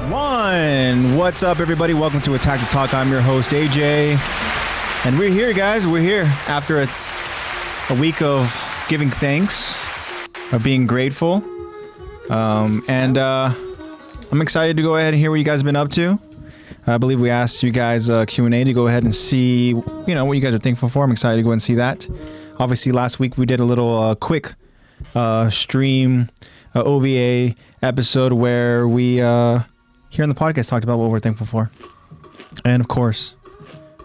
1. What's up, everybody? Welcome to Attack the Talk. I'm your host, AJ. And we're here, guys. We're here after a week of giving thanks, of being grateful. I'm excited to go ahead and hear what you guys have been up to. I believe we asked you guys Q&A to go ahead and see, what you guys are thankful for. I'm excited to go and see that. Obviously, last week we did a little quick stream OVA episode where we here on the podcast talked about what we're thankful for. And of course,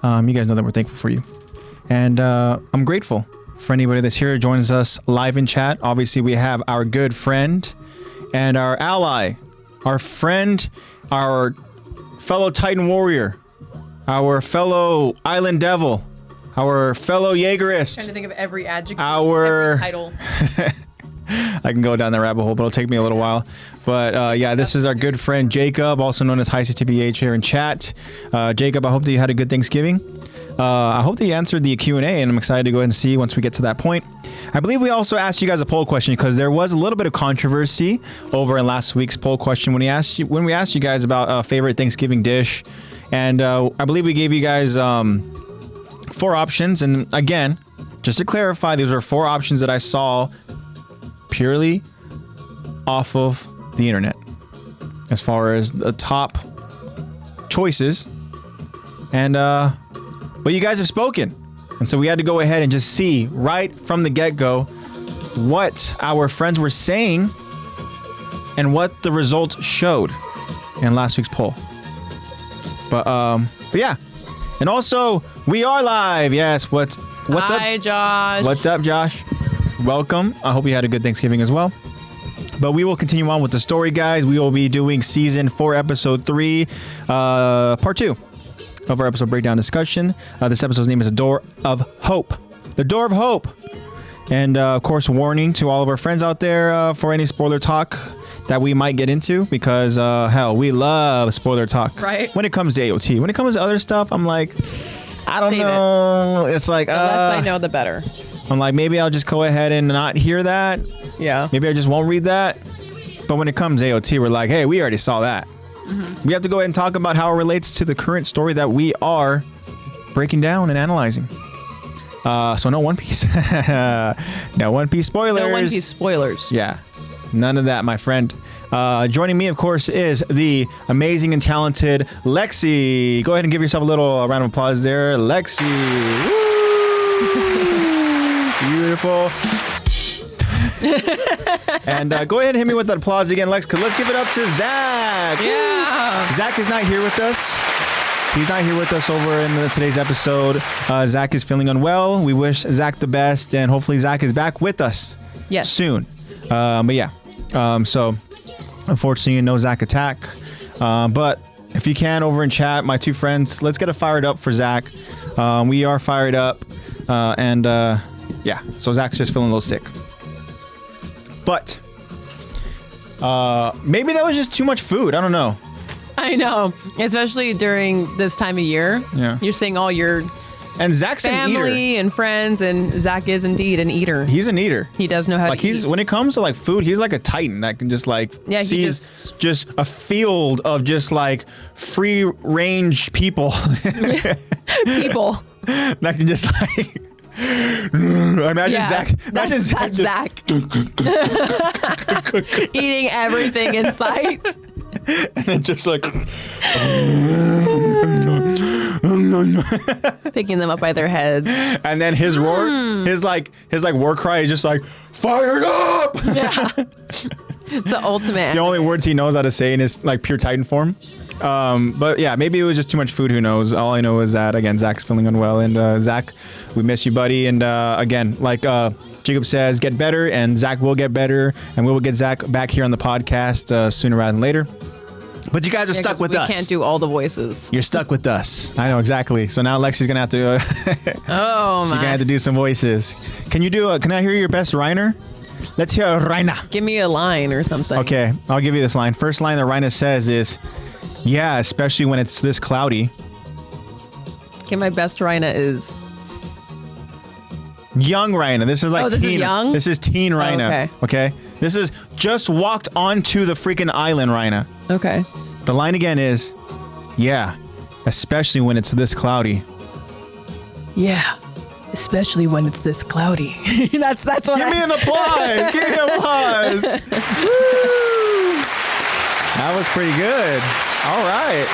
you guys know that we're thankful for you. And I'm grateful for anybody that's here joins us live in chat. Obviously, we have our good friend and our ally, our friend, our fellow Titan warrior, our fellow island devil, our fellow Jaegerist. Trying to think of every adjective, every title. I can go down that rabbit hole, but it'll take me a little while. But this is our good friend Jacob, also known as HiCTBH here in chat. Jacob, I hope that you had a good Thanksgiving. I hope that you answered the Q&A, and I'm excited to go ahead and see once we get to that point. I believe we also asked you guys a poll question because there was a little bit of controversy over in last week's poll question when we asked you guys about favorite Thanksgiving dish, and I believe we gave you guys 4 options. And again, just to clarify, these are 4 options that I saw purely off of the internet as far as the top choices, and but you guys have spoken, and so we had to go ahead and just see right from the get-go what our friends were saying and what the results showed in last week's poll. But yeah, and also we are live. Yes, what's up? Hi, Josh. What's up, Josh? Welcome. I hope you had a good Thanksgiving as well. But we will continue on with the story, guys. We will be doing season 4, episode 3, part 2 of our episode breakdown discussion. This episode's name is The Door of Hope. The Door of Hope. And of course, warning to all of our friends out there for any spoiler talk that we might get into, because hell, we love spoiler talk. Right. When it comes to AOT. When it comes to other stuff, I'm like, I don't know. It's like, the less I know, the better. I'm like, maybe I'll just go ahead and not hear that. Yeah. Maybe I just won't read that. But when it comes to AOT, we're like, hey, we already saw that. Mm-hmm. We have to go ahead and talk about how it relates to the current story that we are breaking down and analyzing. So no One Piece. No One Piece spoilers. No One Piece spoilers. Yeah. None of that, my friend. Joining me, of course, is the amazing and talented Lexi. Go ahead and give yourself a little round of applause there. Lexi. Woo! Beautiful. And go ahead and hit me with that applause again, Lex, because let's give it up to Zach. Yeah. Zach is not here with us. He's not here with us over in today's episode. Zach is feeling unwell. We wish Zach the best, and hopefully Zach is back with us soon. But yeah, so unfortunately, no Zach attack. But if you can, over in chat, my 2 friends, let's get it fired up for Zach. We are fired up. Yeah, so Zach's just feeling a little sick. But maybe that was just too much food. I don't know. I know, especially during this time of year. Yeah. You're seeing all your Zach's family an eater. and friends, and Zach is indeed an eater. He's an eater. He does know how to eat. When it comes to like food, he's like a titan that can just like sees just a field of just like free range people. People. That can just like imagine Zach. Imagine that's Zach. Eating everything in sight. And then just like picking them up by their heads. And then his roar, his war cry is just like fired up. Yeah. It's the ultimate. The only words he knows how to say in his like pure Titan form. But yeah, maybe it was just too much food. Who knows? All I know is that again, Zach's feeling unwell, and Zach, we miss you, buddy. And again, like Jacob says, get better, and Zach will get better, and we will get Zach back here on the podcast sooner rather than later. But you guys are stuck with us. We can't do all the voices. You're stuck with us. I know, exactly. So now Lexi's gonna have to. Oh my! She's gonna have to do some voices. Can you do? Can I hear your best Reiner? Let's hear Reiner. Give me a line or something. Okay, I'll give you this line. First line that Reiner says is, "Yeah, especially when it's this cloudy." Okay, my best Reiner is young Reiner. This is like this teen. Is young? This is teen Reiner. Oh, okay. Okay. This is just walked onto the freaking island Reiner. Okay. The line again is, yeah, especially when it's this cloudy. Yeah, especially when it's this cloudy. that's what Give me an applause. Give me an applause. Woo! That was pretty good. All right.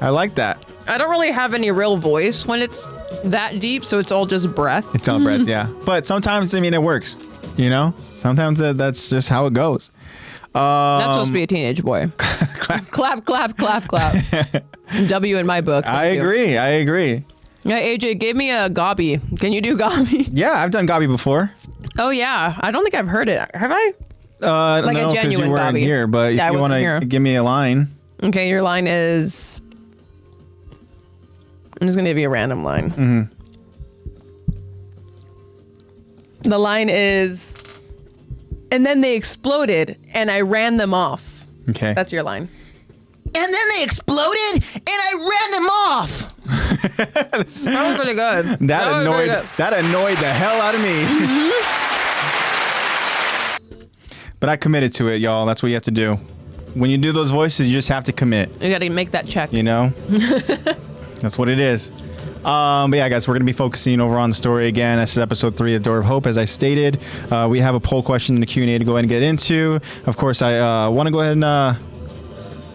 I like that. I don't really have any real voice when it's that deep, so it's all just breath. It's all breath, yeah. But sometimes, I mean, it works, you know? Sometimes that's just how it goes. Not supposed to be a teenage boy. Clap, clap, clap, clap. W in my book. I agree. Yeah, AJ, give me a gobby. Can you do gobby? Yeah, I've done gobby before. Oh, yeah. I don't think I've heard it. Have I? Like a genuine you weren't gobby. here, but Yeah, if you want to give me a line. Okay, your line is... I'm just going to give you a random line. Mm-hmm. The line is... And then they exploded, and I ran them off. Okay. That's your line. And then they exploded, and I ran them off. That was pretty good. That annoyed the hell out of me. But I committed to it, y'all. That's what you have to do. When you do those voices, you just have to commit. You got to make that check. You know? That's what it is. But yeah, guys, we're going to be focusing over on the story again. This is episode 3 of Door of Hope. As I stated, we have a poll question in the Q&A to go ahead and get into. Of course, I want to go ahead and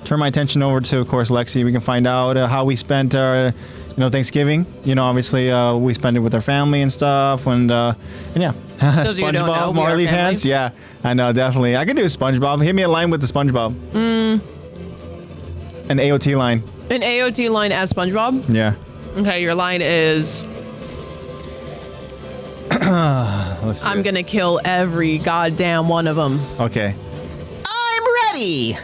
turn my attention over to, of course, Lexi. We can find out how we spent our, Thanksgiving. Obviously, we spent it with our family and stuff. And yeah, SpongeBob, Marley fans. Yeah, I know, definitely. I can do SpongeBob. Hit me a line with the SpongeBob. An AOT line. An AOT line as SpongeBob? Yeah. Okay, your line is... I'm going to kill every goddamn one of them. Okay. I'm ready.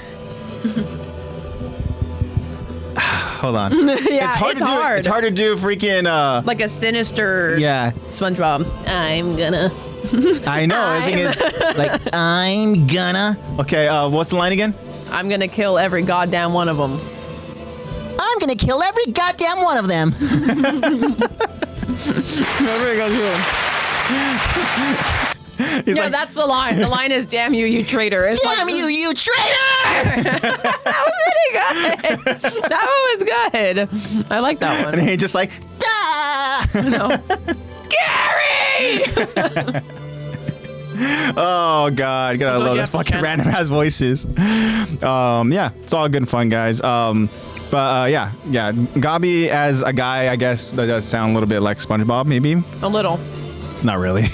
Hold on. Yeah, it's hard. It's hard to do freaking... like a sinister SpongeBob. I'm gonna... I know. The thing is, Like, I'm gonna. okay, what's the line again? I'm gonna kill every goddamn one of them. I'm gonna kill every goddamn one of them. Yeah, that's the line. The line is, damn you, you traitor. It's Damn you, you traitor! That was pretty good. That one was good. I like that one. And he just like, Duh! No. Gary! oh God, gotta love the fucking random ass voices. Yeah, it's all good fun, guys. But yeah, Gabi as a guy, I guess that does sound a little bit like SpongeBob, maybe. A little. Not really.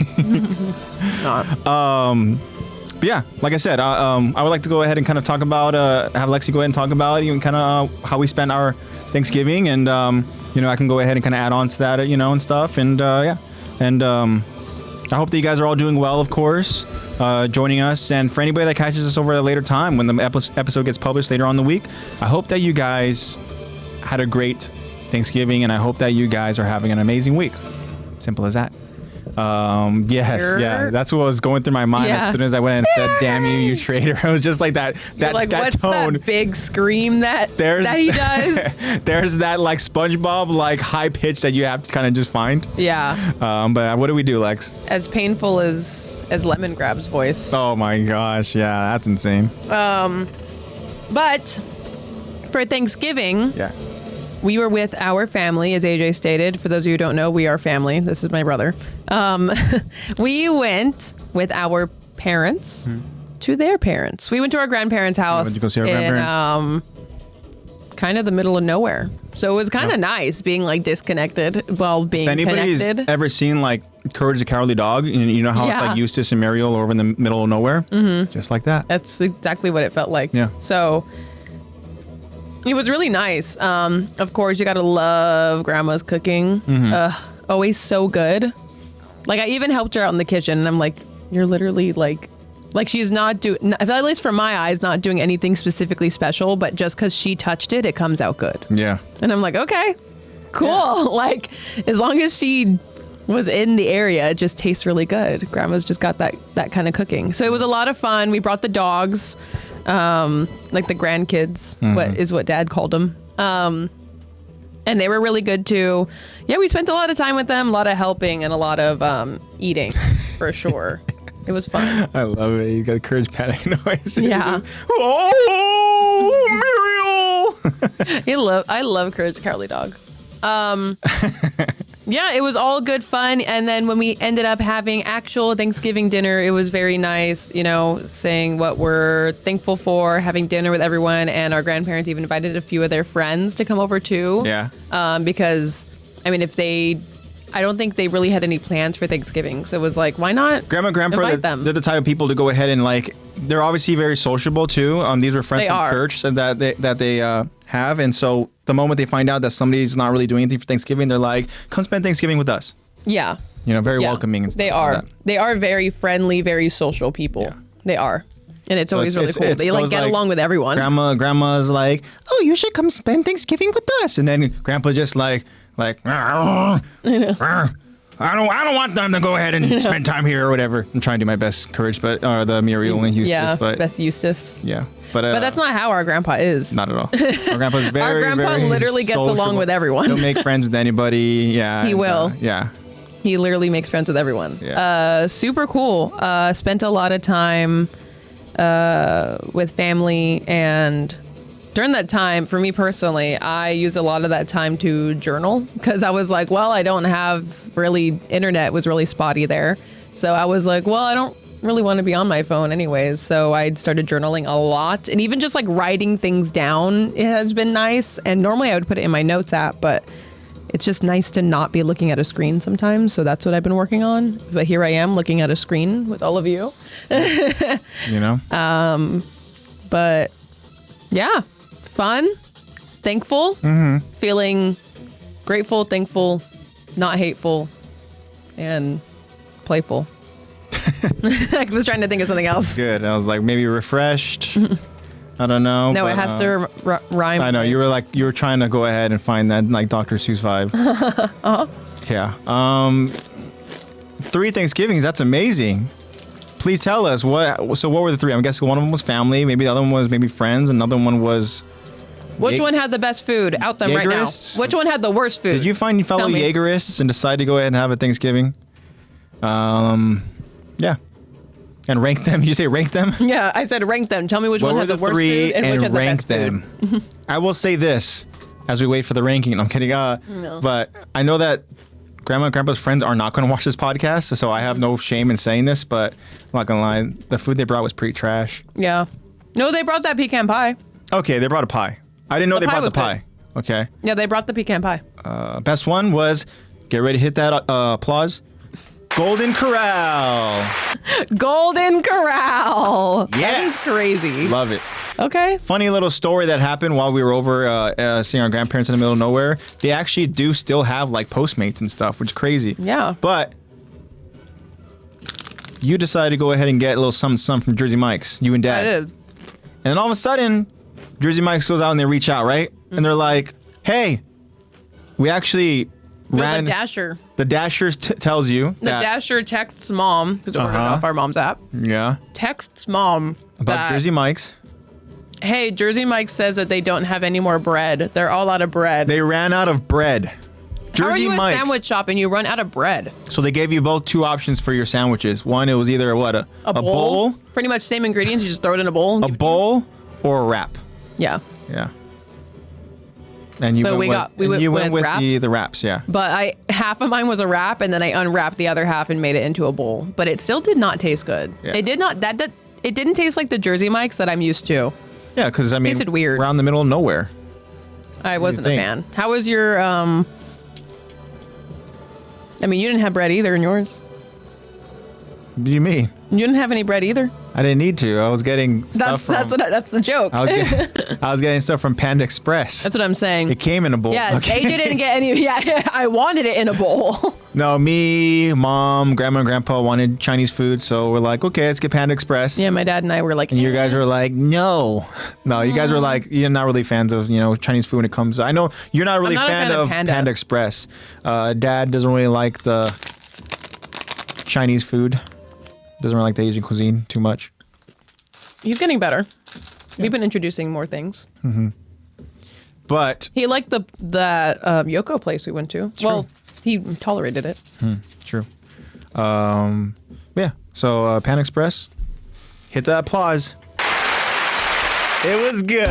Not. But yeah, like I said, I would like to go ahead and kind of talk about, have Lexi go ahead and talk about kind of how we spent our Thanksgiving, and I can go ahead and kind of add on to that, and stuff, and yeah, and I hope that you guys are all doing well, of course, joining us, and for anybody that catches us over at a later time when the episode gets published later on in the week, I hope that you guys had a great Thanksgiving, and I hope that you guys are having an amazing week. Simple as that. Yes, yeah, that's what was going through my mind as soon as I went and said, damn you, you traitor. It was just like that what's tone. That big scream that he does? There's that like SpongeBob like high pitch that you have to kind of just find. Yeah. But what do we do, Lex? As painful as Lemon Grab's voice. Oh my gosh, yeah, that's insane. But for Thanksgiving, we were with our family, as AJ stated. For those of you who don't know, we are family. This is my brother. We went with our parents to their parents. We went to our grandparents' house went to go see our grandparents? Kind of the middle of nowhere. So it was kind of nice being like disconnected while being anybody's connected. Ever seen like Courage the Cowardly Dog? You know how it's like Eustace and Muriel over in the middle of nowhere? Mm-hmm. Just like that. That's exactly what it felt like. Yeah. So it was really nice. Of course, you gotta love Grandma's cooking. Mm-hmm. Always so good. Like I even helped her out in the kitchen, and I'm like, you're literally like she's not doing, at least for my eyes, not doing anything specifically special, but just because she touched it, it comes out good. Yeah. And I'm like, okay, cool. Yeah. Like as long as she was in the area, it just tastes really good. Grandma's just got that kind of cooking. So it was a lot of fun. We brought the dogs. Like the grandkids, what Dad called them. And they were really good too. Yeah, we spent a lot of time with them, a lot of helping and a lot of eating for sure. It was fun. I love it. You got Courage panic noise. Yeah. Oh, I love Courage the Cowardly Dog. Yeah, it was all good fun. And then when we ended up having actual Thanksgiving dinner, it was very nice, you know, saying what we're thankful for, having dinner with everyone. And our grandparents even invited a few of their friends to come over too. Yeah. Because, I mean, I don't think they really had any plans for Thanksgiving. So it was like, why not Grandma and Grandpa, invite them? they're the type of people to go ahead and like, they're obviously very sociable too. These were friends They from are. church that they have. And so the moment they find out that somebody's not really doing anything for Thanksgiving, they're like, come spend Thanksgiving with us. Yeah. You know, very Yeah. welcoming and stuff. They like are. that. They are very friendly, very social people. Yeah. They are. And it's always really cool. They it like was get along with everyone. Grandma's like, oh, you should come spend Thanksgiving with us. And then Grandpa just like, I don't want them to go ahead and spend time here or whatever. I'm trying to do my best courage, but the Muriel and Eustace, Yeah, but best Eustace. yeah, but But that's not how our grandpa is. not at all. Our grandpa's very, Our grandpa very literally gets along sociable. with everyone. He'll make friends with anybody. Yeah, He will. Yeah, He literally makes friends with everyone. Yeah. Super cool. Spent a lot of time with family, and during that time, for me personally, I used a lot of that time to journal because I was like, well, I don't have really, internet was really spotty there. So I was like, well, I don't really want to be on my phone anyways. So I started journaling a lot, and even just like writing things down, it has been nice. And normally I would put it in my notes app, but it's just nice to not be looking at a screen sometimes. So that's what I've been working on. But here I am looking at a screen with all of you. you know. But yeah, fun, thankful, feeling grateful, thankful, not hateful, and playful. I was trying to think of something else. Good. I was like, maybe refreshed. I don't know. No, but, it has to rhyme. I know you were trying to go ahead and find that like Dr. Seuss vibe. Yeah. 3 Thanksgivings. That's amazing. Please tell us what. So what were the 3? I'm guessing one of them was family. Maybe the other one was maybe friends. Another one was. Which one had the best food? Out them right now. Jaegerists? Which one had the worst food? Did you find fellow Tell me. Jaegerists and decide to go ahead and have a Thanksgiving? Yeah. And rank them. You say rank them? Yeah, I said rank them. Tell me which What one were had the the worst 3 food and which and had the rank best them? food. I will say this as we wait for the ranking. No, I'm kidding. No. But I know that Grandma and Grandpa's friends are not going to watch this podcast, so I have no shame in saying this, but I'm not going to lie. The food they brought was pretty trash. Yeah. No, they brought that pecan pie. Okay, they brought a pie. I didn't know The they pie brought the was pie. Okay. Yeah, they brought the pecan pie. Best one was, get ready to hit that applause, Golden Corral. Golden Corral. Yeah. That is crazy. Love it. Okay. Funny little story that happened while we were over seeing our grandparents in the middle of nowhere. They actually do still have like Postmates and stuff, which is crazy. Yeah. But you decided to go ahead and get a little something from Jersey Mike's, you and Dad. I did. And then all of a sudden, Jersey Mike's goes out and they reach out, right? And they're like, hey, we actually No, ran. the Dasher. The Dasher tells you The that. Dasher texts mom, because we're off our mom's app. Yeah. Texts mom About that, Jersey Mike's. hey, Jersey Mike says that they don't have any more bread. They're all out of bread. They ran out of bread. How are Jersey you a Mike's. sandwich shop and you run out of bread? So they gave you both 2 options for your sandwiches. One, it was either what a bowl, Pretty much same ingredients. You just throw it in a bowl. and a give it- bowl, or a wrap. Yeah. Yeah. And you So went we with, went you went with with the wraps? wraps, yeah. But half of mine was a wrap, and then I unwrapped the other half and made it into a bowl. But it still did not taste good. Yeah. It did not. It didn't taste like the Jersey Mike's that I'm used to. Yeah, because I mean, Tasted weird. we're out in the middle of nowhere. I wasn't a think? fan. How was your? I mean, you didn't have bread either in yours. What do you mean? You didn't have any bread either. I didn't need to. I was getting stuff That's the joke. I was getting stuff from Panda Express. That's what I'm saying. It came in a bowl. Yeah, okay? AJ didn't get any. Yeah, I wanted it in a bowl. No, me, Mom, Grandma, and Grandpa wanted Chinese food, so we're like, okay, let's get Panda Express. Yeah, my dad and I were like, And you guys were like, no. No, you guys were like, you're not really fans of, Chinese food when it comes. I know you're not really I'm not a fan of of Panda. Express. Dad doesn't really like the Chinese food. Doesn't really like the Asian cuisine too much. he's getting better. We've been introducing more things. But He liked the Yoko place we went to. Well, he tolerated it. true. Yeah. So Panda Express, hit that applause. It was good.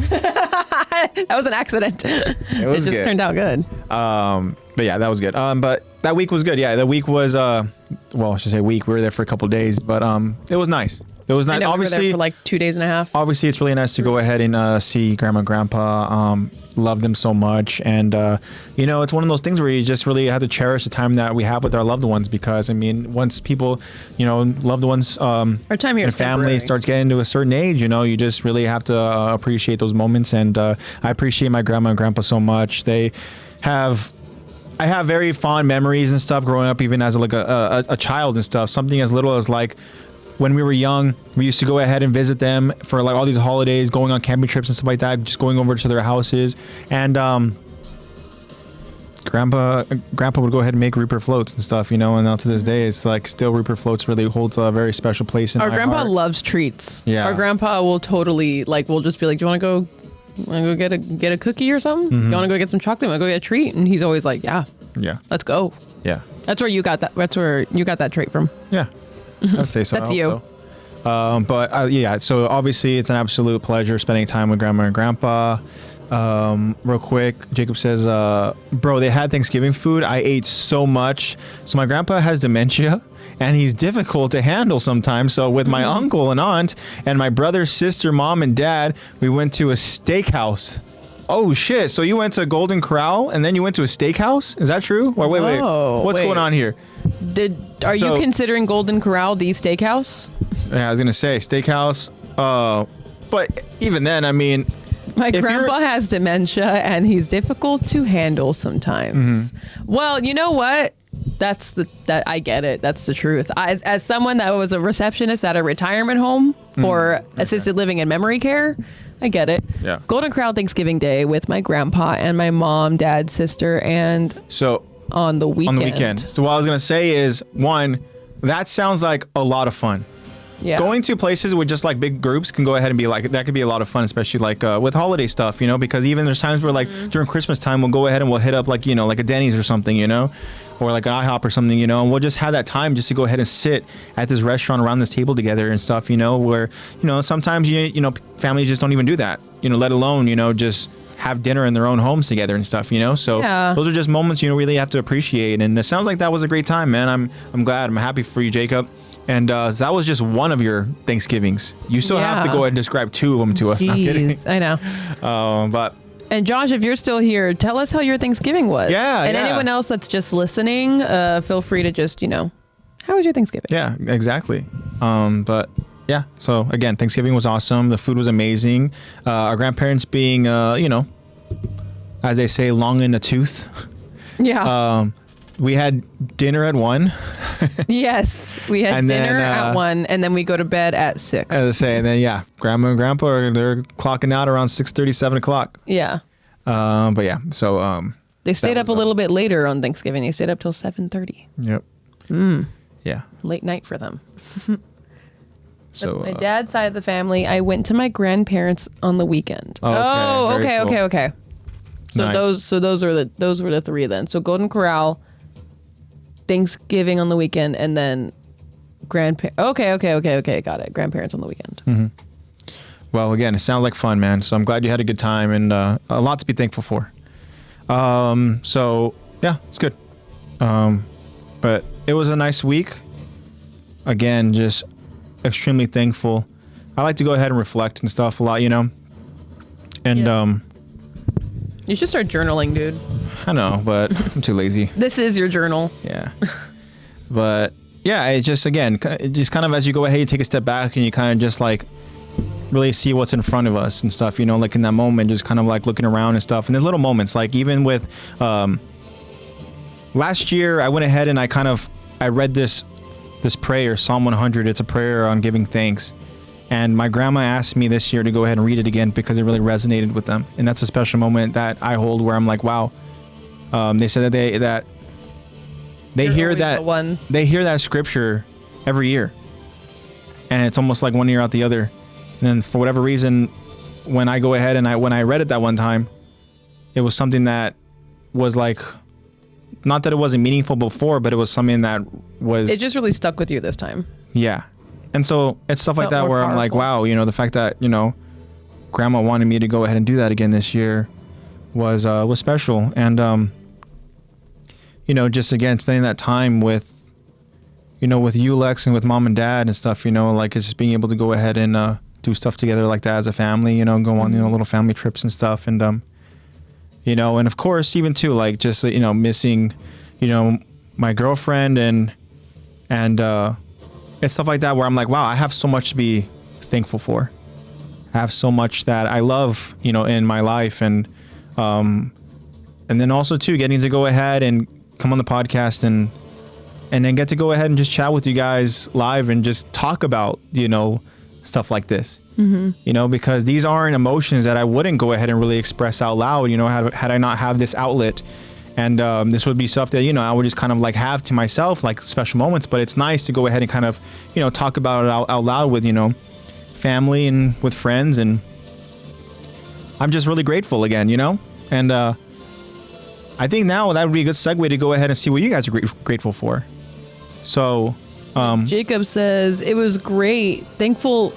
That was an accident. It was just good. turned out good. But yeah, that was good. But that week was good. Yeah, the week was well, I should say week. We were there for a couple of days, but it was nice. It was nice. I know, Obviously, we were there for like 2 days and a half. obviously, it's really nice to go ahead and see grandma and grandpa. Love them so much, and it's one of those things where you just really have to cherish the time that we have with our loved ones, because I mean, once people, loved ones, Our time here and is family temporary. starts getting to a certain age, you just really have to appreciate those moments. And I appreciate my grandma and grandpa so much. I have very fond memories and stuff growing up, even as like a child and stuff. Something as little as like when we were young, we used to go ahead and visit them for like all these holidays, going on camping trips and stuff like that, just going over to their houses. And grandpa would go ahead and make Reaper floats and stuff, and now to this day, it's like still Reaper floats really holds a very special place in Our my grandpa heart. loves treats. Yeah. Our grandpa will totally we'll just be like, do you want to go get a cookie or something? Mm-hmm. You want to go get some chocolate? Want to go get a treat? And he's always like, yeah, Yeah. let's go. Yeah. That's where you got that trait from. Yeah. I'd say so. That's I hope so. But yeah, so obviously it's an absolute pleasure spending time with grandma and grandpa. Real quick, Jacob says, bro, they had Thanksgiving food. I ate so much. So my grandpa has dementia and he's difficult to handle sometimes. So with my uncle and aunt and my brother, sister, mom, and dad, we went to a steakhouse. Oh shit. So you went to Golden Corral and then you went to a steakhouse? Is that true? Wait. What's going on here? Are you considering Golden Corral the steakhouse? Yeah, I was gonna say steakhouse. But even then, I mean, My if grandpa you're- has dementia and he's difficult to handle sometimes. Well, you know what? I get it. That's the truth. As someone that was a receptionist at a retirement home for assisted living and memory care, I get it. Yeah. Golden Corral Thanksgiving Day with my grandpa and my mom, dad, sister, and so on the weekend. on the weekend. So what I was gonna say is, one, that sounds like a lot of fun. Yeah. Going to places with just like big groups can go ahead and be like, that could be a lot of fun, especially like with holiday stuff, because even there's times where like during Christmas time, we'll go ahead and we'll hit up like, like a Denny's or something, or like an IHOP or something, and we'll just have that time just to go ahead and sit at this restaurant around this table together and stuff, where, sometimes, families just don't even do that, let alone, just have dinner in their own homes together and stuff, so Yeah. those are just moments, really have to appreciate. And it sounds like that was a great time, man. I'm glad. I'm happy for you, Jacob. And that was just one of your Thanksgivings. You still have to Yeah. go ahead and describe 2 of them to us. Not kidding. Jeez, I know. But And Josh, if you're still here, tell us how your Thanksgiving was. Yeah, And yeah. anyone else that's just listening, feel free to just, how was your Thanksgiving? yeah, exactly. But yeah, so again, Thanksgiving was awesome. The food was amazing. Our grandparents being, as they say, long in the tooth. Yeah. We had dinner at 1, Yes, we had And dinner then, at 1, and then we go to bed at 6. as I say, and then yeah, grandma and grandpa they're clocking out around 6:30, 7 o'clock. Yeah, But yeah, so they stayed was up a little bit later on Thanksgiving. They stayed up till 7:30. yep. Yeah. Late night for them. So My dad's side of the family, I went to my grandparents on the weekend. Oh, okay. Very cool. Okay. So Nice. those were the 3 then. So Golden Corral, Thanksgiving on the weekend, and then grandparents. Okay, got it. Grandparents on the weekend. Well, again, it sounds like fun, man. So I'm glad you had a good time and a lot to be thankful for. So yeah, it's good. But it was a nice week. Again, just extremely thankful. I like to go ahead and reflect and stuff a lot, And Yeah. You should start journaling, dude. I know, but I'm too lazy. This is your journal. Yeah. But yeah, it's just, again, just kind of as you go ahead, you take a step back and you kind of just like really see what's in front of us and stuff, like in that moment, just kind of like looking around and stuff. And there's little moments, like even with last year, I went ahead and I read this prayer, Psalm 100. It's a prayer on giving thanks. And my grandma asked me this year to go ahead and read it again because it really resonated with them. And that's a special moment that I hold where I'm like, wow. They said that they You're hear always that the one. they hear that scripture every year, and it's almost like one ear out the other. And then for whatever reason, when I go ahead and when I read it that one time, it was something that was like, not that it wasn't meaningful before, but it was something that was It just really stuck with you this time. yeah. And so it's stuff like Felt that more where I'm like, powerful. wow, the fact that grandma wanted me to go ahead and do that again this year was special. And just again spending that time with with you, Lex, and with mom and dad and stuff, like it's just being able to go ahead and do stuff together like that as a family, go on little family trips and stuff. And and of course even too, like just missing my girlfriend and stuff like that, where I'm like, wow, I have so much to be thankful for. I have so much that I love, in my life. And then also too, getting to go ahead and come on the podcast and then get to go ahead and just chat with you guys live and just talk about, stuff like this, because these aren't emotions that I wouldn't go ahead and really express out loud, had I not have this outlet. And this would be stuff that, I would just kind of like have to myself, like special moments. But it's nice to go ahead and kind of, talk about it out loud with, family and with friends. And I'm just really grateful again, and I think now that would be a good segue to go ahead and see what you guys are grateful for. So Jacob says, it was great. Thankful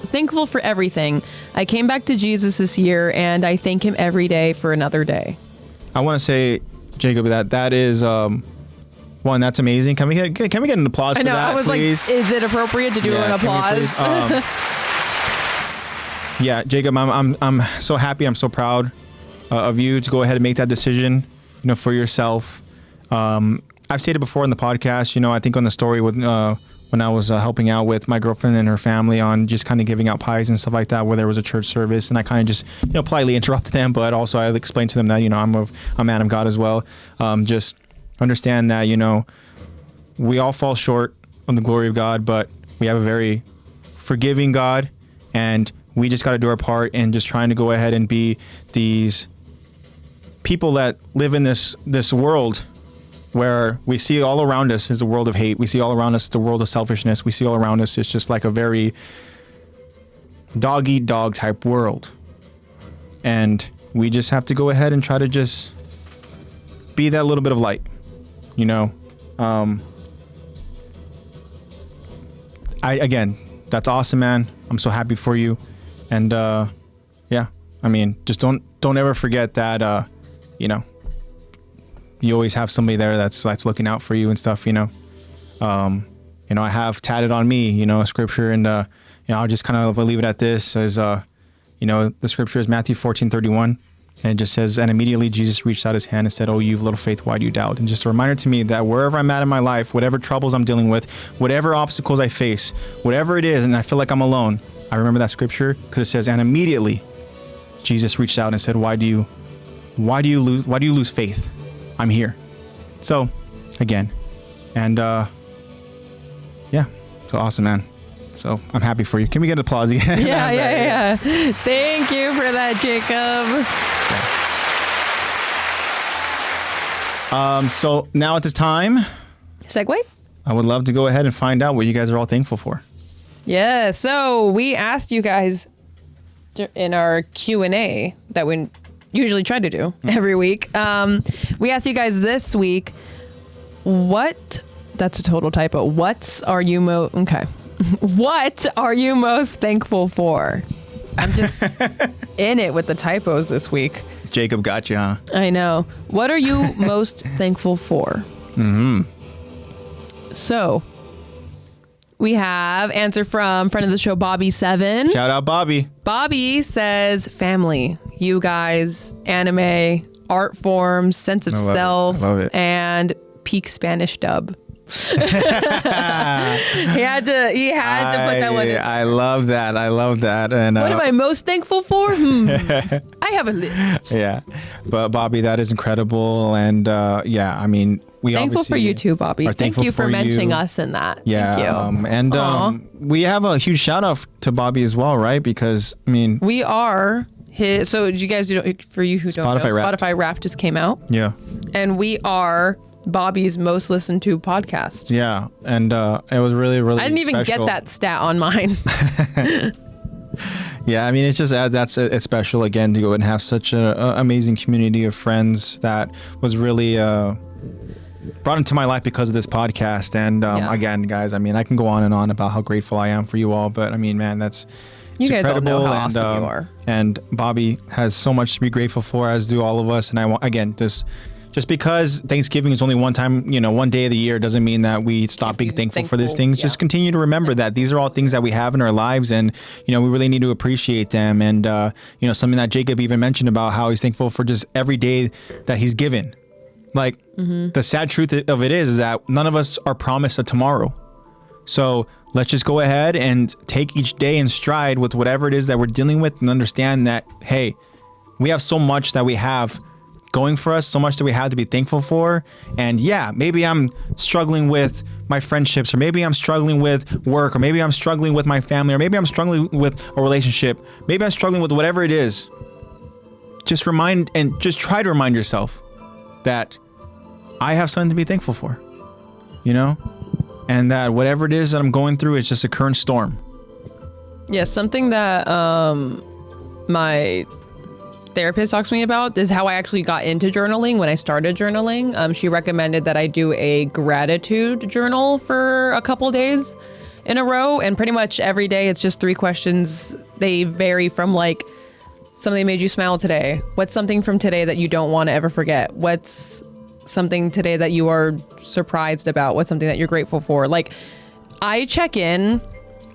for everything. I came back to Jesus this year and I thank him every day for another day. I want to say, Jacob, that is one, that's amazing. Can we get an applause for that, I was please? like, is it appropriate to do an applause? Yeah, Jacob, I'm so happy. I'm so proud of you to go ahead and make that decision, for yourself. I've stated before in the podcast, I think on the story with when I was helping out with my girlfriend and her family on just kind of giving out pies and stuff like that, where there was a church service, and I kind of just politely interrupted them, but also I explained to them that I'm a man of God as well. Just understand that we all fall short of the glory of God, but we have a very forgiving God, and we just got to do our part in just trying to go ahead and be these people that live in this world where we see all around us is a world of hate. We see all around us the world of selfishness. We see all around us it's just like a very dog-eat-dog type world. And we just have to go ahead and try to just be that little bit of light, Again, that's awesome, man. I'm so happy for you. And just don't ever forget that you always have somebody there that's looking out for you and stuff. I have tatted on me a scripture, and I'll just kind of leave it at this as the scripture is Matthew 14:31, and it just says, and immediately Jesus reached out his hand and said, "Oh, you've little faith, why do you doubt?" And just a reminder to me that wherever I'm at in my life, whatever troubles I'm dealing with, whatever obstacles I face, whatever it is, and I feel like I'm alone, I remember that scripture because it says, and immediately Jesus reached out and said, why do you lose faith? I'm here. So again, and so awesome, man. So I'm happy for you. Can we get an applause again? Yeah. Thank you for that, Jacob. Yeah. So now at this time, segue, I would love to go ahead and find out what you guys are all thankful for. Yeah. So we asked you guys in our Q&A that we usually try to do every week. We asked you guys this week, that's a total typo. What are you most thankful for? I'm just in it with the typos this week. Jacob got you, huh? I know. What are you most thankful for? So we have answer from friend of the show, Bobby7. Shout out, Bobby. Bobby says family, you guys, anime, art forms, sense of self, and peak Spanish dub. he had to put that one in. I love that. And what am I most thankful for? I have a list. Yeah, but Bobby, that is incredible. And we thankful for you too, Bobby. Thank you for mentioning us in that. Yeah, thank you. We have a huge shout out to Bobby as well, right? Because we are his. So did you guys for you who don't know, Spotify Wrapped just came out. Yeah, and we are Bobby's most listened to podcast. Yeah, and it was really, really. I didn't even get that stat on mine. Yeah, it's just it's special again to go and have such an amazing community of friends that was really brought into my life because of this podcast. And again, guys, I can go on and on about how grateful I am for you all, but man, You guys all know incredible, how awesome you are. And Bobby has so much to be grateful for, as do all of us. And I want, again, just because Thanksgiving is only one time, one day of the year, doesn't mean that we stop being thankful for these things. Yeah. Just continue to remember that these are all things that we have in our lives, and we really need to appreciate them. And something that Jacob even mentioned about how he's thankful for just every day that he's given. Like the sad truth of it is that none of us are promised a tomorrow. So let's just go ahead and take each day in stride with whatever it is that we're dealing with, and understand that, hey, we have so much that we have going for us, so much that we have to be thankful for. And yeah, maybe I'm struggling with my friendships, or maybe I'm struggling with work, or maybe I'm struggling with my family, or maybe I'm struggling with a relationship, maybe I'm struggling with whatever it is. Just try to remind yourself that I have something to be thankful for, and that whatever it is that I'm going through is just a current storm. Yeah, something that my therapist talks to me about is how I actually got into journaling. When I started journaling, she recommended that I do a gratitude journal for a couple days in a row, and pretty much every day it's just 3 questions. They vary from like, something made you smile today. What's something from today that you don't want to ever forget? What's something today that you are surprised about? What's something that you're grateful for? Like, I check in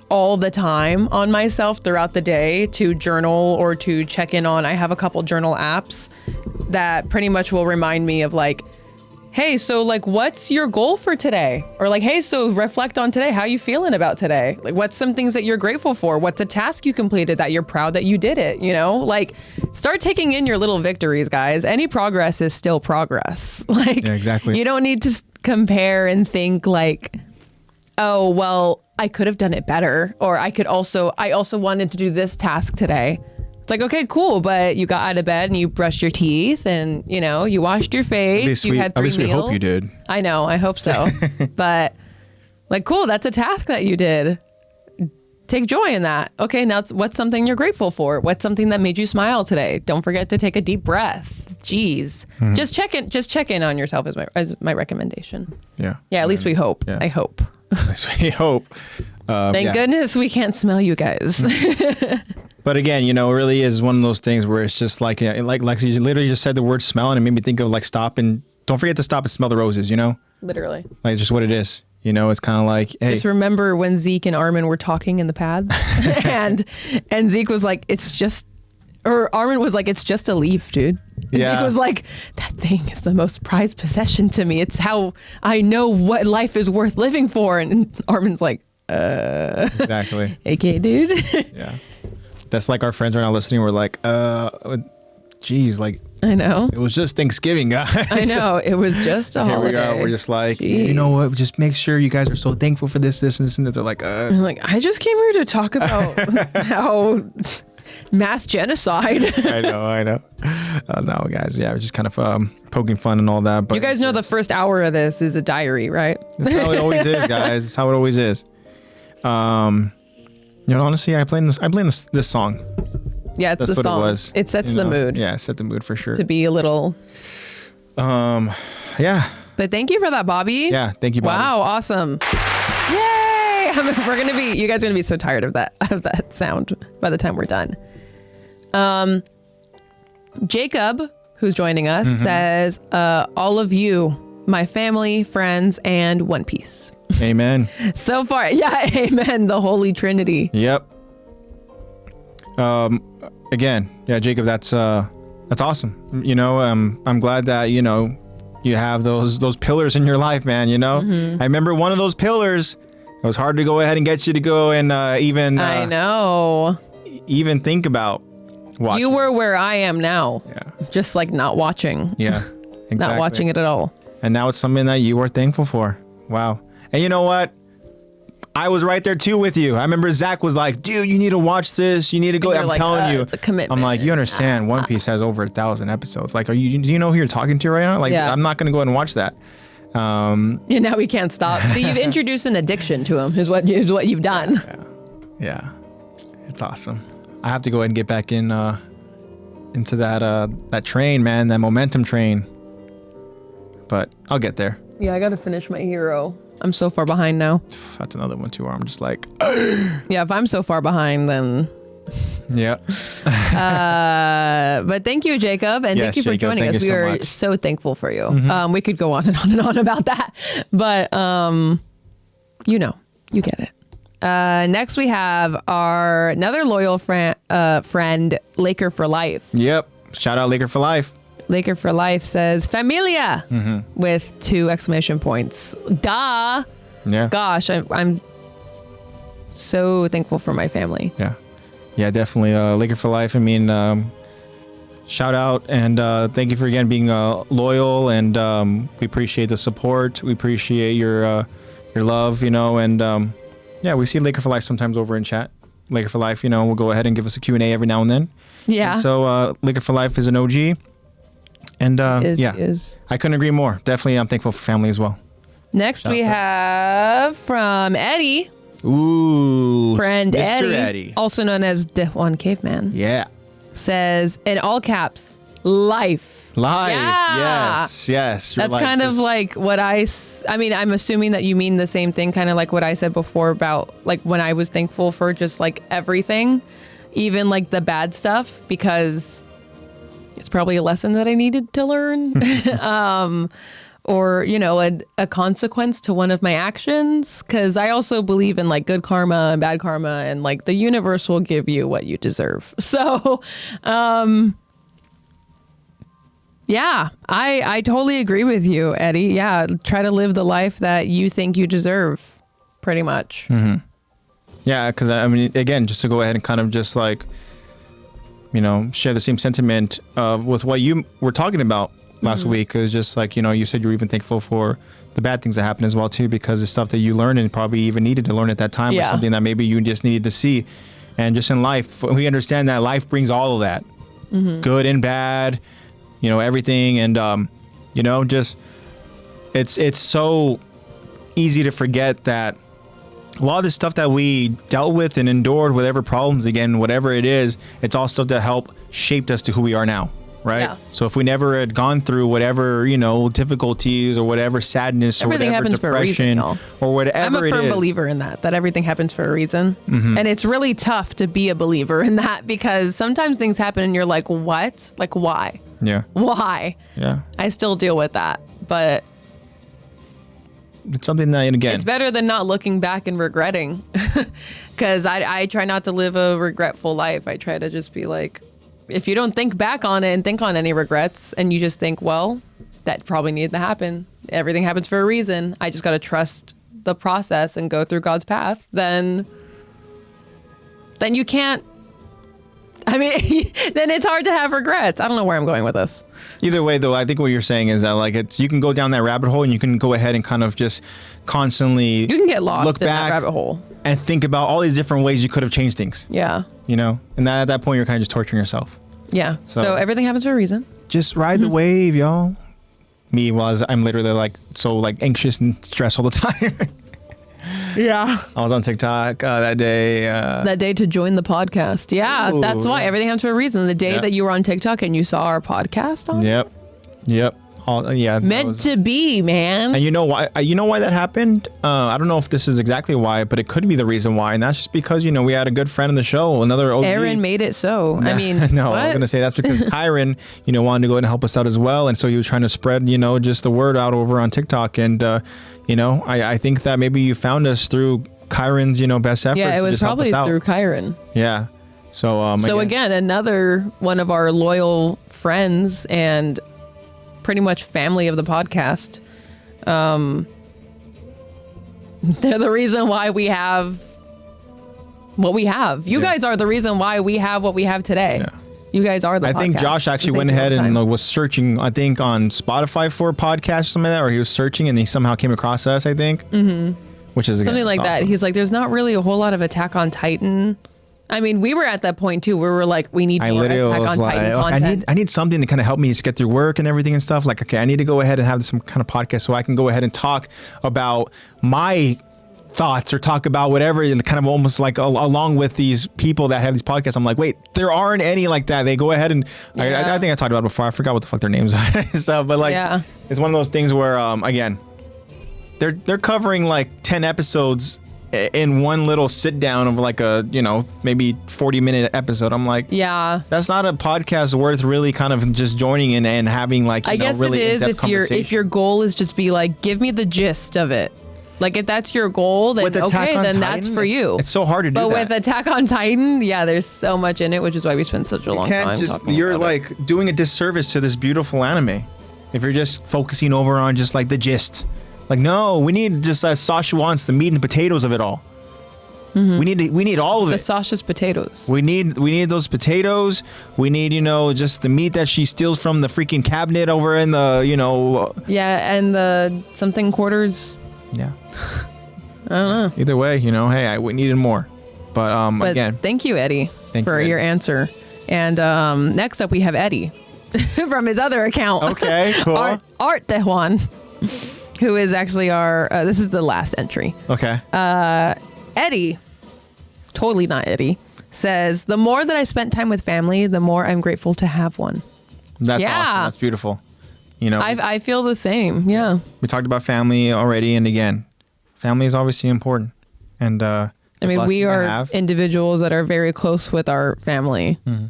all the time on myself throughout the day to journal or to check in on. I have a couple journal apps that pretty much will remind me of like, hey, so like, what's your goal for today? Or like, hey, so reflect on today. How you feeling about today? Like, what's some things that you're grateful for? What's a task you completed that you're proud that you did it? Like, start taking in your little victories, guys. Any progress is still progress. Like, yeah, exactly. You don't need to compare and think like, oh, well, I could have done it better. Or I also wanted to do this task today. It's like, okay, cool. But you got out of bed and you brushed your teeth and, you washed your face. You had 3 meals. At least we hope you did. I know. I hope so. But like, cool. That's a task that you did. Take joy in that. Okay. Now what's something you're grateful for? What's something that made you smile today? Don't forget to take a deep breath. Jeez. Mm-hmm. Just check in on yourself as my recommendation. Yeah. Yeah. At least we hope. Yeah. I hope. At least we hope. Thank goodness we can't smell you guys. But again, it really is one of those things where it's just like Lexi literally just said the word smell, and it made me think of like don't forget to stop and smell the roses, Literally. Like, it's just what it is. It's kind of like, hey. Just remember when Zeke and Armin were talking in the pads and Zeke was like, Armin was like, it's just a leaf, dude. Yeah. Zeke was like, that thing is the most prized possession to me. It's how I know what life is worth living for. And Armin's like, Exactly. okay, dude. Yeah. That's like our friends are now listening. We're like, geez, like, I know. it was just Thanksgiving, guys. I know. It was just a holiday. Here we are. We're just like, Jeez. you know what? Just make sure you guys are so thankful for this, and this, and that. They're like, I'm like, I just came here to talk about how mass genocide. I know. No, guys. Yeah, we're just kind of poking fun and all that. But you guys know the first hour of this is a diary, right? That's how it always is, guys. That's how it always is. Honestly, I blame this song. Yeah, it's That's the what song. It was. It sets the mood. Yeah, it set the mood for sure. To be a little. Yeah. But thank you for that, Bobby. Yeah, thank you, Bobby. Wow, awesome. Yay! You guys are gonna be so tired of that sound by the time we're done. Jacob, who's joining us, says, all of you, my family, friends, and One Piece. Amen. So far, yeah, amen. The Holy Trinity. Yep. Again, yeah, Jacob, that's awesome. I'm glad that you have those pillars in your life, man. I remember one of those pillars. It was hard to go ahead and get you to go and even. I know. Even think about watching. You were where I am now. Yeah. Just like not watching. Yeah. Exactly. Not watching it at all. And now it's something that you are thankful for. Wow. And you know what? I was right there too with you. I remember Zach was like, dude, you need to watch this. You need to go. I'm like, telling you. It's a commitment. I'm like, you understand One Piece has over 1,000 episodes. Like, do you know who you're talking to right now? Like, yeah. I'm not going to go ahead and watch that. Yeah, now we can't stop. So you've introduced an addiction to him is what you've done. Yeah. It's awesome. I have to go ahead and get back into that train, man, that momentum train. But I'll get there. Yeah, I got to finish my hero. I'm so far behind now. That's another one too where I'm just like, yeah, if I'm so far behind, then Yeah. But thank you, Jacob, and Yes, thank you for Jacob, joining thank us. you We so are much. so thankful for you. We could go on and on and on about that, but you know, you get it. Next, we have our another loyal friend, Laker for Life. Yep. Shout out Laker for Life. Laker for Life says "Familia" with 2 exclamation points. Duh. Yeah. Gosh, I'm so thankful for my family. Yeah. Yeah, definitely. Laker for Life. I mean, shout out and thank you for again being loyal, and we appreciate the support. We appreciate your love, you know, and yeah, we see Laker for Life sometimes over in chat. Laker for Life, you know, will go ahead and give us a Q&A every now and then. Yeah. And so Laker for Life is an OG. And yeah, is. I couldn't agree more. Definitely, I'm thankful for family as well. Next, we have from Eddie. Ooh. Friend Mr. Eddie, also known as the One Caveman, Yeah. says in all caps, life. Life. Yeah. Yes. Your That's life kind of is- like what I mean, I'm assuming that you mean the same thing, kind of like what I said before about like when I was thankful for just like everything, even like the bad stuff, because it's probably a lesson that I needed to learn. Or, you know, a consequence to one of my actions. Because I also believe in like good karma and bad karma, and like the universe will give you what you deserve. So, yeah, I totally agree with you, Eddie. Yeah, try to live the life that you think you deserve, pretty much. Yeah, because I mean, again, just to go ahead and kind of just like, you know, share the same sentiment with what you were talking about last week. It was just like, you know, you said you were even thankful for the bad things that happen as well too, because it's stuff that you learned and probably even needed to learn at that time, or Yeah. something that maybe you just needed to see. And just in life, we understand that life brings all of that, good and bad, you know, everything. And you know, just it's so easy to forget that a lot of the stuff that we dealt with and endured, whatever problems, again, whatever it is, it's all stuff that helped shaped us to who we are now, right? Yeah. So if we never had gone through whatever, you know, difficulties or whatever sadness or Everything whatever happens for a reason, depression y'all. or whatever I'm a it firm is. believer in that everything happens for a reason. And it's really tough to be a believer in that, because sometimes things happen and you're like, what? Like, why? Yeah. Why? Yeah. I still deal with that, but It's something that, and again, it's better than not looking back and regretting. Because I try not to live a regretful life. I try to just be like, if you don't think back on it and think on any regrets, and you just think, well, that probably needed to happen. Everything happens for a reason. I just got to trust the process and go through God's path. Then you can't. I mean, then it's hard to have regrets. I don't know where I'm going with this. either way, though, I think what you're saying is that like it's you can go down that rabbit hole and you can go ahead and kind of just constantly You can get lost look in back that rabbit hole. and think about all these different ways you could have changed things. Yeah. You know, and that, at that point you're kind of just torturing yourself. Yeah. So So- everything happens for a reason. Just ride the wave, y'all. Me was I'm literally like so like anxious and stressed all the time. Yeah. I was on TikTok that day. That day to join the podcast. Yeah. Ooh, That's why yeah. everything happens for a reason. The day Yeah. that you were on TikTok and you saw our podcast on, Yep. All, yeah. that meant was- to be, man. And you know why? You know why that happened? I don't know if this is exactly why, but it could be the reason why, and that's just because we had a good friend on the show, another OG. Aaron made it so. I mean, no, what? I was gonna say that's because Kyron, wanted to go ahead and help us out as well, and so he was trying to spread, just the word out over on TikTok, and I think that maybe you found us through Kyron's, best efforts. Yeah, it to was just help probably us out. through Kyron. Yeah. So So again, another one of our loyal friends and pretty much family of the podcast. They're the reason why we have what we have. You Yeah. guys are the reason why we have what we have today. Yeah. You guys are the I think podcast. Josh actually Just went thank you all ahead the and time. was searching, I think, on Spotify for a podcast or something like that, or he was searching and he somehow came across us, I think. Mm-hmm. Which is, again, something like it's that. awesome. He's like, there's not really a whole lot of Attack on Titan. I mean, we were at that point too, where we're like, we need I more literally Attack was on like, Titan okay, content. I need something to kind of help me just get through work and everything and stuff. Like, okay, I need to go ahead and have some kind of podcast so I can go ahead and talk about my thoughts or talk about whatever, and kind of almost like along with these people that have these podcasts. I'm like, wait, there aren't any like that. They go ahead and Yeah. I think I talked about it before. I forgot what the fuck their names are. So, but like, Yeah. it's one of those things where again, they're covering like 10 episodes in one little sit down of like a, maybe 40-minute episode. I'm like, Yeah. that's not a podcast worth really kind of just joining in and having like, I guess really it is in-depth conversation. if your goal is just be like, give me the gist of it. Like if that's your goal, then With Attack okay, on then Titan, that's for you. It's so hard to do But that. with Attack on Titan, yeah, there's so much in it, which is why we spend such a long time talking You're about like doing a disservice to this beautiful anime if you're just focusing over on just like the gist. Like, no, we need just as Sasha wants the meat and potatoes of it all. Mm-hmm. We need all of the it. Sasha's potatoes. We need those potatoes. We need, just the meat that she steals from the freaking cabinet over in the, Yeah, and the something quarters. yeah. I don't know. Either way, hey, we needed more. But But again, thank you, Eddie, Thank for you, Eddie. your answer. And next up, we have Eddie from his other account. okay, cool. ArtofCesar, who is actually our. This is the last entry. Okay. Eddie, totally not Eddie, says, the more that I spent time with family, the more I'm grateful to have one. That's yeah. awesome. That's beautiful. I feel the same. Yeah. We talked about family already, and again, family is obviously important. And I mean, we are individuals that are very close with our family. Mm-hmm.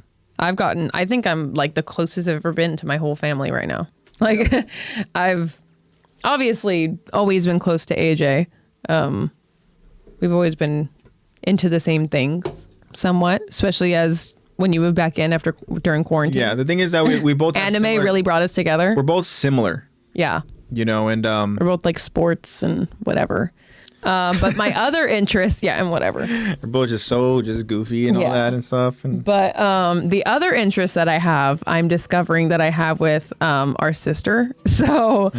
I think I'm like the closest I've ever been to my whole family right now. Like I've obviously always been close to AJ. We've always been into the same things somewhat, especially as when you moved back in during quarantine. Yeah, the thing is that we both have Anime really brought us together. We're both similar, Yeah. and We're both like sports and whatever. But my other interest, yeah, and whatever. we're both just goofy and all Yeah. that and stuff. And But the other interest that I have, I'm discovering that I have with our sister. So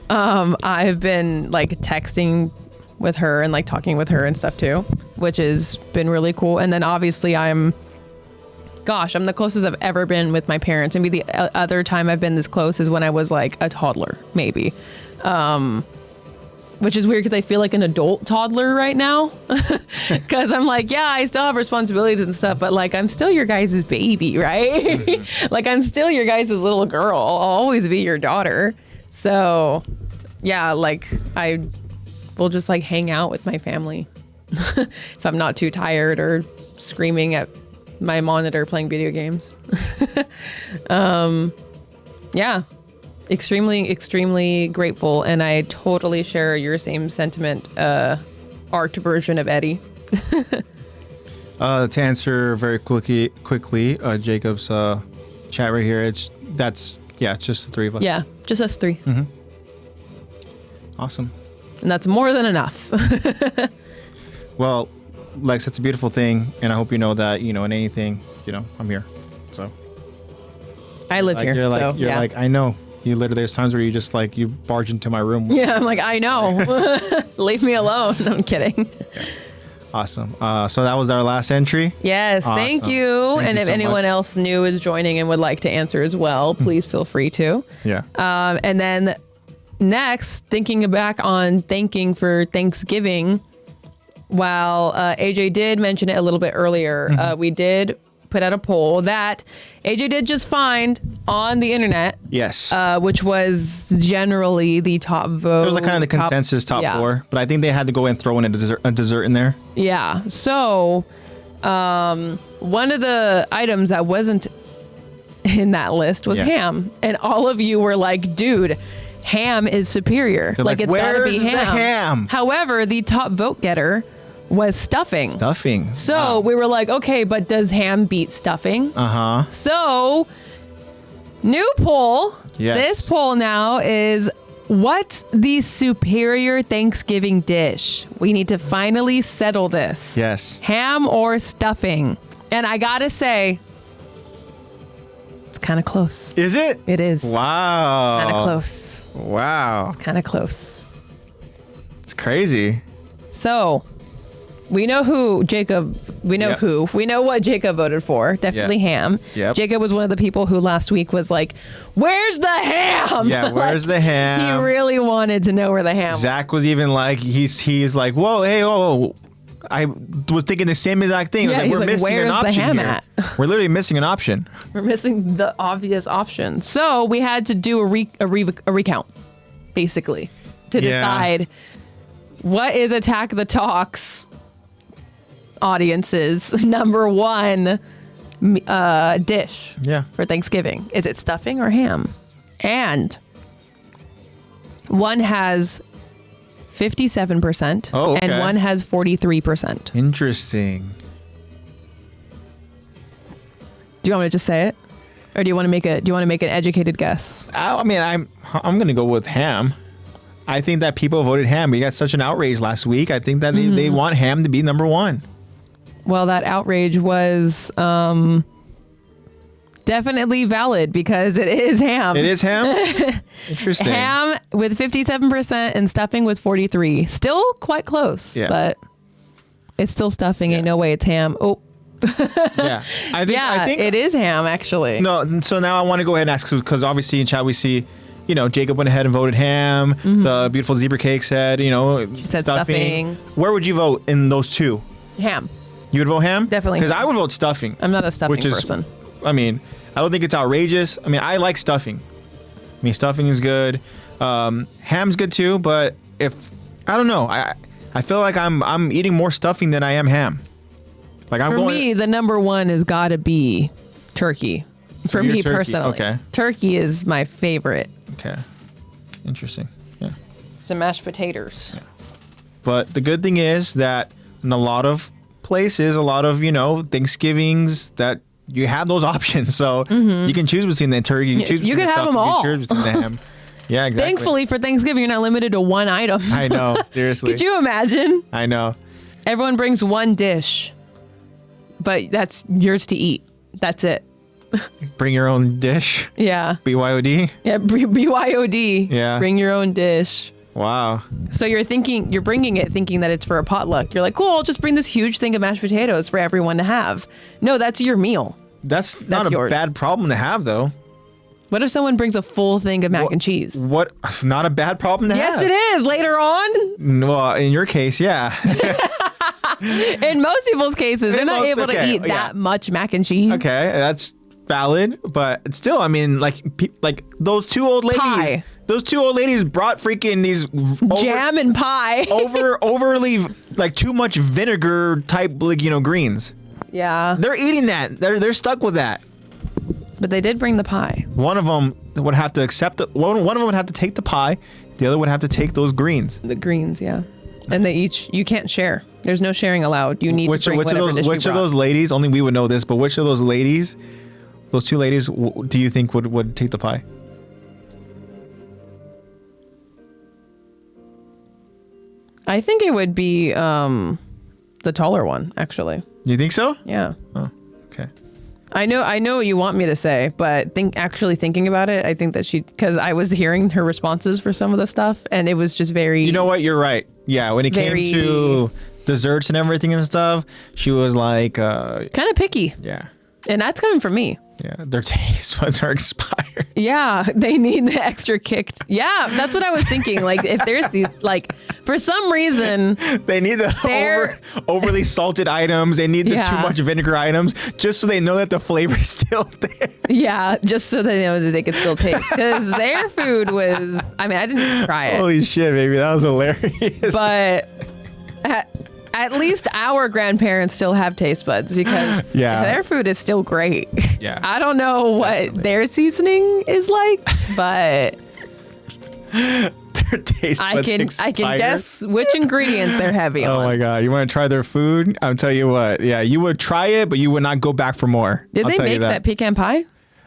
I've been like texting with her and like talking with her and stuff too, which has been really cool. And then obviously I'm the closest I've ever been with my parents. Maybe the other time I've been this close is when I was like a toddler, maybe. Which is weird because I feel like an adult toddler right now. Because I'm like, yeah, I still have responsibilities and stuff, but like I'm still your guys' baby, right? Like I'm still your guys' little girl. I'll always be your daughter. So yeah, like I will just like hang out with my family if I'm not too tired or screaming at my monitor playing video games. Yeah. Extremely grateful, and I totally share your same sentiment, art version of Eddie. to answer very quickly, Jacob's chat right here. It's just the three of us. Yeah, just us three. Awesome. And that's more than enough. Well, Lex, it's a beautiful thing, and I hope you know that in anything, I'm here. So I live here. You're so, yeah. like, I know. You literally, there's times where you just like, you barge into my room. Yeah, I'm like, I know. Leave me alone. I'm kidding. Awesome. So that was our last entry. Yes, Awesome. thank you. Thank And you if so anyone much. else new is joining and would like to answer as well, please feel free to. Yeah. And then next, thinking back on thanking for Thanksgiving, while AJ did mention it a little bit earlier, we did put out a poll that AJ did just find on the internet. Yes. Which was generally the top vote. It was like kind of the consensus top yeah. 4, but I think they had to go and throw in a dessert in there. Yeah. So, one of the items that wasn't in that list was Yeah. ham, and all of you were like, "Dude, ham is superior. They're like, it's gotta be "Where's the ham." ham? However, the top vote getter was stuffing. Stuffing. So we were like, okay, but does ham beat stuffing? Uh-huh. So, new poll. Yes. This poll now is, what's the superior Thanksgiving dish? We need to finally settle this. Yes. Ham or stuffing? And I gotta say, it's kind of close. Is it? It is. Wow. Kind of close. Wow. Kind of close. It's crazy. So, we know who Jacob, we know Yep. who. We know what Jacob voted for. Definitely Yep. ham. Yep. Jacob was one of the people who last week was like, where's the ham? Yeah, where's the ham? He really wanted to know where the ham was. Zach was even like, he's like, whoa, hey, whoa. I was thinking the same exact thing. I was Yeah, like, he's we're like, missing "Where's an the option ham here. at?" We're literally missing an option. We're missing the obvious option. So we had to do a recount, basically, to Yeah. decide what is Attack the Talks audience's number one dish for Thanksgiving. Is it stuffing or ham? And one has 57%, and one has 43%. Interesting. Do you want me to just say it, or do you want to make an educated guess? I mean, I'm gonna go with ham. I think that people voted ham. We got such an outrage last week. I think that they want ham to be number one. Well, that outrage was definitely valid because it is ham. It is ham? Interesting. Ham with 57% and stuffing with 43%. Still quite close, but it's still stuffing. Ain't no way it's ham. Oh. Yeah. I think it is ham, actually. No, so now I want to go ahead and ask, because obviously in chat we see, Jacob went ahead and voted ham. The beautiful zebra cake said, she said stuffing. Where would you vote in those two? Ham. You would vote ham? Definitely. Because I would vote stuffing. I'm not a stuffing person. I mean, I don't think it's outrageous. I mean, I like stuffing. I mean, stuffing is good. Ham's good too, but I don't know. I feel like I'm eating more stuffing than I am ham. Like For me, the number one has got to be turkey. For me personally. Okay. Turkey is my favorite. Okay. Interesting. Yeah. Some mashed potatoes. Yeah. But the good thing is that in a lot of places, a lot of, Thanksgivings, that you have those options. So you can choose between the turkey. You can have them all. You can choose between the ham. Yeah, exactly. Thankfully for Thanksgiving, you're not limited to one item. I know. Seriously. Could you imagine? I know. Everyone brings one dish, but that's yours to eat. That's it. Bring your own dish. Yeah. BYOD. Yeah. BYOD. Yeah. Bring your own dish. Wow. So you're bringing it thinking that it's for a potluck. You're like, cool, I'll just bring this huge thing of mashed potatoes for everyone to have. No, that's your meal. That's not yours. a bad problem to have, though. What if someone brings a full thing of mac and cheese? What? Not a bad problem to have. Yes, it is. Later on. Well, in your case, yeah. In most people's cases, they're not able to eat that much mac and cheese. Okay, that's valid, but still, I mean, like those two old ladies. Pie. Those two old ladies brought freaking these jam and pie. overly like too much vinegar type greens. Yeah. They're eating that. They're stuck with that. But they did bring the pie. One of them would have to accept it. One of them would have to take the pie. The other would have to take those greens. The greens, yeah. And you can't share. There's no sharing allowed. You need to bring whatever dish you Which of those ladies, only we would know this, but which of those ladies, those two ladies, do you think would take the pie? I think it would be the taller one, actually. You think so? Yeah. Oh, okay. I know what you want me to say, but thinking about it, I think that because I was hearing her responses for some of the stuff, and it was just very. You know what? You're right. Yeah, when it came to desserts and everything and stuff, she was like kind of picky. Yeah. And that's coming from me. Yeah, their taste buds are expired. Yeah, they need the extra kick. Yeah, that's what I was thinking. Like, if there's these, like, for some reason, they need the overly salted items. They need the too much vinegar items, just so they know that the flavor is still there. Yeah, just so they know that they can still taste. Because their food was, I mean, I didn't even try it. Holy shit, baby, that was hilarious. But at least our grandparents still have taste buds because their food is still great. Yeah. I don't know what their seasoning is like, but their taste buds I can guess which ingredient they're heavy on. Oh my God. You want to try their food? I'll tell you what. Yeah, you would try it, but you would not go back for more. Did they make that pecan pie?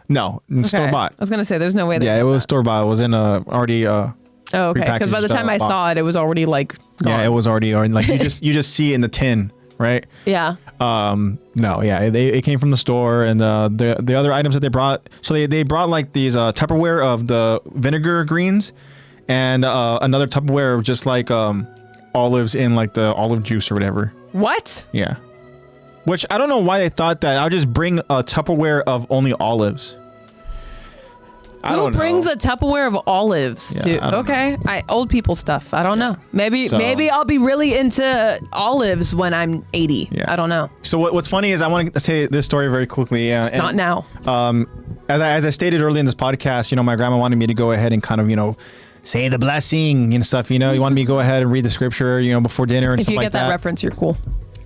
No, store-bought. I was going to say, there's no way they it was store-bought. It was in already oh, okay. Because by the time I saw it, it was already like gone. Yeah, it was already like you just see it in the tin, right? Yeah. No, yeah, it came from the store, and the other items that they brought. So they brought like these Tupperware of the vinegar greens, and another Tupperware of just like olives in like the olive juice or whatever. What? Yeah. Which I don't know why they thought that. I'll just bring a Tupperware of only olives. Who brings a Tupperware of olives? Yeah, okay, old people stuff. I don't know. Maybe I'll be really into olives when I'm 80. Yeah. I don't know. So what's funny is I want to say this story very quickly. Not now. As I stated earlier in this podcast, my grandma wanted me to go ahead and kind of, say the blessing and stuff. You wanted me to go ahead and read the scripture, before dinner and if stuff like that. If you get that reference, you're cool.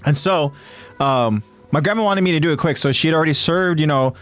And so, my grandma wanted me to do it quick. So she had already served, so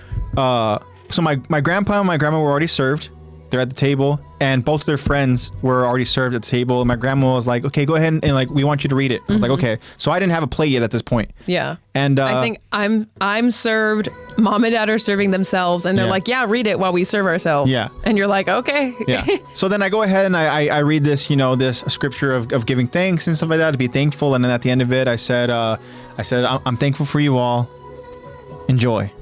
my grandpa and my grandma were already served. They're at the table, and both of their friends were already served at the table. And my grandma was like, okay, go ahead and like, we want you to read it. I was like, okay. So I didn't have a plate yet at this point. Yeah. And I think I'm served. Mom and dad are serving themselves, and they're like, yeah, read it while we serve ourselves. Yeah. And you're like, okay. Yeah. So then I go ahead and I read this, this scripture of giving thanks and stuff like that, to be thankful. And then at the end of it, I said, I'm thankful for you all. Enjoy.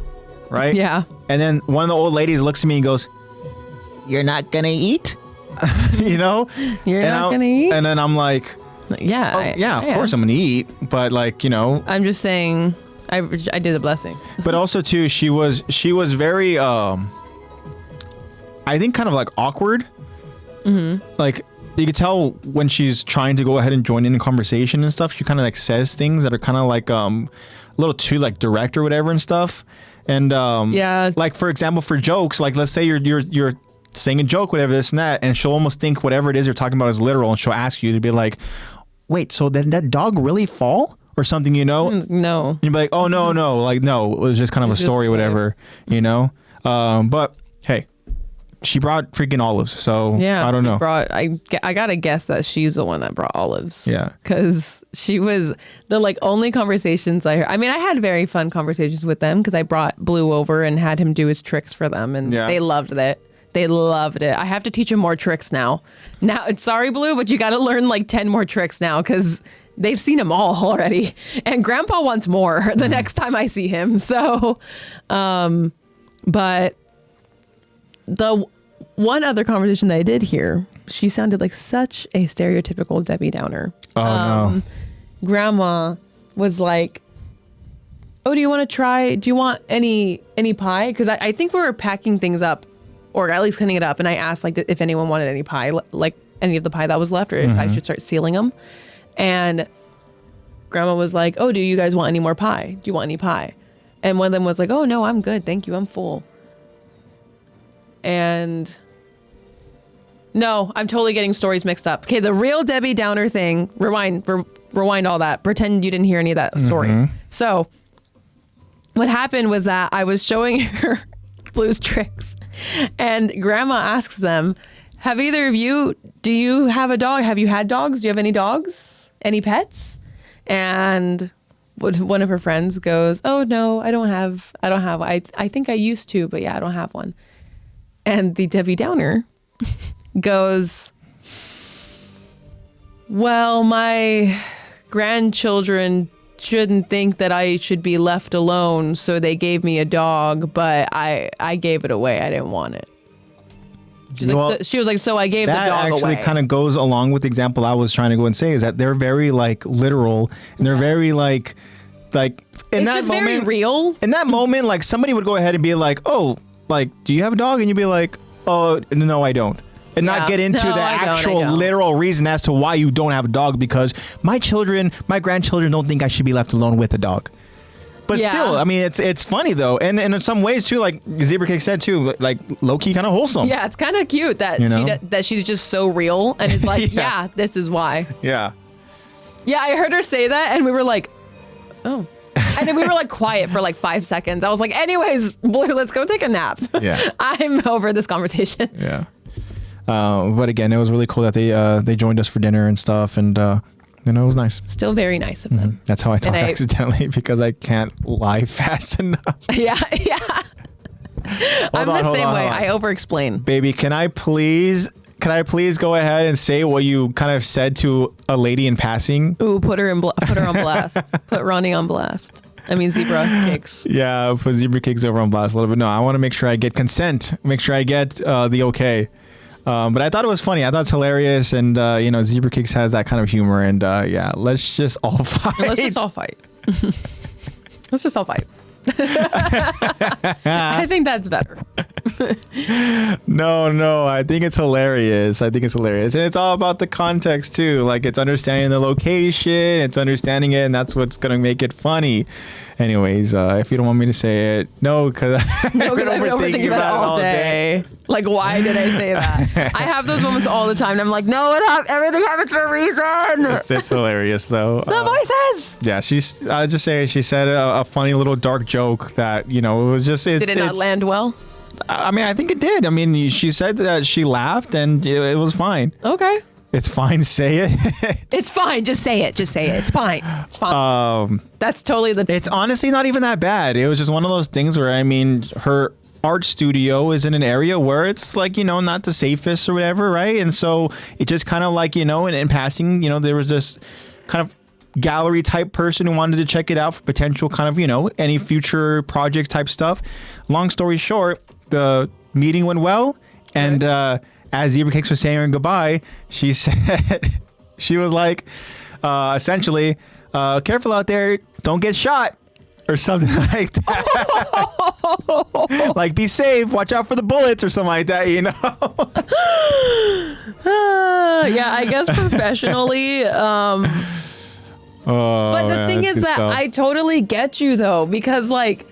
Right? Yeah. And then one of the old ladies looks at me and goes, You're not gonna eat? You're not gonna eat? And then I'm like, yeah. of course I'm gonna eat. But like, I'm just saying, I did the blessing. But also too, she was very, I think kind of like awkward. Mm-hmm. Like you could tell when she's trying to go ahead and join in a conversation and stuff, she kind of like says things that are kind of like a little too like direct or whatever and stuff. And like for example, for jokes, like let's say you're saying a joke, whatever, this and that, and she'll almost think whatever it is you're talking about is literal, and she'll ask you to be like, wait, so then that dog really fall or something, No. And you'd be like, oh no, like no, it was just kind of a story, whatever, but hey, she brought freaking olives, so I don't know. I gotta guess that she's the one that brought olives. Yeah, because she was the like only conversations I heard. I mean, I had very fun conversations with them because I brought Blue over and had him do his tricks for them, and they loved it. They loved it. I have to teach him more tricks now. Sorry, Blue, but you got to learn like 10 more tricks now because they've seen them all already. And Grandpa wants more the next time I see him. So, but the one other conversation that I did hear, she sounded like such a stereotypical Debbie Downer. Oh, no. Grandma was like, oh, do you want any pie? Because I think we were packing things up, or at least cleaning it up, and I asked like if anyone wanted any pie, like any of the pie that was left, or if I should start sealing them. And Grandma was like, oh, do you guys want any more pie? Do you want any pie? And one of them was like, oh no, I'm good, thank you, I'm full. And no, I'm totally getting stories mixed up. Okay, the real Debbie Downer thing, rewind all that, pretend you didn't hear any of that story. So what happened was that I was showing her Blue's tricks, and Grandma asks them, have either of you, do you have a dog? Have you had dogs? Do you have any dogs? Any pets? And one of her friends goes, oh no, I don't have, I think I used to, but yeah, I don't have one. And the Debbie Downer goes, well, my grandchildren shouldn't think that I should be left alone, so they gave me a dog, but I gave it away. I didn't want it. She was like, so I gave the dog away. That actually kind of goes along with the example I was trying to go and say, is that they're very like literal, and they're very like in it's that just moment, very real. In that moment, like somebody would go ahead and be like, oh, like, do you have a dog? And you'd be like, oh, no, I don't. And not get into the actual literal reason as to why you don't have a dog, because my grandchildren don't think I should be left alone with a dog. But still, I mean, it's funny though. And in some ways too, like Zebra Cake said too, like low-key kind of wholesome. Yeah, it's kind of cute that that she's just so real and is like, yeah, this is why. Yeah. Yeah, I heard her say that and we were like, oh. And then we were like quiet for like 5 seconds. I was like, anyways, Blue, let's go take a nap. Yeah. I'm over this conversation. Yeah. But again, it was really cool that they joined us for dinner and stuff, and it was nice. Still very nice of them. That's how I talk accidentally, because I can't lie fast enough. Yeah. I'm the same way. I over-explain. Baby, can I please go ahead and say what you kind of said to a lady in passing? Ooh, put her on blast. Put Ronnie on blast. I mean, Zebra Cakes. Yeah, put Zebra Cakes over on blast a little bit. No, I want to make sure I get consent. Make sure I get the okay. But I thought it was funny. I thought it's hilarious. And, Zebra Cakes has that kind of humor. And, let's just all fight. Let's just all fight. I think that's better. No, I think it's hilarious. And it's all about the context too. Like it's understanding the location, it's understanding it, and that's what's gonna make it funny. Anyways, if you don't want me to say it, no, because I've been overthinking about it all day. Like, why did I say that? I have those moments all the time, and I'm like, no, everything happens for a reason. It's hilarious though. The voices. Yeah, I'll just say she said a funny little dark joke that it was just. Did it not land well? I mean, I think it did. I mean, she said that she laughed and it was fine. Okay. It's fine. Say it. It's fine. Just say it. It's fine. It's fine. That's totally the. It's honestly not even that bad. It was just one of those things where, I mean, her art studio is in an area where it's like, not the safest or whatever, right? And so it just kind of like, in passing, there was this kind of gallery type person who wanted to check it out for potential kind of, any future projects type stuff. Long story short, the meeting went well. And as Zebra Cakes was saying her goodbye, she said, she was like, essentially, careful out there, don't get shot. Or something like that. Like, be safe, watch out for the bullets or something like that, Yeah, I guess professionally. But the thing is that I totally get you, though, because, like,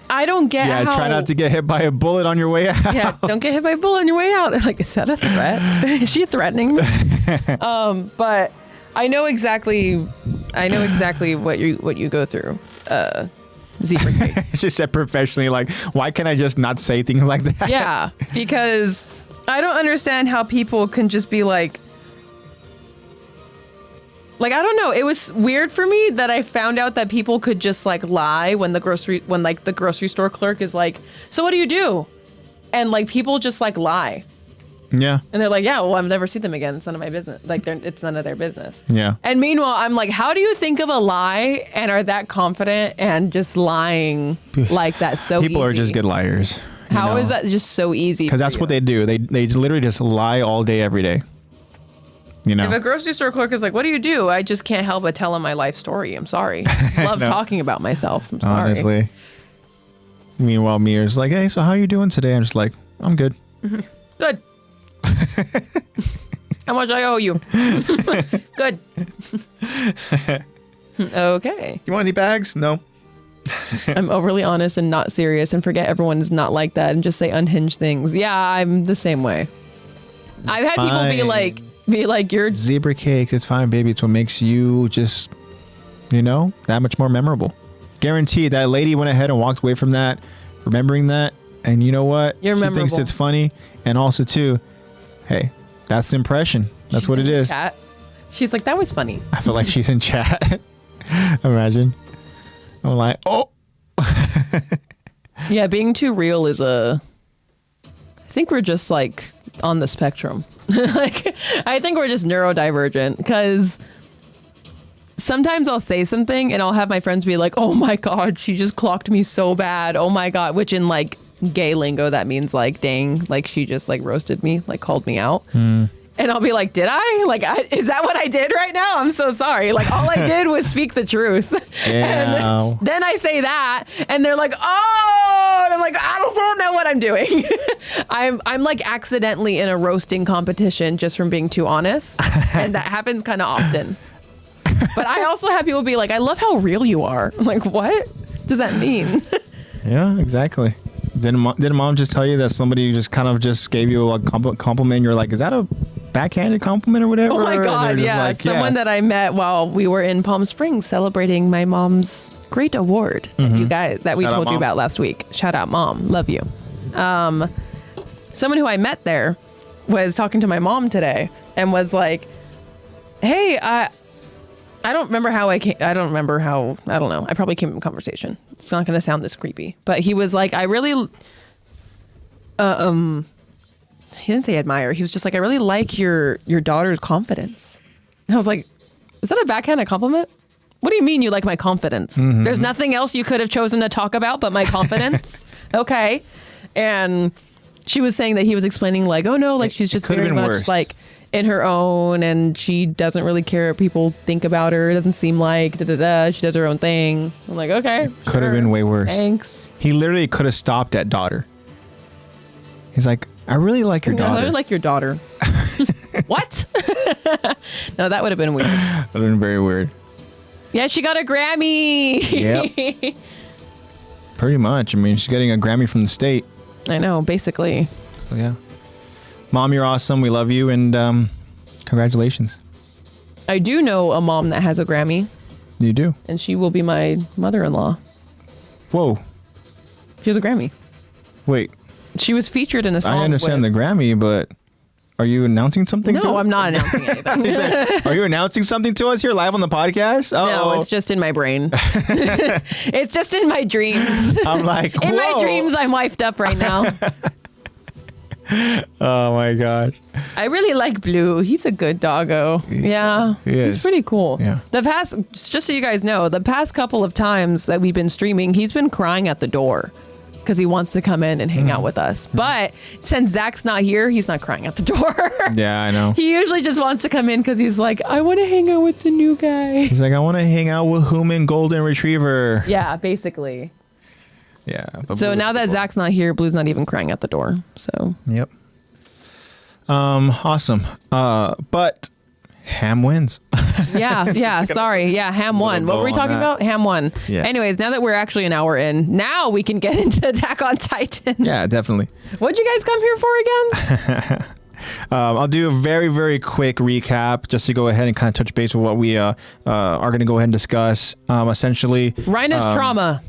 I don't get how... Yeah, try not to get hit by a bullet on your way out. Yeah, don't get hit by a bullet on your way out. Like, is that a threat? Is she threatening me? But I know exactly what you go through. Zebra Cake. She said professionally, like, why can't I just not say things like that? Yeah, because I don't understand how people can just be like, I don't know. It was weird for me that I found out that people could just like lie when the grocery store clerk is like, so what do you do? And like people just like lie. Yeah. And they're like, yeah, well, I've never seen them again. It's none of my business. Like, it's none of their business. Yeah. And meanwhile, I'm like, how do you think of a lie and are that confident and just lying like that so People easy? are just good liars. How is that just so easy? Because that's what they do. They literally just lie all day, every day. If a grocery store clerk is like, what do you do? I just can't help but tell them my life story. I'm sorry. I just love talking about myself. I'm sorry. Honestly. Meanwhile, Mir's like, hey, so how are you doing today? I'm just like, I'm good. Good. How much I owe you? Good. Okay. You want any bags? No. I'm overly honest and not serious and forget everyone's not like that and just say unhinged things. Yeah, I'm the same way. I've had people be like, you're Zebra Cakes. It's fine, baby. It's what makes you just, that much more memorable. Guaranteed that lady went ahead and walked away from that, remembering that. And you know what? You're memorable. She thinks it's funny. And also, too, hey, that's the impression. That's what it is. Chat. She's like, that was funny. I feel like she's in chat. Imagine. I'm like, oh. Yeah, being too real is I think we're just like on the spectrum. Like, I think we're just neurodivergent because sometimes I'll say something and I'll have my friends be like, oh my God, she just clocked me so bad. Oh my God. Which in like gay lingo, that means like, dang, like she just like roasted me, like called me out. And I'll be like, did I? Like, is that what I did right now? I'm so sorry. Like, all I did was speak the truth. Yeah. And then I say that, and they're like, oh, and I'm like, I don't know what I'm doing. I'm like accidentally in a roasting competition just from being too honest. And that happens kind of often. But I also have people be like, I love how real you are. I'm like, what does that mean? Yeah, exactly. Didn't mom just tell you that somebody just kind of just gave you a compliment? You're like, is that a backhanded compliment or whatever? Oh my God, yeah. Like, someone that I met while we were in Palm Springs celebrating my mom's great award that we told you about last week. Shout out, Mom. Love you. Someone who I met there was talking to my mom today and was like, hey, I don't remember how I came. I don't know. I probably came in conversation. It's not going to sound this creepy, but he was like, I really, he didn't say admire. He was just like, I really like your daughter's confidence. And I was like, is that a backhanded compliment? What do you mean you like my confidence? There's nothing else you could have chosen to talk about but my confidence? Okay. And she was saying that he was explaining like, oh no, like she's just very much worse. Like in her own and she doesn't really care what people think about her. It doesn't seem like she does her own thing. I'm like, okay. Could have been way worse. Thanks. He literally could have stopped at daughter. He's like, I really like your No, daughter. I like your daughter. What? No, that would have been weird. That would have been very weird. Yeah, she got a Grammy. Yep. Pretty much. I mean, she's getting a Grammy from the state. I know, basically. So, yeah. Mom, you're awesome. We love you. And congratulations. I do know a mom that has a Grammy, You do? and she will be my mother-in-law. Whoa. She has a Grammy. Wait. She was featured in a song. I understand the Grammy, but are you announcing something? No, I'm not announcing anything. Are you announcing something to us here live on the podcast? No, it's just in my brain. It's just in my dreams. I'm like, In my whoa. dreams, I'm wifed up right now. Oh my gosh. I really like Blue. He's a good doggo. Yeah. He is. He's pretty cool. Yeah. The past, just so you guys know, the past couple of times that we've been streaming, he's been crying at the door because he wants to come in and hang out with us. But since Zach's not here, he's not crying at the door. Yeah, I know. He usually just wants to come in because he's like, I want to hang out with the new guy. He's like, I want to hang out with Human Golden Retriever. Yeah, basically. Yeah. But So Blue now is that cool. Zach's not here, Blue's not even crying at the door. So Yep. Awesome. But Ham wins. yeah. Sorry. Yeah, Ham won. What were we blow on talking that. about? Ham won. Yeah. Anyways, now that we're actually an hour in, now we can get into Attack on Titan. Yeah, definitely. What'd you guys come here for again? I'll do a very, very quick recap just to go ahead and kind of touch base with what we are going to go ahead and discuss. Essentially, Rhina's trauma.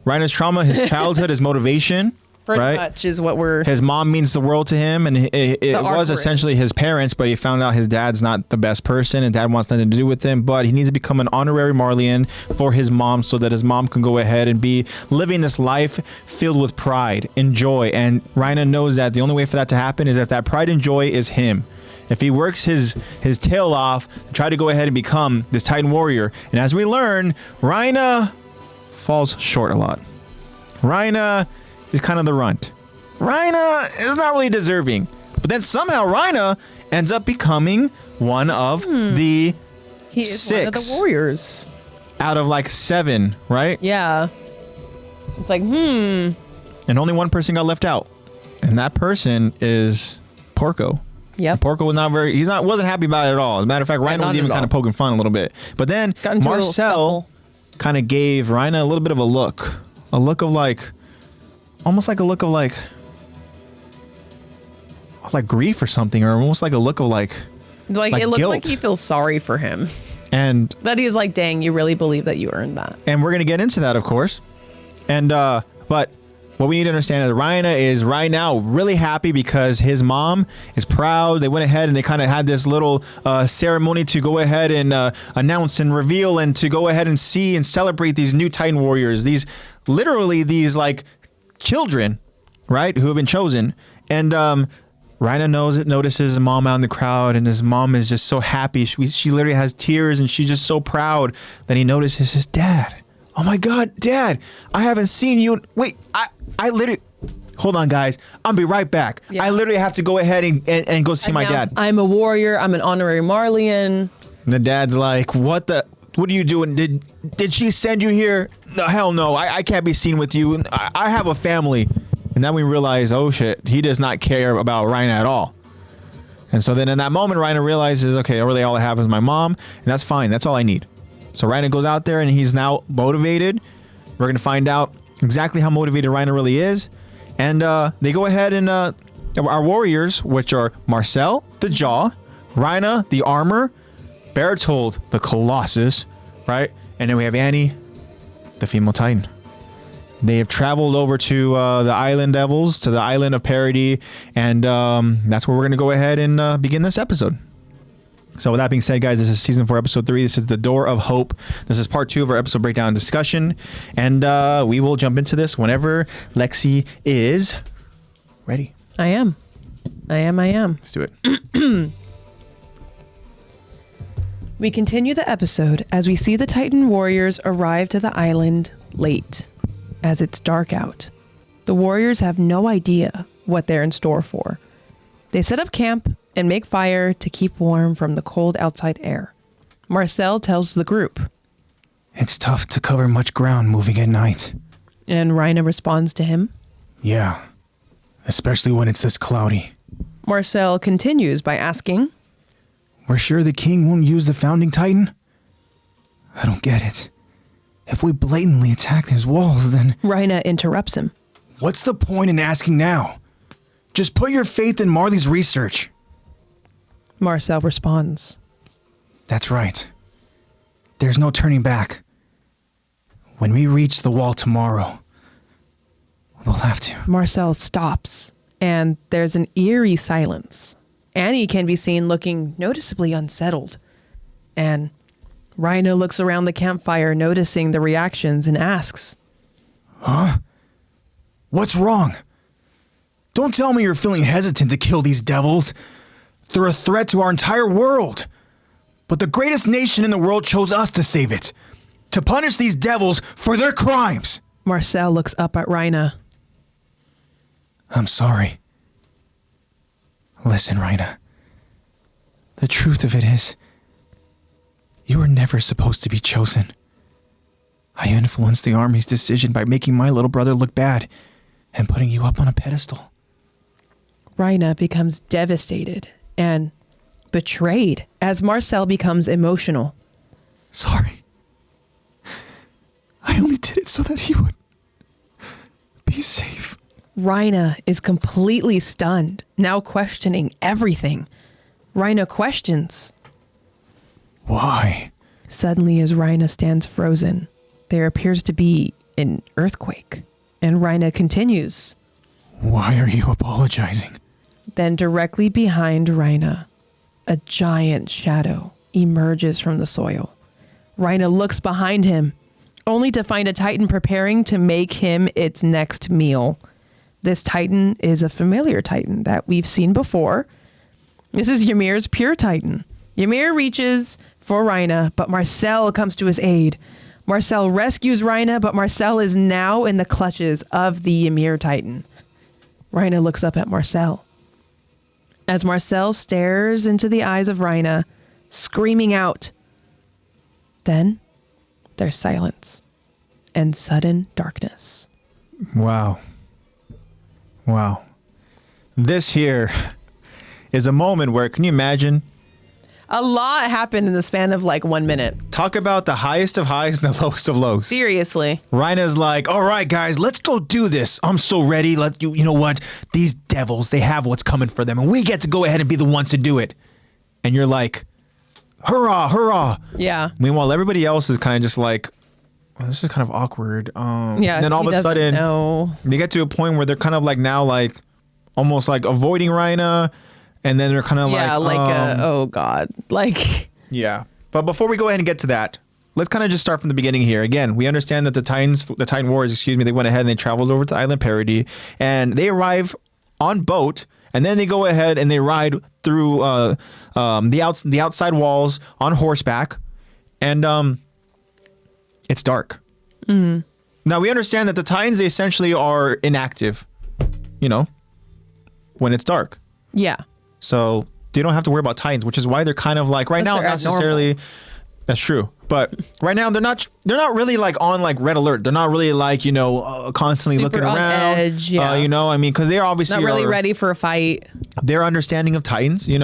Rhina's trauma, his childhood, his motivation. Pretty right? much is what we're... His mom means the world to him, and it arc was we're in. essentially his parents, but he found out his dad's not the best person, and dad wants nothing to do with him, but he needs to become an honorary Marleyan for his mom so that his mom can go ahead and be living this life filled with pride and joy, and Rhina knows that the only way for that to happen is if that pride and joy is him. If he works his tail off to try to go ahead and become this Titan warrior, and as we learn, Rhina falls short a lot. Rhina is kind of the runt. Rhina is not really deserving. But then somehow Rhina ends up becoming one of the He is six one of the warriors. out of like 7, right? Yeah. It's like, And only one person got left out. And that person is Porco. Yep. Porco was wasn't happy about it at all. As a matter of fact, Rhina not was even at kind all. of poking fun a little bit. But then Got into a little Marcel scuffle. kind of gave Rhina a little bit of a look of like, almost like a look of like grief or something, or almost like a look of like Like it looked guilt. like he feels sorry for him. and That he's like, dang, you really believe that you earned that. and we're gonna get into that, of course. And but what we need to understand is Rhina is right now really happy because his mom is proud. They went ahead and they kind of had this little ceremony to go ahead and announce and reveal and to go ahead and see and celebrate these new Titan warriors. These like children, right, who have been chosen. And Rhina notices his mom out in the crowd, and his mom is just so happy. She literally has tears, and she's just so proud. Then he notices his dad. Oh my God, Dad! I haven't seen you. Wait, I literally. Hold on, guys. I'll be right back. Yeah. I literally have to go ahead and go see my dad. I'm a warrior. I'm an honorary Marleyan. The dad's like, What are you doing? Did she send you here? No, hell no. I can't be seen with you. I have a family. And then we realize, oh shit, he does not care about Rhina at all. And so then in that moment, Rhina realizes, okay, really all I have is my mom, and that's fine. That's all I need. So Rhina goes out there and he's now motivated. We're going to find out exactly how motivated Rhina really is. And they go ahead and our warriors, which are Marcel, the Jaw, Rhina, the Armor, Bertold, the Colossus, right? And then we have Annie, the female Titan. They have traveled over to the Island Devils, to the Island of Parody, and that's where we're going to go ahead and begin this episode. So with that being said, guys, this is Season 4, Episode 3. This is The Door of Hope. This is Part 2 of our episode breakdown and discussion, and we will jump into this whenever Lexi is ready. I am. Let's do it. We continue the episode as we see the Titan warriors arrive to the island late, as it's dark out. The warriors have no idea what they're in store for. They set up camp and make fire to keep warm from the cold outside air. Marcel tells the group, It's tough to cover much ground moving at night. and Rhina responds to him, Yeah. especially when it's this cloudy. Marcel continues by asking, We're sure the king won't use the founding titan? I don't get it. If we blatantly attack his walls, then... Rhina interrupts him. What's the point in asking now? Just put your faith in Marley's research. Marcel responds, That's right. There's no turning back. When we reach the wall tomorrow, we'll have to. Marcel stops, and there's an eerie silence. Annie can be seen looking noticeably unsettled. And Rhino looks around the campfire, noticing the reactions, and asks, Huh? What's wrong? Don't tell me you're feeling hesitant to kill these devils. They're a threat to our entire world. But the greatest nation in the world chose us to save it. To punish these devils for their crimes. Marcel looks up at Rhina. I'm sorry. Listen, Rhina. The truth of it is, you were never supposed to be chosen. I influenced the army's decision by making my little brother look bad and putting you up on a pedestal. Rhina becomes devastated and betrayed as Marcel becomes emotional. Sorry. I only did it so that he would be safe. Rhina is completely stunned, now questioning everything. Rhina questions. Why? Suddenly, as Rhina stands frozen, there appears to be an earthquake. And Rhina continues. Why are you apologizing? Then directly behind Rhina, a giant shadow emerges from the soil. Rhina looks behind him, only to find a Titan preparing to make him its next meal. This Titan is a familiar Titan that we've seen before. This is Ymir's pure Titan. Ymir reaches for Rhina, but Marcel comes to his aid. Marcel rescues Rhina, but Marcel is now in the clutches of the Ymir Titan. Rhina looks up at Marcel. As Marcel stares into the eyes of Rhina, screaming out. Then there's silence and sudden darkness. Wow. Wow. This here is a moment where, can you imagine? A lot happened in the span of like 1 minute. Talk about the highest of highs and the lowest of lows. Seriously. Rhina's like, all right, guys, let's go do this. I'm so ready. You know what? These devils, they have what's coming for them, and we get to go ahead and be the ones to do it. And you're like, hurrah, hurrah. Yeah. Meanwhile, everybody else is kind of just like, well, this is kind of awkward. Yeah. And then all of a sudden, they get to a point where they're kind of like now, like, almost like avoiding Rhina. And then they're kind of oh God. Like. Yeah. But before we go ahead and get to that, let's kind of just start from the beginning here. Again, we understand that the Titan Warriors, they went ahead and they traveled over to Island Parody, and they arrive on boat, and then they go ahead and they ride through the outside walls on horseback, and it's dark. Mm-hmm. Now we understand that the Titans, they essentially are inactive, when it's dark. Yeah. So they don't have to worry about Titans, which is why they're kind of like right now, not necessarily. That's true, but right now they're not really like on like red alert. They're not really like constantly super looking on around. edge, yeah. Because they're obviously not really ready for a fight. Their understanding of Titans, so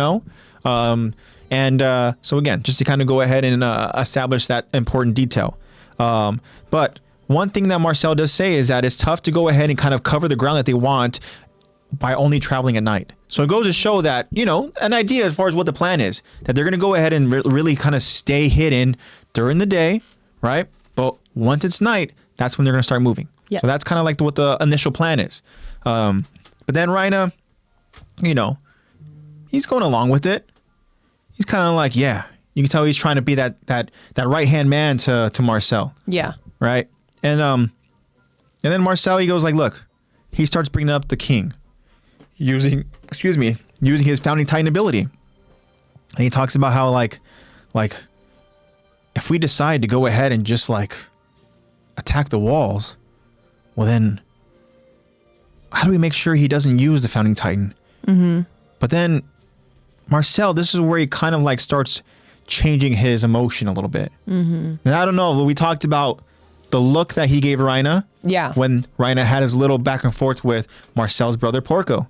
again, just to kind of go ahead and establish that important detail. But one thing that Marcel does say is that it's tough to go ahead and kind of cover the ground that they want by only traveling at night. So it goes to show that, an idea as far as what the plan is, that they're going to go ahead and really kind of stay hidden during the day, right? But once it's night, that's when they're going to start moving. Yeah. So that's kind of like what the initial plan is. But then Rhina, he's going along with it. He's kind of like, yeah, you can tell he's trying to be that right-hand man to Marcel. Yeah. Right? And then Marcel, he goes like, look, he starts bringing up the king. Using his founding Titan ability. And he talks about how like if we decide to go ahead and just like attack the walls, well then how do we make sure he doesn't use the founding Titan? Mm-hmm. But then Marcel, this is where he kind of like starts changing his emotion a little bit. Mm-hmm. And I don't know, we talked about the look that he gave Reina. Yeah. When Reina had his little back and forth with Marcel's brother Porco.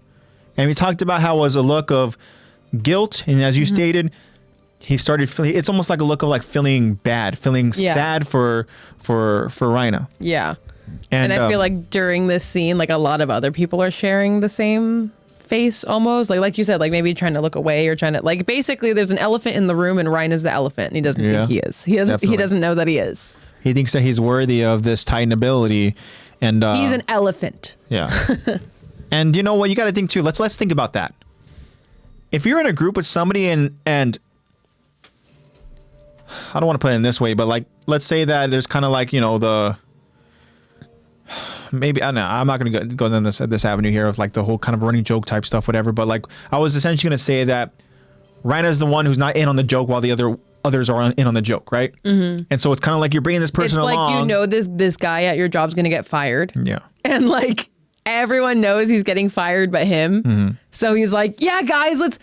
And we talked about how it was a look of guilt. And as you stated, he started feeling, it's almost like a look of like feeling bad, feeling sad for Reina. Yeah. And I feel like during this scene, like a lot of other people are sharing the same face almost. Like you said, like maybe trying to look away or trying to, like, basically there's an elephant in the room and Reina's the elephant and he doesn't think he is. He doesn't know that he is. He thinks that he's worthy of this Titan ability. And he's an elephant. Yeah. And you know what? You got to think too. Let's think about that. If you're in a group with somebody and I don't want to put it in this way, but like, let's say that there's kind of like, you know, maybe, I don't know, I'm not going to go down this avenue here of like the whole kind of running joke type stuff, whatever. But like, I was essentially going to say that Reina's the one who's not in on the joke while the others are in on the joke, right? Mm-hmm. And so it's kind of like you're bringing this person along. It's like, you know, this guy at your job's going to get fired. Yeah. And like, everyone knows he's getting fired but him. Mm-hmm. So he's like, yeah, guys, let's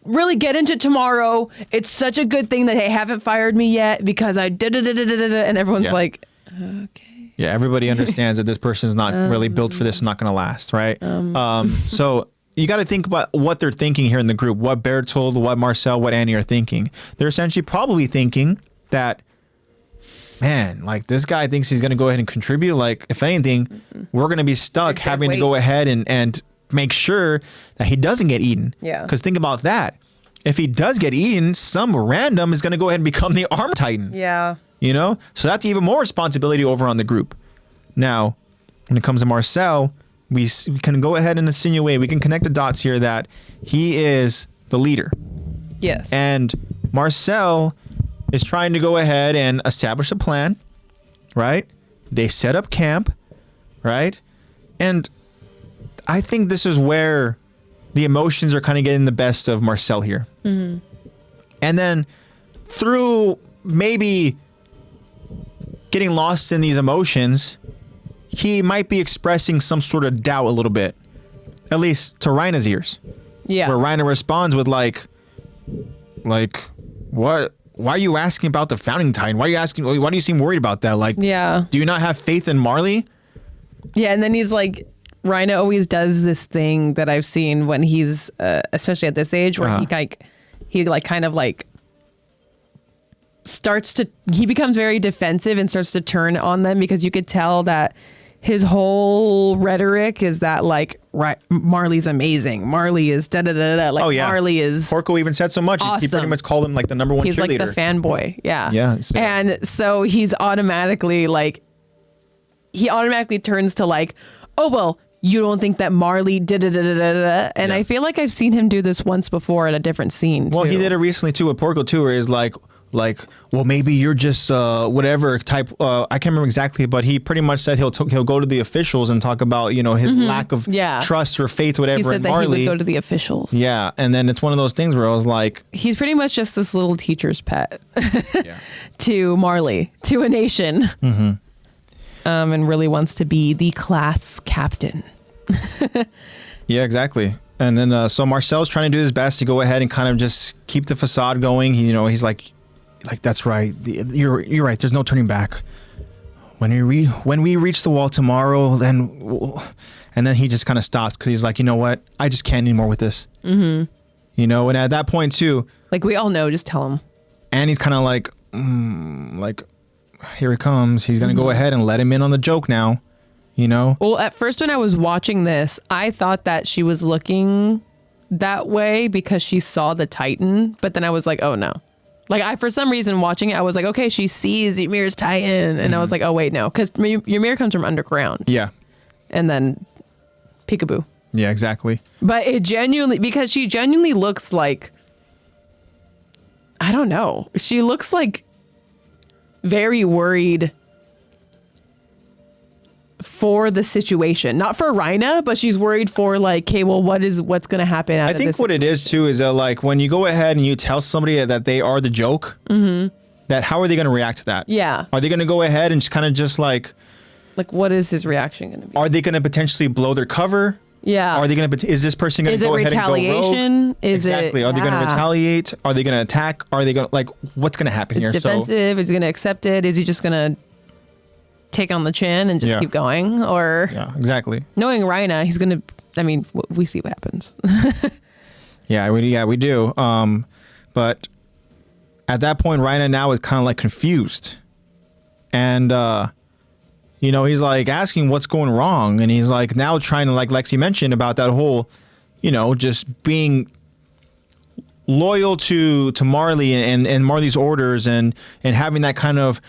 really get into it tomorrow. It's such a good thing that they haven't fired me yet because I did it. And everyone's like, okay. Yeah, everybody understands that this person's not really built for this, not going to last, right? So you got to think about what they're thinking here in the group, what Bertold, what Marcel, what Annie are thinking. They're essentially probably thinking that, man, like this guy thinks he's going to go ahead and contribute. Like, if anything, we're going to be stuck having to go ahead and make sure that he doesn't get eaten. Yeah. Because think about that. If he does get eaten, some random is going to go ahead and become the Armor Titan. Yeah. You know? So that's even more responsibility over on the group. Now, when it comes to Marcel, we can go ahead and insinuate, we can connect the dots here that he is the leader. Yes. And Marcel is trying to go ahead and establish a plan, right? They set up camp, right? And I think this is where the emotions are kind of getting the best of Marcel here. Mm-hmm. And then through maybe getting lost in these emotions, he might be expressing some sort of doubt a little bit, at least to Reina's ears. Yeah. Where Reina responds with like, what? Why are you asking about the founding Titan? Why are you asking? Why do you seem worried about that? Like, yeah. Do you not have faith in Marley? Yeah, and then he's like, Reina always does this thing that I've seen when he's, especially at this age, where he kind of becomes very defensive and starts to turn on them because you could tell that his whole rhetoric is that like, right, Marley's amazing. Marley is da da da da. Like, Marley is Porco even said so much. Awesome. He pretty much called him like the number one he's cheerleader. Like the fanboy. Yeah. Yeah. So. And so he's automatically turns to like, oh, well, you don't think that Marley did da da da da da. And I feel like I've seen him do this once before at a different scene. Well, he did it recently too with Porco too, where he's like, well, maybe you're just whatever type. I can't remember exactly, but he pretty much said he'll go to the officials and talk about, you know, his lack of trust or faith, whatever. He said in that Marley. he would go to the officials. Yeah, and then it's one of those things where I was like, he's pretty much just this little teacher's pet to Marley, to a nation, and really wants to be the class captain. Yeah, exactly. And then so Marcel's trying to do his best to go ahead and kind of just keep the facade going. He's like that's right. You're right. There's no turning back. When we reach the wall tomorrow, then and then he just kind of stops because he's like, you know what? I just can't anymore with this. Mm-hmm. You know, and at that point too, like we all know, just tell him. And he's kind of like here he comes. He's gonna go ahead and let him in on the joke now. You know. Well, at first when I was watching this, I thought that she was looking that way because she saw the Titan, but then I was like, oh no. Like, for some reason watching it, I was like, okay, she sees Ymir's Titan. And I was like, oh, wait, no. Because Ymir comes from underground. Yeah. And then peekaboo. Yeah, exactly. But because she genuinely looks like, I don't know. She looks like very worried for the situation, not for Reina, but she's worried for like, okay, well, what's going to happen? I think what it is too is that like when you go ahead and you tell somebody that they are the joke, that how are they going to react to that? Yeah. Are they going to go ahead and just kind of just like what is his reaction going to be? Are they going to potentially blow their cover? Yeah. Are they going to? Is this person going to go ahead and go rogue? Is it retaliation? Exactly. Are they going to retaliate? Are they going to attack? Are they going to what's going to happen here? Defensive? Is he going to accept it? Is he just going to take on the chin and just Yeah. keep going, or Yeah, exactly. knowing Rhina, he's gonna. I mean, we see what happens. Yeah, we do. But at that point, Rhina now is kind of like confused, and you know, he's like asking what's going wrong, and he's like now trying to, like Lexi mentioned about that whole, you know, just being loyal to Marley and Marley's orders, and having that kind of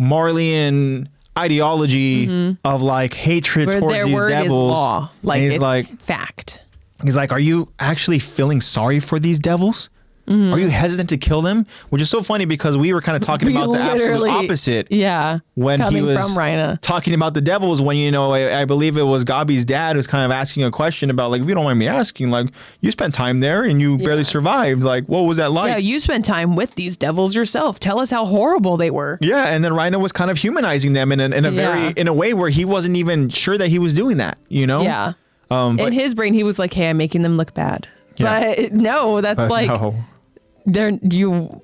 Marleyan ideology of like hatred Where towards their these word devils. is law, like And he's it's like, fact. he's like, are you actually feeling sorry for these devils? Are you hesitant to kill them? Which is so funny because we were kind of talking We about the absolute literally- opposite. Yeah, When he coming was from Rhina. talking about the devils, when, you know, I believe it was Gabi's dad who's kind of asking a question about, like, if you don't mind me asking, like, you spent time there and you barely survived. Like, what was that like? Yeah, you spent time with these devils yourself. Tell us how horrible they were. Yeah, and then Rhino was kind of humanizing them in a very, in a way where he wasn't even sure that he was doing that, you know? Yeah. But, In his brain, he was like, "Hey, I'm making them look bad." Yeah. But no, that's like no.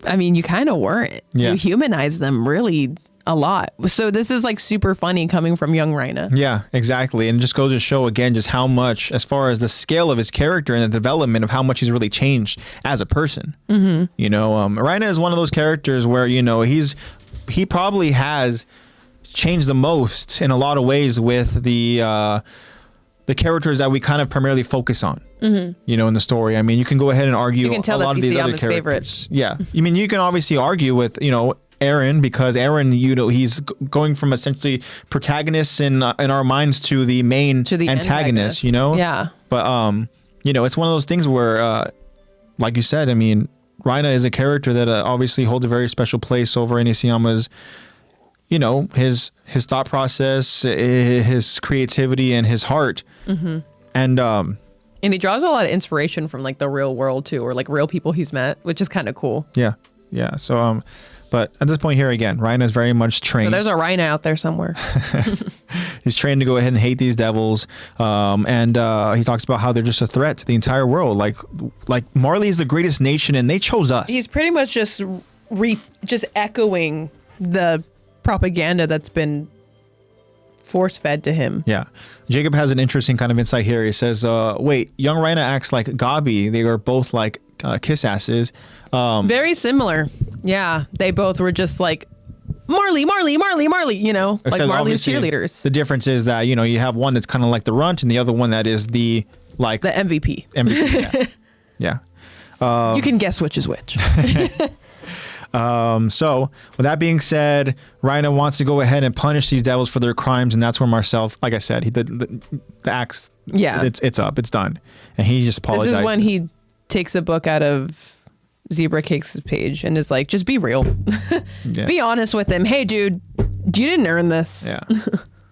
I mean, you kind of weren't. Yeah. You humanized them really a lot. So this is like super funny coming from young Rhina. Yeah, exactly. And it just goes to show again just how much, as far as the scale of his character and the development of how much he's really changed as a person. You know, Rhina is one of those characters where, you know, he probably has changed the most in a lot of ways with the characters that we kind of primarily focus on. You know, in the story. I mean, you can go ahead and argue You can tell a lot that's of these other Isayama's characters. Yeah. I mean, you can obviously argue with, you know, Aaron, because Aaron, you know, he's going from essentially protagonists in our minds to the main antagonist, you know? Yeah. But, you know, it's one of those things where, like you said, I mean, Rhina is a character that obviously holds a very special place over in Isayama's, you know, his thought process, his creativity, and his heart. And he draws a lot of inspiration from like the real world too, or like real people he's met, which is kind of cool. Yeah. Yeah. So, but at this point here again, Rhina is very much trained. So there's a Rhina out there somewhere. He's trained to go ahead and hate these devils. And he talks about how they're just a threat to the entire world. Like Marley is the greatest nation and they chose us. He's pretty much just echoing the propaganda that's been force fed to him. Yeah. Jacob has an interesting kind of insight here. He says, wait, young Rhina acts like Gabi. They are both like kiss asses. Very similar. Yeah. They both were just like, Marley, you know, like Marley's cheerleaders. The difference is that, you know, you have one that's kind of like the runt and the other one that is the MVP. MVP. Yeah. You can guess which is which. So with that being said, Rhina wants to go ahead and punish these devils for their crimes, and that's where Marcel, like I said, the axe, it's up, it's done, and he just apologizes. This is when he takes a book out of Zebra Cake's page and is like, just be real. Yeah. Be honest with him. Hey, dude, you didn't earn this. Yeah.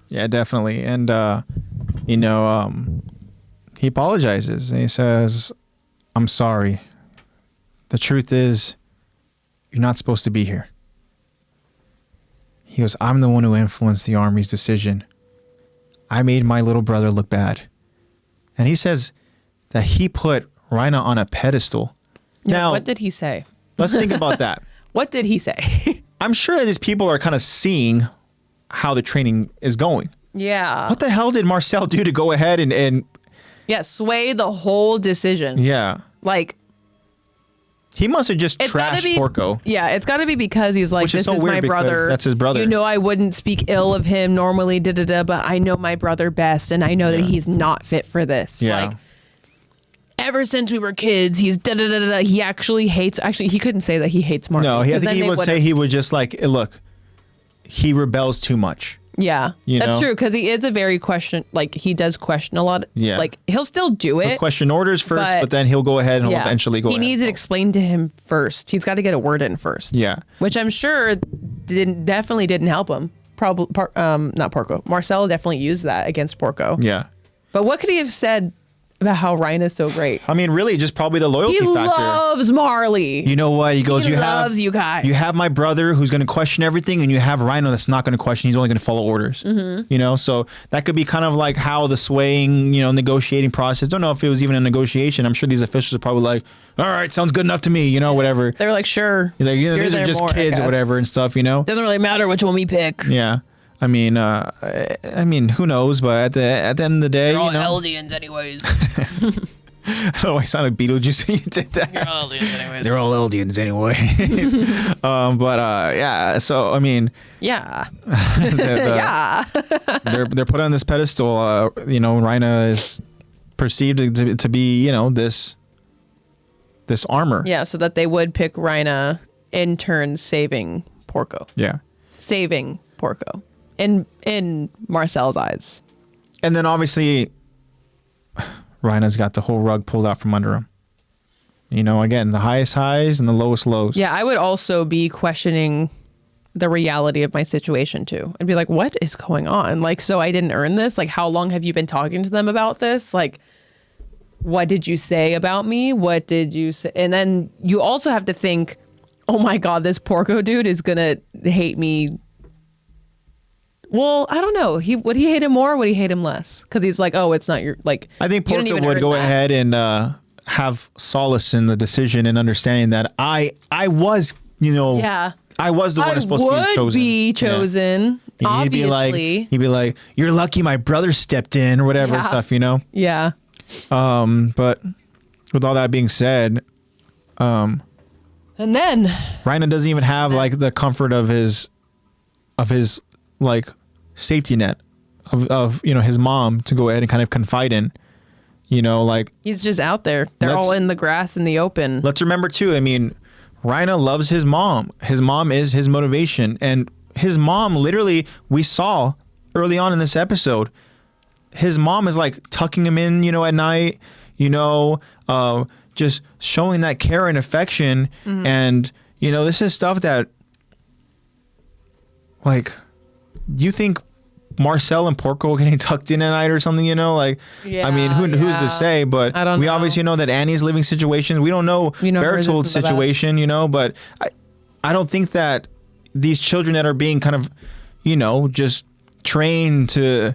Yeah, definitely. And, you know, he apologizes and he says, I'm sorry. The truth is, you're not supposed to be here. He goes, I'm the one who influenced the army's decision. I made my little brother look bad. And he says that he put Rhina on a pedestal. Yeah, Now, what did he say? let's think about that. What did he say? I'm sure these people are kind of seeing how the training is going. Yeah. What the hell did Marcel do to go ahead and Yeah, sway the whole decision. yeah. Like, He must have just it's gotta trashed be, Porco. Yeah, it's got to be because he's like, Which is this so is weird my because brother. that's his brother. You know, I wouldn't speak ill of him normally, but I know my brother best, and I know that he's not fit for this. Yeah. Like, ever since we were kids, he's da-da-da-da-da. He actually hates, he couldn't say that he hates Marley. No, I 'cause think then he they would say would've- he would just like, look, he rebels too much. Yeah, You that's know? true, because he is a very he does question a lot. Yeah. Like, he'll still do it. He'll question orders first, but- but then he'll go ahead and he'll Yeah. eventually go He ahead. needs it explained to him first. He's got to get a word in first. Yeah. Which I'm sure definitely didn't help him. Probably, not Porco. Marcel definitely used that against Porco. Yeah. But what could he have said about how Ryan is so great? I mean, really, just probably the loyalty He factor. loves Marley. You know what? He goes, He loves you guys. You have my brother who's going to question everything, and you have Rhino that's not going to question. He's only going to follow orders. Mm-hmm. You know, so that could be kind of like how the swaying, you know, negotiating process. Don't know if it was even a negotiation. I'm sure these officials are probably like, all right, sounds good enough to me, you know, whatever. They were like, sure. He's like, you know, You're these are there just more, I kids or guess. whatever and stuff, you know? Doesn't really matter which one we pick. Yeah. I mean, who knows? But at the end of the day, They're all you know, Eldians anyways. I don't know. I sound like Beetlejuice when you did that. They're all Eldians anyways. They're all Eldians anyway. Yeah. So I mean, Yeah. yeah. They're put on this pedestal. You know, Rhina is perceived to be, you know, this armor. Yeah, so that they would pick Rhina in turn saving Porco. Yeah. Saving Porco. In Marcel's eyes. And then obviously Rhina's got the whole rug pulled out from under him. You know, again, the highest highs and the lowest lows. Yeah, I would also be questioning the reality of my situation too. I'd be like, what is going on? Like, so I didn't earn this? Like, how long have you been talking to them about this? Like, what did you say about me? What did you say? And then you also have to think, oh my God, this Porco dude is gonna hate me. Well, I don't know. Would he hate him more or would he hate him less? Because he's like, oh, it's not your, like, I think you didn't Porco even would earn go that. ahead and have solace in the decision and understanding that I was, you know, Yeah. I was the one who's supposed to be chosen. would be chosen, Yeah. obviously. He'd be like, you're lucky my brother stepped in or whatever Yeah. stuff, you know? Yeah. But with all that being said, And then, Rhina doesn't even have like the comfort of his like safety net of you know, his mom to go ahead and kind of confide in, you know, like he's just out there. They're Let's- all in the grass in the open. let's remember too, I mean, Rhina loves his mom. His mom is his motivation, and his mom literally, we saw early on in this episode, his mom is like tucking him in, you know, at night, you know, just showing that care and affection. And, you know, this is stuff that, like, you think Marcel and Porco are getting tucked in at night or something, you know? Like, I mean, who's yeah. to say? But I don't we know. obviously know that Annie's living situations. We don't know You know hers Berthold's isn't the best. situation, you know? But I don't think that these children that are being kind of, you know, just trained to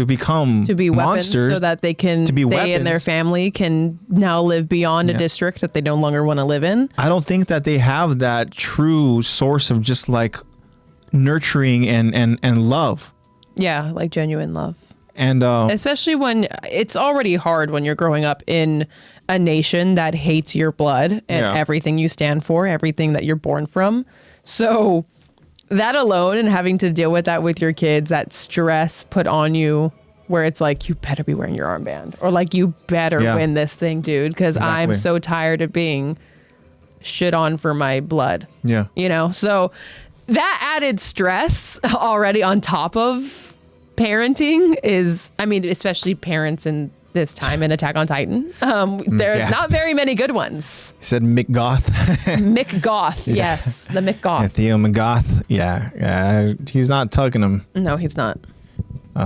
become to be weapons monsters, so that they can to be they and their weapons. family can now live beyond a district that they no longer want to live in. I don't think that they have that true source of just like nurturing and love. Yeah, like genuine love. And Especially when it's already hard when you're growing up in a nation that hates your blood and Yeah. everything you stand for, everything that you're born from. So that alone and having to deal with that with your kids, that stress put on you where it's like, you better be wearing your armband or like, you better Yeah. win this thing, dude. Cause I'm Exactly. so tired of being shit on for my blood. yeah. You know, so that added stress already on top of parenting is, I mean, especially parents in this time in Attack on Titan. There are Yeah. not very many good ones. He said Mick Goth. Mick Goth, yes, the Mick Yeah, Goth. Theo McGoth. Yeah. He's not tugging him. No, he's not. But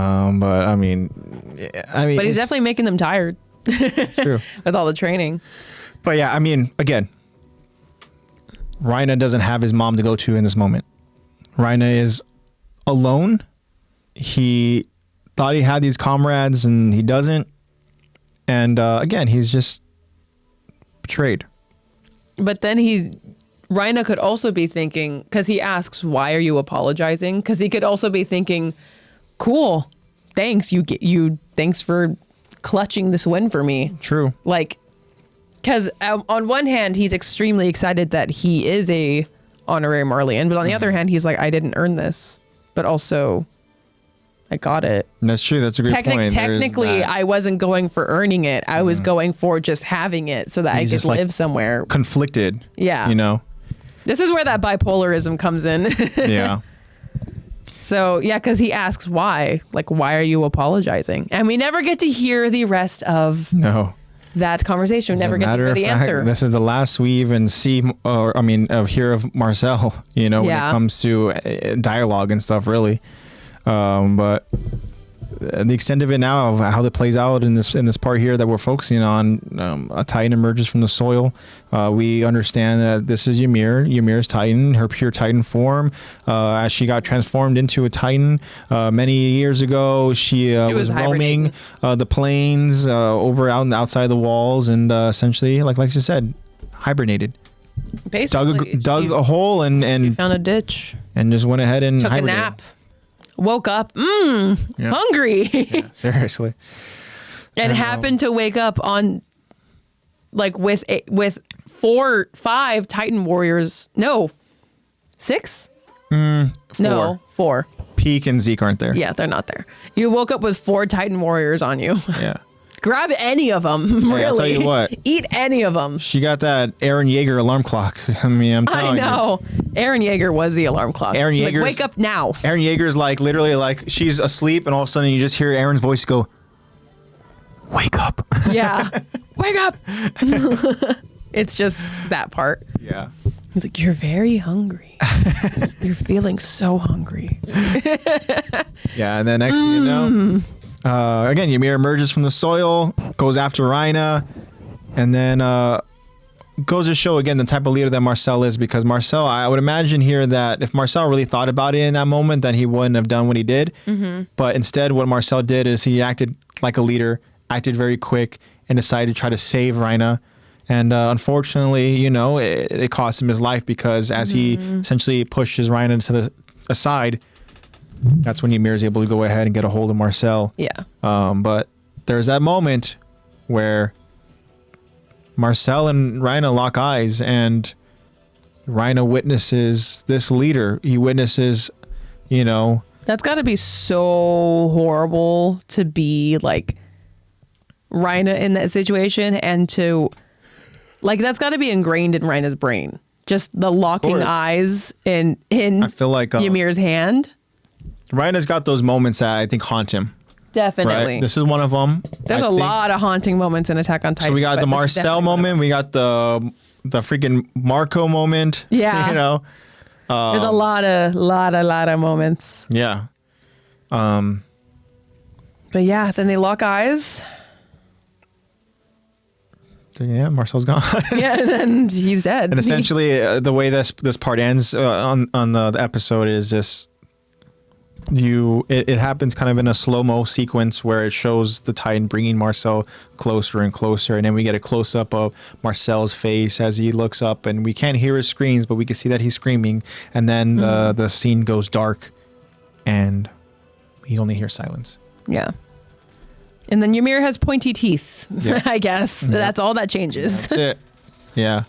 I mean, But he's it's definitely making them tired true. with all the training. But yeah, I mean, again, Rhina doesn't have his mom to go to in this moment. Rhina is alone. He thought he had these comrades and he doesn't. And again, he's just betrayed. But then Rhina could also be thinking, because he asks, why are you apologizing? Because he could also be thinking, cool, thanks. Thanks for clutching this win for me. True. Like, because on one hand, he's extremely excited that he is a honorary Marleyan, but on the other hand, he's like, I didn't earn this, but also I got it. That's true. That's a great point. There's Technically, that I wasn't going for earning it. I was going for just having it so that I He's could just, like, live somewhere. conflicted. Yeah. You know? This is where that bipolarism comes in. Yeah. So, yeah, because he asks why. Like, why are you apologizing? And we never get to hear the rest of No. that conversation. We As never a get to matter hear of the fact, answer. this is the last we even see, hear of Marcel, you know, when Yeah. it comes to dialogue and stuff, really. But the extent of it now, of how that plays out in this part here that we're focusing on, a Titan emerges from the soil. We understand that this is Ymir's Titan, her pure Titan form. As she got transformed into a Titan many years ago, she was roaming the plains outside the walls, and essentially, like you said, hibernated. Basically, Dug a hole and found a ditch. just went ahead and Took hibernated. a nap. woke up, hungry, Yeah, seriously. and happened to wake up on like with 5 Titan warriors. No, 6? No, 4. Peak and Zeke aren't there. Yeah, they're not there. You woke up with 4 Titan warriors on you. Yeah. Grab any of them. Really. I'll tell you what. Eat any of them. She got that Aaron Yeager alarm clock. I mean, I'm telling you. I know. Aaron Yeager was the alarm clock. Aaron Like, Yeager's- wake up now. Aaron Yeager's like literally like she's asleep and all of a sudden you just hear Aaron's voice go, "Wake up." Yeah. Wake up. It's just that part. Yeah. He's like, you're very hungry. You're feeling so hungry. Yeah, and then next thing you know, again, Ymir emerges from the soil, goes after Rhina, and then goes to show again the type of leader that Marcel is, because Marcel, I would imagine here that if Marcel really thought about it in that moment, then he wouldn't have done what he did. But instead, what Marcel did is he acted like a leader, acted very quick, and decided to try to save Rhina. And unfortunately, you know, it cost him his life, because as he essentially pushes Rhina to the aside, that's when Ymir is able to go ahead and get a hold of Marcel. Yeah. But there's that moment where Marcel and Rhina lock eyes, and Rhina witnesses this leader. He witnesses, you know. That's got to be so horrible to be like Rhina in that situation, and to like that's got to be ingrained in Rhina's brain. Just the locking eyes in I feel like Ymir's hand. Rhina's got those moments that I think haunt him. Definitely. Right? This is one of them. There's a lot of haunting moments in Attack on Titan. So we got but the this is Marcel definitely one of moment. We got the freaking Marco moment. Yeah. You know. There's a lot of moments. Yeah. But yeah, then they lock eyes. Yeah, Marcel's gone. Yeah, and then he's dead. And essentially, the way this part ends on the episode is just it happens kind of in a slow-mo sequence where it shows the Titan bringing Marcel closer and closer, and then we get a close-up of Marcel's face as he looks up, and we can't hear his screams, but we can see that he's screaming, and then the scene goes dark, and we only hear silence. Yeah. And then Ymir has pointy teeth, Yeah. I guess. So that's all that changes. That's it. Yeah.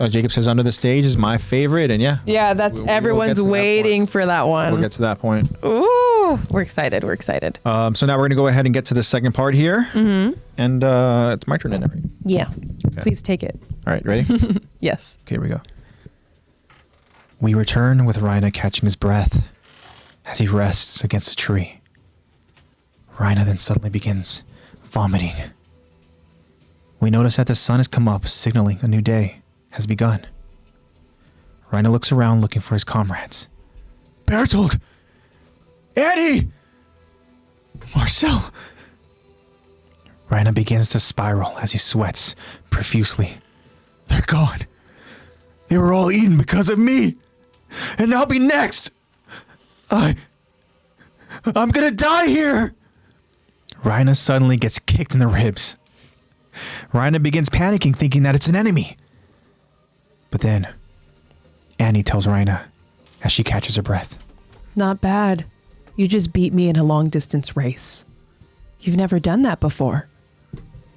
Jacob says Under the Stage is my favorite, and yeah. Yeah, that's We'll get everyone's to that waiting point. for that one. We'll get to that point. Ooh, we're excited. We're excited. So now we're going to go ahead and get to the second part here. And it's my turn to narrate. Yeah. Please take it. All right, ready? Yes. Okay, here we go. We return with Rhina catching his breath as he rests against a tree. Rhina then suddenly begins vomiting. We notice that the sun has come up, signaling a new day has begun. Rhina looks around looking for his comrades. Bertold! Annie! Marcel! Rhina begins to spiral as he sweats profusely. They're gone. They were all eaten because of me. And I'll be next. I'm gonna die here. Rhina suddenly gets kicked in the ribs. Rhina begins panicking, thinking that it's an enemy. But then, Annie tells Rhina as she catches her breath. Not bad. You just beat me in a long distance race. You've never done that before.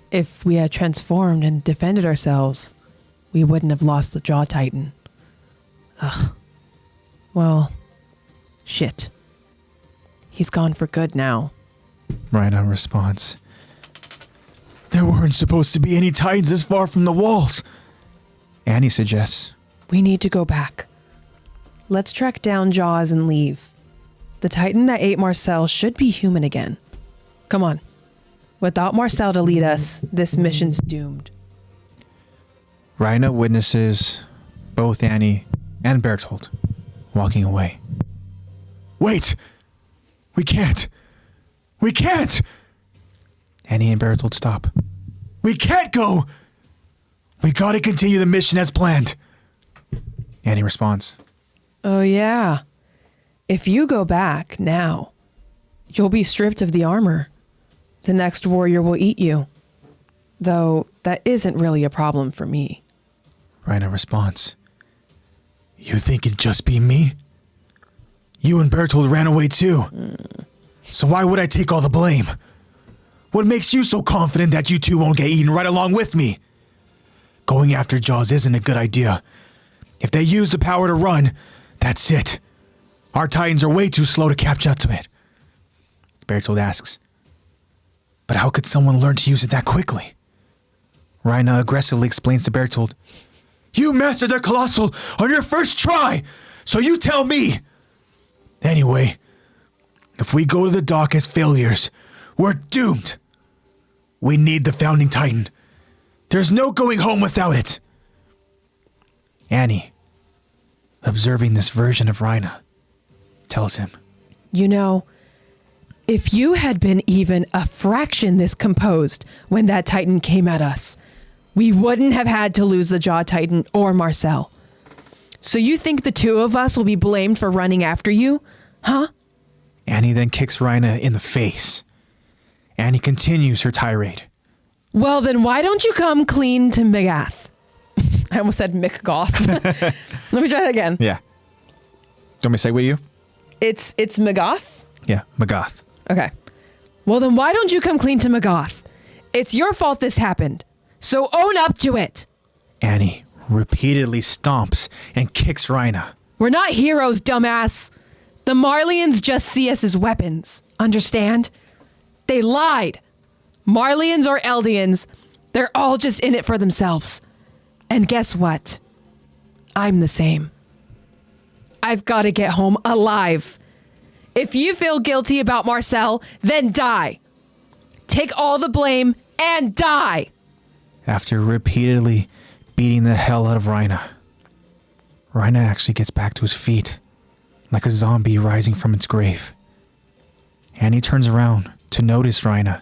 If we had transformed and defended ourselves, we wouldn't have lost the Jaw Titan. Ugh. Well, shit. He's gone for good now. Rhina responds. There weren't supposed to be any Titans this far from the walls. Annie suggests. We need to go back. Let's track down Jaws and leave. The Titan that ate Marcel should be human again. Come on. Without Marcel to lead us, this mission's doomed. Rhina witnesses both Annie and Bertold walking away. Wait! We can't! We can't! Annie and Bertold stop. We can't go! We gotta continue the mission as planned. Annie responds. Oh, yeah. If you go back now, you'll be stripped of the armor. The next warrior will eat you. Though that isn't really a problem for me. Rhina responds. You think it'd just be me? You and Bertold ran away too. So why would I take all the blame? What makes you so confident that you two won't get eaten right along with me? Going after Jaws isn't a good idea. If they use the power to run, that's it. Our Titans are way too slow to catch up to it. Bertold asks, but how could someone learn to use it that quickly? Rhina aggressively explains to Bertold, you mastered the Colossal on your first try, so you tell me. Anyway, if we go to the dock as failures, we're doomed. We need the Founding Titan. There's no going home without it. Annie, observing this version of Rhina, tells him, You know, if you had been even a fraction this composed when that Titan came at us, we wouldn't have had to lose the Jaw Titan or Marcel. So you think the two of us will be blamed for running after you? Huh? Annie then kicks Rhina in the face. Annie continues her tirade. Well, then why don't you come clean to Magath? I almost said McGoth. Let me try that again. Yeah. Do you want me to segue you? It's Magath? Yeah, Magath. Okay. Well, then why don't you come clean to Magath? It's your fault this happened. So own up to it. Annie repeatedly stomps and kicks Rhina. We're not heroes, dumbass. The Marlians just see us as weapons. Understand? They lied. Marlians or Eldians, they're all just in it for themselves. And guess what? I'm the same. I've got to get home alive. If you feel guilty about Marcel, then die. Take all the blame and die. After repeatedly beating the hell out of Rhina, Rhina actually gets back to his feet, like a zombie rising from its grave. Annie turns around to notice Rhina,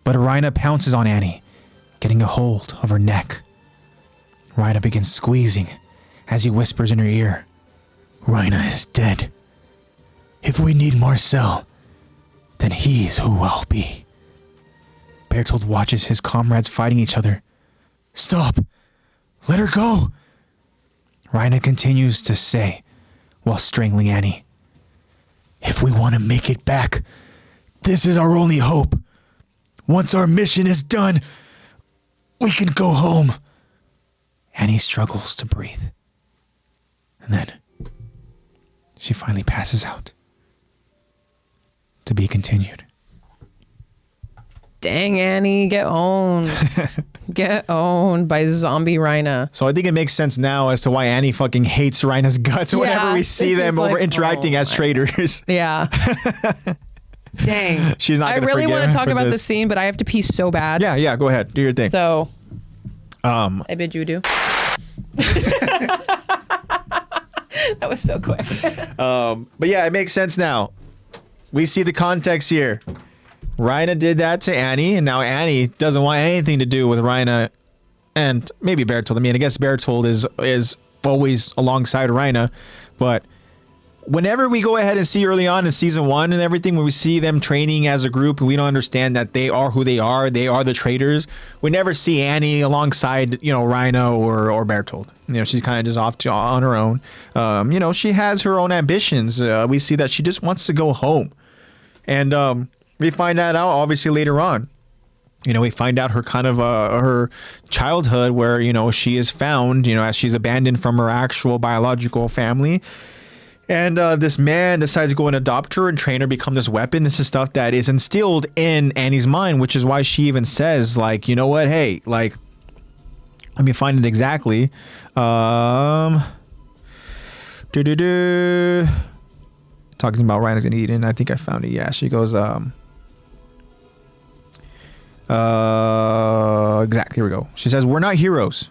but Rhina pounces on Annie, getting a hold of her neck. Rhina begins squeezing as he whispers in her ear, Rhina is dead. If we need Marcel, then he's who I'll be. Bertold watches his comrades fighting each other. Stop! Let her go! Rhina continues to say, while strangling Annie, if we want to make it back, this is our only hope. Once our mission is done, we can go home. Annie struggles to breathe. And then she finally passes out. To be continued. Dang, Annie, get owned. Get owned by zombie Rhina. So I think it makes sense now as to why Annie fucking hates Rhina's guts whenever we see them like, over interacting as my traders. Yeah. Dang. She's not I going to really forgive want him to talk for about this. this scene, but I have to pee so bad. Yeah, go ahead. Do your thing. So, I bid you do. That was so quick. But yeah, it makes sense now. We see the context here. Rhina did that to Annie, and now Annie doesn't want anything to do with Rhina and maybe Bertold. I mean, I guess Bertold is always alongside Rhina, but whenever we go ahead and see early on in season 1 and everything, when we see them training as a group and we don't understand that they are who they are the traders, we never see Annie alongside, Rhina or Bertold. She's kind of just off on her own. She has her own ambitions. We see that she just wants to go home. And we find that out obviously later on. We find out her kind of her childhood where, she is found, as she's abandoned from her actual biological family. And this man decides to go and adopt her and train her, become this weapon. This is stuff that is instilled in Annie's mind, which is why she even says, like, you know what? Hey, like, let me find it exactly. Talking about Rhina's gonna eat it, and I think I found it. Yeah, she goes, exactly, here we go. She says, we're not heroes.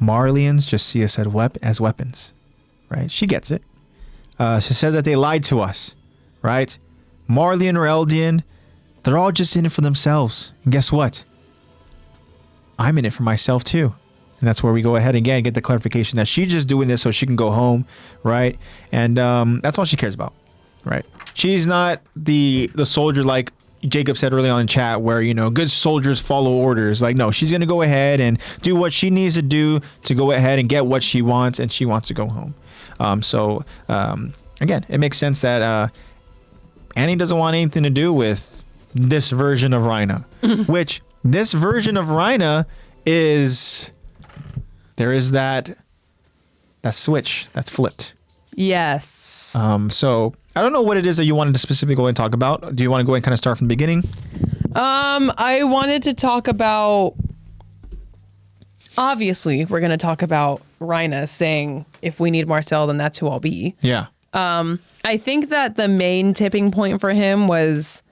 Marlians just see us as weapons. Right? She gets it. She says that they lied to us, right? Marlian or Eldian, they're all just in it for themselves. And guess what? I'm in it for myself too. And that's where we go ahead again, get the clarification that she's just doing this so she can go home, right? And that's all she cares about, right? She's not the soldier like Jacob said early on in chat where, good soldiers follow orders. Like, no, she's going to go ahead and do what she needs to do to go ahead and get what she wants, and she wants to go home. again, it makes sense that Annie doesn't want anything to do with this version of Rhina, which this version of Rhina is, there is that switch that's flipped. Yes. So I don't know what it is that you wanted to specifically go and talk about. Do you want to go and kind of start from the beginning? I wanted to talk about, obviously we're going to talk about Rhina saying, if we need Marcel, then that's who I'll be. Yeah. I think that the main tipping point for him was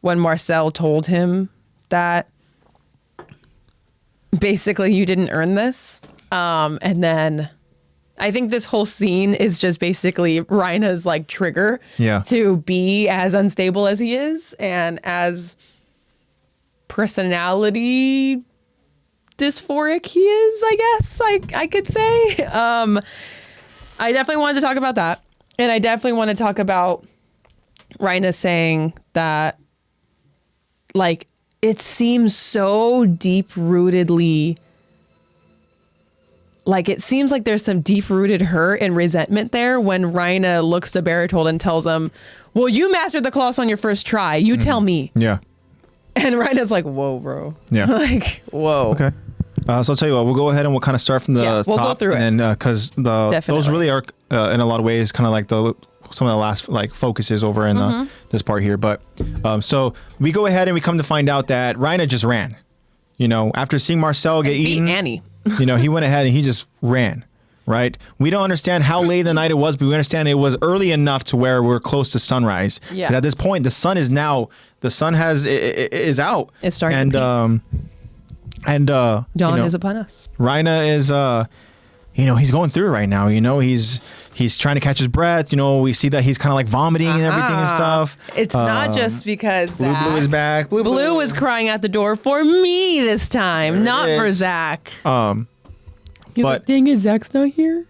when Marcel told him that basically you didn't earn this. And then I think this whole scene is just basically Rhina's like trigger to be as unstable as he is and as personality dysphoric he is, I guess I could say. I definitely wanted to talk about that. And I definitely want to talk about Rhina saying that, like, it seems so deep-rootedly, like, it seems like there's some deep-rooted hurt and resentment there when Rhina looks to Bertold and tells him, well, you mastered the Colossus on your first try. You tell me. Yeah. And Rhina's like, whoa, bro. Yeah. Like, whoa. Okay. So I'll tell you what, we'll go ahead and we'll kind of start from the top. We'll go through and then, because those really are, in a lot of ways, kind of like some of the last like focuses over in this part here. But so we go ahead and we come to find out that Rhina just ran. You know, after seeing Marcel get eaten, Annie. you know, he went ahead and he just ran. Right? We don't understand how late the night it was, but we understand it was early enough to where we're close to sunrise. Yeah. 'Cause at this point, the sun is out. Is out. It's starting to peak. Dawn is upon us. Rhina is, you know, he's going through it right now. You know, he's trying to catch his breath. You know, we see that he's kind of like vomiting and everything and stuff. It's not just because Zach. Blue is back. Blue is crying at the door for me this time, There it not for is. Zach. But like, dang it, Zach's not here.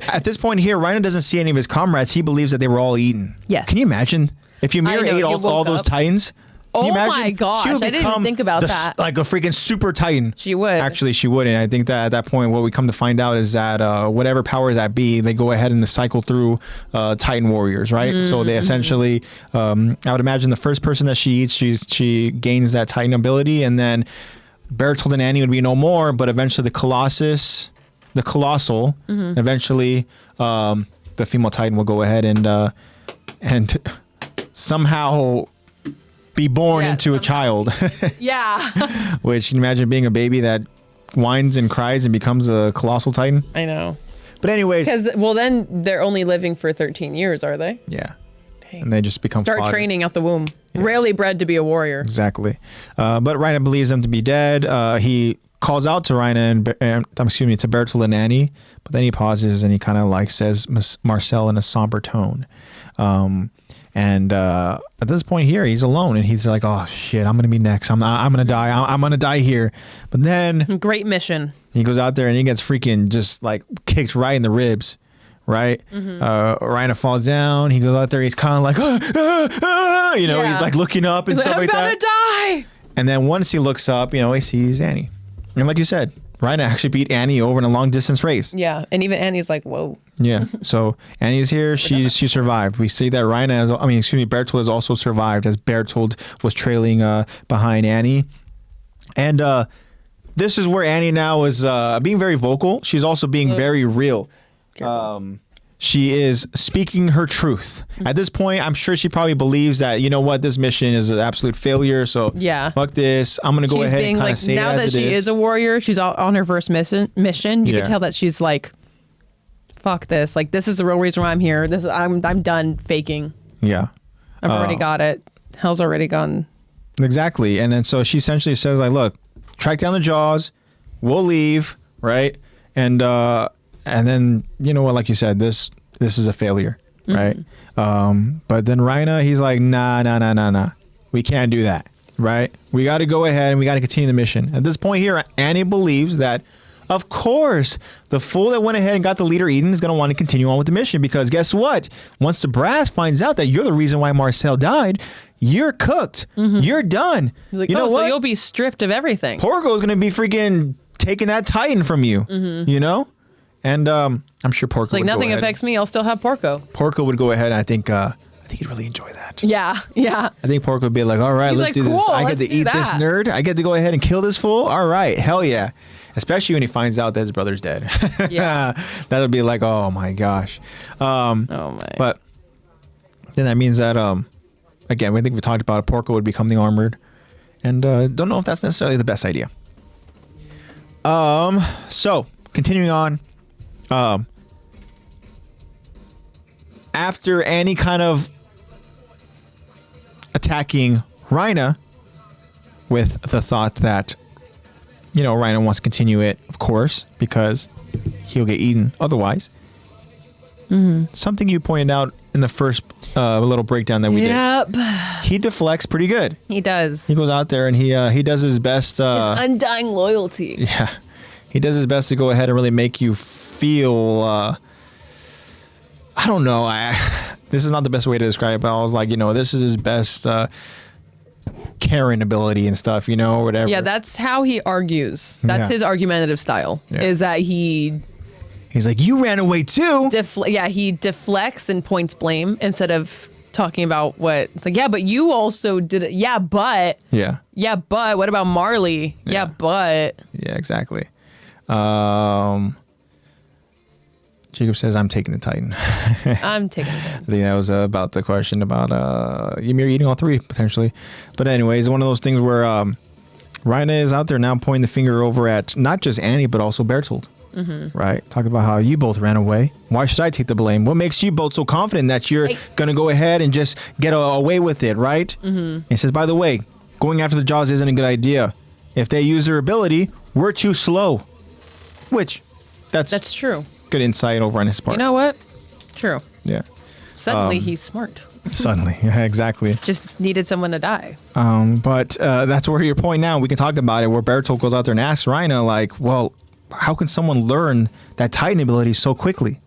at this point here, Rhina doesn't see any of his comrades. He believes that they were all eaten. Yes. Can you imagine if Ymir I know, ate you all woke those up. Titans? Can you Oh imagine? my gosh, She would I didn't even become think about that. Like a freaking super Titan. She would. Actually, she would. And I think that at that point, what we come to find out is that whatever powers that be, they go ahead and cycle through Titan warriors, right? So they essentially, I would imagine the first person that she eats, she gains that Titan ability, and then Bertold and Annie would be no more, but eventually the Colossal, eventually the female Titan will go ahead and somehow be born into a child. Yeah. Which, can you imagine being a baby that whines and cries and becomes a colossal Titan? I know. But anyways. Because, well, then they're only living for 13 years, are they? Yeah. Dang. And they just become Start fodder. training out the womb. Yeah. Rarely bred to be a warrior. Exactly. But Rhina believes them to be dead. He calls out to Rhina to Bertold and Annie, but then he pauses and he kind of like says Marcel in a somber tone. And at this point here, he's alone and he's like, oh shit, I'm going to be next. I'm going to die. I'm going to die here. But then great mission. He goes out there and he gets freaking just like kicked right in the ribs. Right? Rhina falls down. He goes out there. He's kind of like, you know, he's like looking up and stuff like that. I'm about to die. And then once he looks up, you know, he sees Annie. And like you said, Rhina actually beat Annie over in a long distance race. Yeah. And even Annie's like, whoa. Yeah. So Annie's here. She survived. We see that Bertold has also survived as Bertold was trailing behind Annie. And this is where Annie now is being very vocal. She's also being very real. She is speaking her truth. At this point, I'm sure she probably believes that, you know what, this mission is an absolute failure. So fuck this. I'm going to go ahead and kind of say it as it is. Now that she is a warrior, she's on her first mission. You can tell that she's like, fuck this. Like, this is the real reason why I'm here. I'm done faking. Yeah. I've already got it. Hell's already gone. Exactly. And then so she essentially says like, look, track down the Jaws. We'll leave. Right. And then, you know what, like you said, this is a failure, right? But then Rhina, he's like, nah. We can't do that, right? We got to go ahead and we got to continue the mission. At this point here, Annie believes that, of course, the fool that went ahead and got the leader eaten is going to want to continue on with the mission because guess what? Once the brass finds out that you're the reason why Marcel died, you're cooked. You're done. Like, you know what? So you'll be stripped of everything. Porco's going to be freaking taking that Titan from you, you know? And I'm sure Porco It's like would nothing go ahead. affects me. I'll still have Porco. Porco would go ahead, and I think he'd really enjoy that. Yeah, yeah. I think Porco would be like, all right, He's let's like, do this. cool, I get let's to do eat this that. nerd. I get to go ahead and kill this fool. All right, hell yeah. Especially when he finds out that his brother's dead. Yeah. That would be like, oh my gosh. Oh my. But then that means that, again, we think we talked about it, Porco would become the armored. And don't know if that's necessarily the best idea. So, continuing on. After any kind of attacking Rhina with the thought that, Rhina wants to continue it, of course, because he'll get eaten otherwise. Something you pointed out in the first little breakdown that we Yep. did. He deflects pretty good. He does. He goes out there and he does his best. Undying loyalty. Yeah. He does his best to go ahead and really make you feel, I don't know. This is not the best way to describe it, but I was like, this is his best Karen ability and stuff, whatever. Yeah, that's how he argues. That's Yeah. his argumentative style. Yeah. Is that he's like, you ran away too. he deflects and points blame instead of talking about what. It's like, yeah, but you also did it. Yeah, but Yeah. what about Marley? Yeah. Yeah, but Yeah, exactly. Jacob says, I'm taking the Titan. I'm taking it. I think that was about the question about Ymir eating all three, potentially. But anyways, one of those things where Rhina is out there now pointing the finger over at not just Annie, but also Bertold. Right? Talk about how you both ran away. Why should I take the blame? What makes you both so confident that you're going to go ahead and just get away with it, right? And he says, by the way, going after the Jaws isn't a good idea. If they use their ability, we're too slow. Which, that's true. good insight over on his part. You know what? True. Yeah. Suddenly he's smart. Suddenly. Yeah, exactly. Just needed someone to die. But that's where your point now, we can talk about it, where Bertolt goes out there and asks Rhina, like, well, how can someone learn that Titan ability so quickly?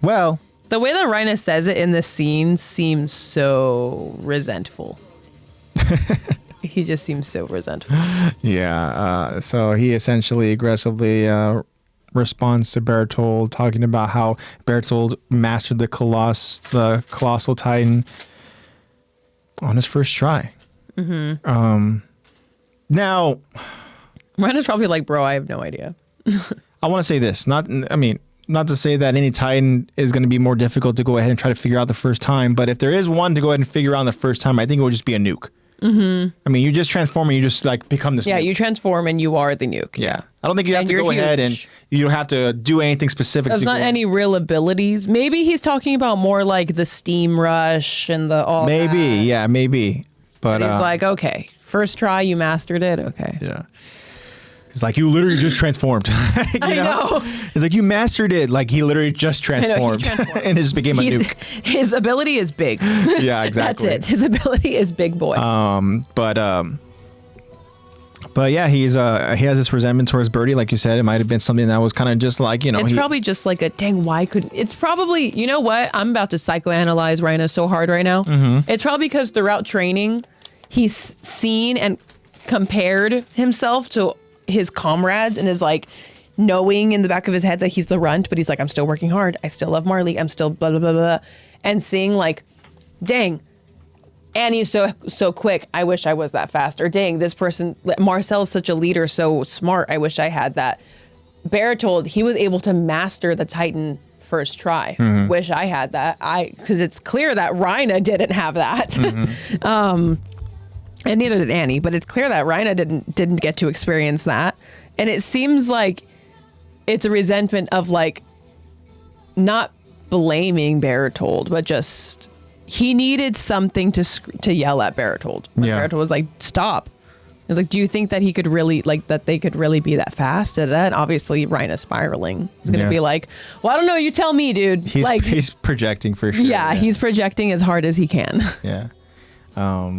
Well, The way that Rhina says it in this scene seems so resentful. He just seems so resentful. yeah. So he essentially aggressively responds to Bertold, talking about how Bertold mastered the colossal Titan on his first try. Now, Rhina's probably like, bro, I have no idea. I want to say this. Not to say that any Titan is going to be more difficult to go ahead and try to figure out the first time, but if there is one to go ahead and figure out the first time, I think it would just be a nuke. I mean, you just transform and you just like become this. Yeah, nuke. you transform and you are the nuke. Yeah. I don't think you have And to you're go ahead and huge. you don't have to do anything specific. There's to not go any real abilities. Maybe he's talking about more like the steam rush and the all Maybe, that. yeah, maybe. But He's like, okay, first try, you mastered it. Okay. yeah. It's like, you literally just transformed. You I know. It's like, you mastered it. Like, he literally just know, he transformed. transformed. And it just became a nuke. His ability is big. Yeah, exactly. That's it. His ability is big boy. But yeah, he has this resentment towards Birdie, like you said. It might have been something that was kind of just like, it's probably just like a dang, why couldn't it's probably, you know what? I'm about to psychoanalyze Rhina so hard right now. It's probably because throughout training, he's seen and compared himself to his comrades and is like knowing in the back of his head that he's the runt, but he's like, I'm still working hard. I still love Marley. I'm still blah, blah, blah, blah. And seeing like, dang, Annie's so quick. I wish I was that fast. Or dang, this person, Marcel's such a leader, so smart. I wish I had that. Bertold, he was able to master the Titan first try. Wish I had that. Because it's clear that Rhina didn't have that. And neither did Annie, but it's clear that Rhina didn't get to experience that. And it seems like it's a resentment of like not blaming Bertold, but just he needed something to yell at Bertold. But Yeah. Bertold was like, stop. It's like, do you think that he could really like that they could really be that fast at that? Obviously, Rhina's spiraling. He's gonna Yeah. be like, well, I don't know. You tell me, dude. he's projecting for sure. yeah, he's projecting as hard as he can. Yeah.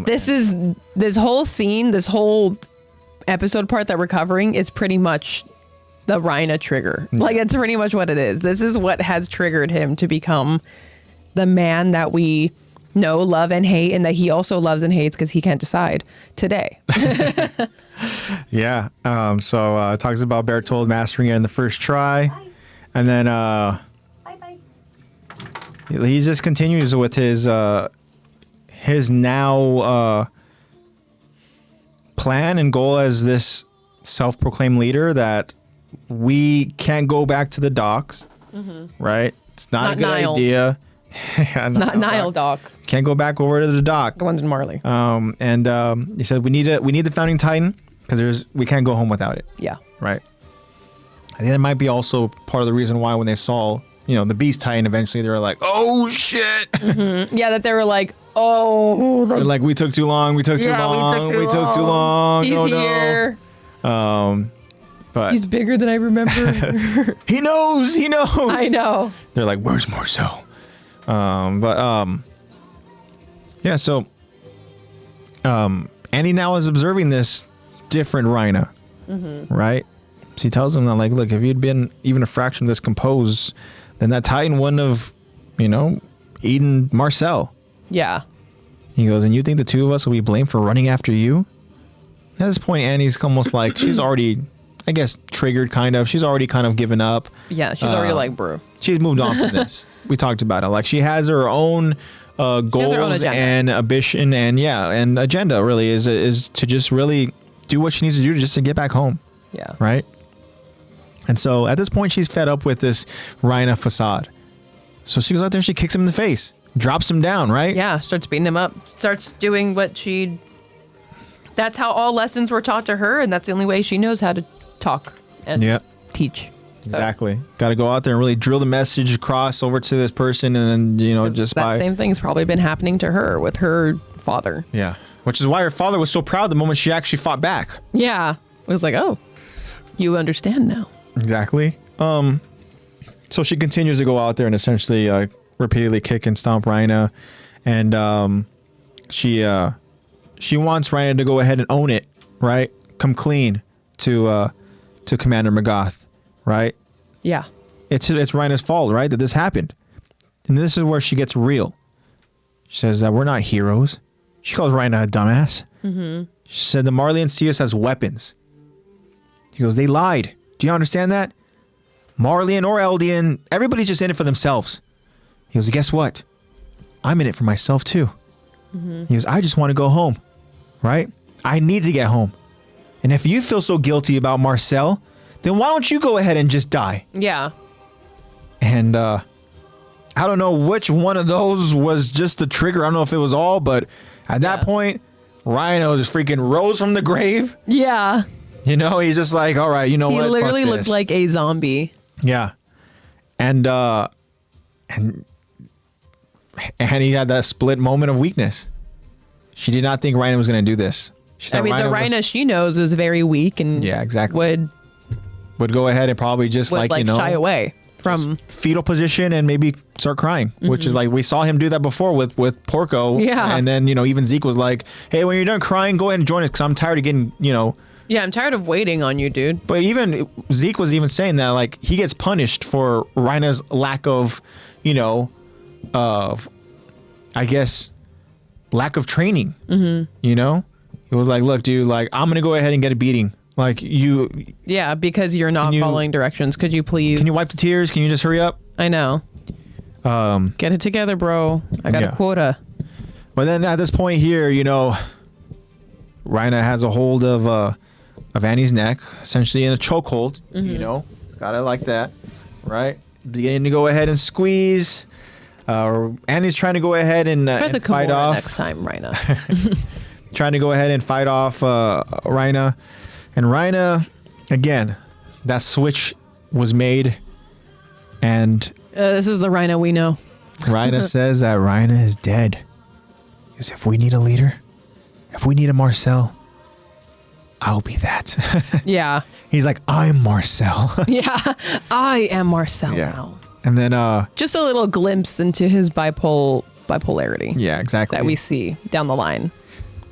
This whole scene, this whole episode part that we're covering is pretty much the Rhina trigger. Like, it's pretty much what it is. This is what has triggered him to become the man that we know, love, and hate, and that he also loves and hates because he can't decide today. Yeah. So it talks about Bertold mastering it in the first try. And then Bye-bye. he just continues with his now plan and goal as this self-proclaimed leader that we can't go back to the docks, right? It's not a good Nile. idea. Yeah, Not Nile Dock. Can't go back over to the dock. The one's in Marley. And he said we need the founding titan because we can't go home without it, Yeah. right? I think that might be also part of the reason why when they saw the beast titan, eventually they were like, oh shit. Yeah, that they were like, oh, They're like, we took too long. We took too long. We took too long. He's No, here. no. But He's bigger than I remember. he knows. He knows. I know. They're like, where's Marcel? Yeah. So, Annie now is observing this different Rhina, right? So he tells him that, like, look, if you'd been even a fraction of this composed, then that Titan wouldn't have, eaten Marcel. Yeah. He goes, and you think the two of us will be blamed for running after you? At this point, Annie's almost like she's already, I guess, triggered, kind of. She's already kind of given up. Yeah, she's already like, bro. She's moved on from this. We talked about it. Like, she has her own goals agenda. and ambition and agenda, really, is to just really do what she needs to do just to get back home. Yeah. Right? And so at this point, she's fed up with this Rhina facade. So she goes out there and she kicks him in the face, drops him down, right? Yeah, starts beating him up, starts doing what she... That's how all lessons were taught to her, and that's the only way she knows how to talk and teach. So Exactly. Got to go out there and really drill the message across over to this person, and then, just that by... same thing's probably been happening to her with her father. Yeah. Which is why her father was so proud the moment she actually fought back. Yeah. It was like, oh, you understand now. Exactly. So she continues to go out there and essentially repeatedly kick and stomp Rhina, and she wants Rhina to go ahead and own it, right? Come clean to Commander Magath, right? Yeah. It's Rhina's fault, right, that this happened, and this is where she gets real. She says that we're not heroes. She calls Rhina a dumbass. Mm-hmm. She said the Marleyan see us as weapons. He goes, they lied. Do you understand that? Marleyan or Eldian, everybody's just in it for themselves. He goes, guess what? I'm in it for myself too. Mm-hmm. He goes, I just want to go home, right? I need to get home. And if you feel so guilty about Marcel, then why don't you go ahead and just die? Yeah. And I don't know which one of those was just the trigger. I don't know if it was all, but at that point, Rhino just freaking rose from the grave. Yeah. He's just like, all right, you know He what? literally Fuck looked this. like a zombie. Yeah. And he had that split moment of weakness. She did not think Rhino was going to do this. She thought The Rhina she knows is very weak and Yeah, exactly. would go ahead and probably just shy away from fetal position and maybe start crying, which is like, we saw him do that before with Porco. Yeah. And then, even Zeke was like, hey, when you're done crying, go ahead and join us because I'm tired of getting, Yeah, I'm tired of waiting on you, dude. But even Zeke was even saying that, like, he gets punished for Rhina's lack of, I guess, lack of training. Mm-hmm. It was like, look, dude, like, I'm going to go ahead and get a beating. Like, Yeah, because you're not following directions. Could you please? Can you wipe the tears? Can you just hurry up? I know. Get it together, bro. I got a quota. But then at this point here, Rhina has a hold of Annie's neck, essentially in a chokehold. It's got it like that, right? Beginning to go ahead and squeeze. Annie's trying to go ahead and fight off. Next time, Rhina. Trying to go ahead and fight off Rhina. And Rhina, again, that switch was made. And This is the Rhina we know. Rhina says that Rhina is dead. Because if we need a leader, if we need a Marcel, I'll be that. Yeah. He's like, I'm Marcel. Yeah. I am Marcel now. And then Just a little glimpse into his bipolarity. Yeah, exactly. That we see down the line.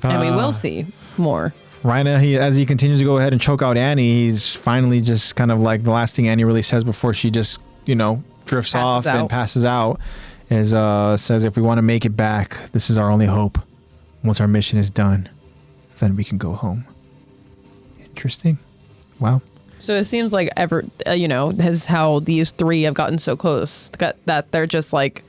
And we will see more. Rhina, as he continues to go ahead and choke out Annie, he's finally just kind of like the last thing Annie really says before she just, drifts off and passes out is says, if we want to make it back, this is our only hope. Once our mission is done, then we can go home. Interesting. Wow. So it seems like has how these three have gotten so close that they're just like,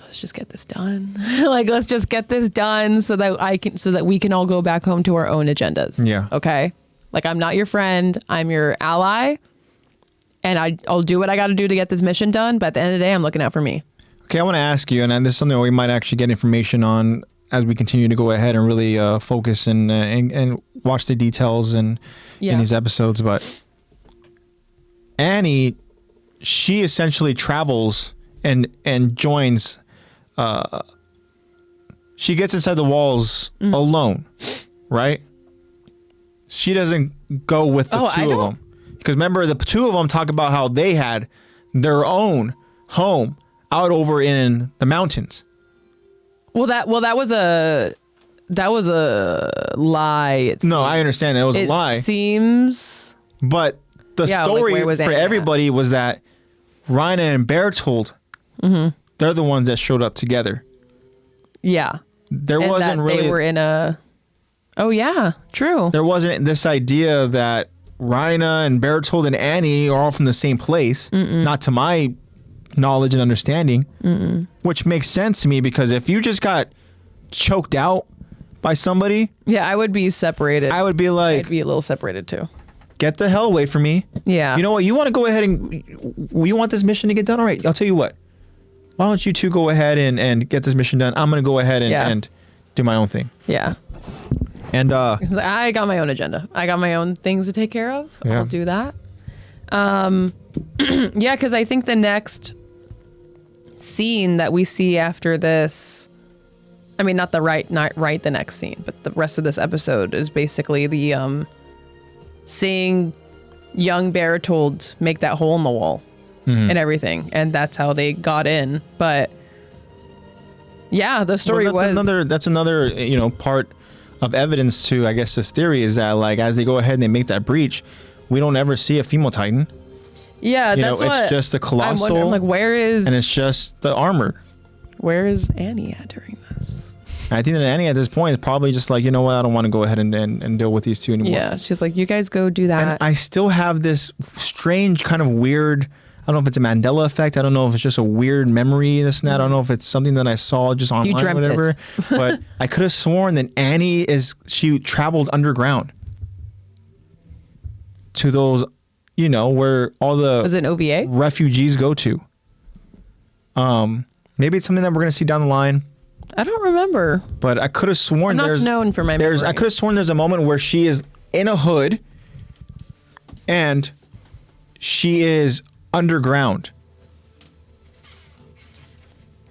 let's just get this done. Like, let's just get this done so that we can all go back home to our own agendas. Yeah. Okay. Like, I'm not your friend. I'm your ally. And I'll do what I got to do to get this mission done. But at the end of the day, I'm looking out for me. Okay, I want to ask you, and this is something we might actually get information on as we continue to go ahead and really focus and watch the details in these episodes. But Annie, she essentially travels and joins. She gets inside the walls alone, right? She doesn't go with the two of them. Because remember, the two of them talk about how they had their own home out over in the mountains. Well, that was a lie. No, I understand it was a lie. It seems. But the story for everybody was that Rhina and Bertold, they're the ones that showed up together. Yeah. There wasn't really. They were in a. Oh yeah, true. There wasn't this idea that Rhina and Bertold and Annie are all from the same place. Not to my knowledge and understanding. Which makes sense to me, because if you just got choked out by somebody. Yeah, I would be separated. I would be like. I'd be a little separated too. Get the hell away from me. Yeah. You know what? You want to go ahead and you want this mission to get done? All right, I'll tell you what. Why don't you two go ahead and get this mission done? I'm going to go ahead and do my own thing. Yeah. And I got my own agenda. I got my own things to take care of. Yeah. I'll do that. Yeah, because I think the next scene that we see after this, I mean, not the next scene, but the rest of this episode is basically the seeing young Bertold make that hole in the wall and everything, and that's how they got in. But yeah, the story that's another part of evidence to, I guess, this theory is that, like, as they go ahead and they make that breach, we don't ever see a female Titan. Yeah, it's just the colossal. I'm like, where is? And it's just the armored. Where is Annie at during this? I think that Annie at this point is probably just like, you know what, I don't want to go ahead and deal with these two anymore. Yeah, she's like, you guys go do that. And I still have this strange kind of weird, I don't know if it's a Mandela effect. I don't know if it's just a weird memory, this and that. I don't know if it's something that I saw just online or whatever. But I could have sworn that Annie she traveled underground to those, where all the was it an OVA? Refugees go to. Maybe it's something that we're going to see down the line. I don't remember. But I could have sworn I'm not known for my memory. I could have sworn there's a moment where she is in a hood and she is underground.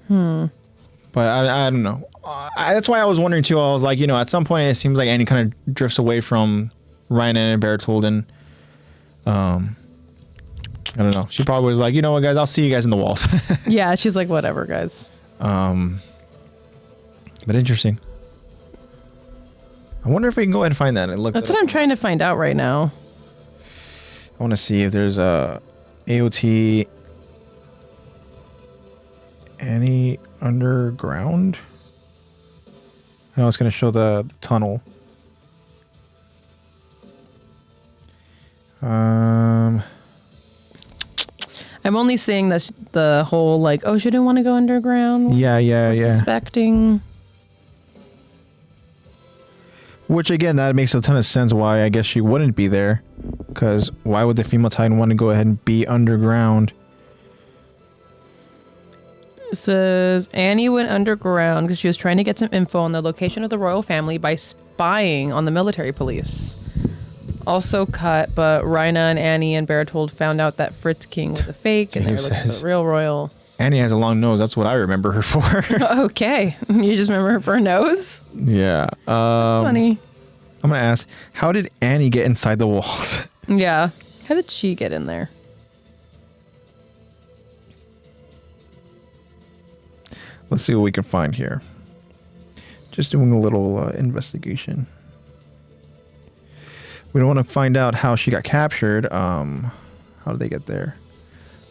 But I don't know. That's why I was wondering too. I was like, at some point it seems like Annie kind of drifts away from Rhina and Bertold, and I don't know. She probably was like, you know what, guys, I'll see you guys in the walls. Yeah, she's like, whatever, guys. But interesting. I wonder if we can go ahead and find that. That's what I'm trying to find out right now. I want to see if there's a AOT Annie underground. I know it's going to show the tunnel. I'm only seeing the whole like, oh, she didn't want to go underground. Yeah. Suspecting. Which again, that makes a ton of sense. Why I guess she wouldn't be there, because why would the female Titan want to go ahead and be underground? It says Annie went underground because she was trying to get some info on the location of the royal family by spying on the military police. Also cut, but Rhina and Annie and Bertold found out that Fritz King was a fake, and they were looking for the real royal. Annie has a long nose. That's what I remember her for. Okay, you just remember her for a nose? Yeah. Funny. I'm gonna ask, how did Annie get inside the walls? Yeah. How did she get in there? Let's see what we can find here. Just doing a little investigation. We don't want to find out how she got captured. How did they get there?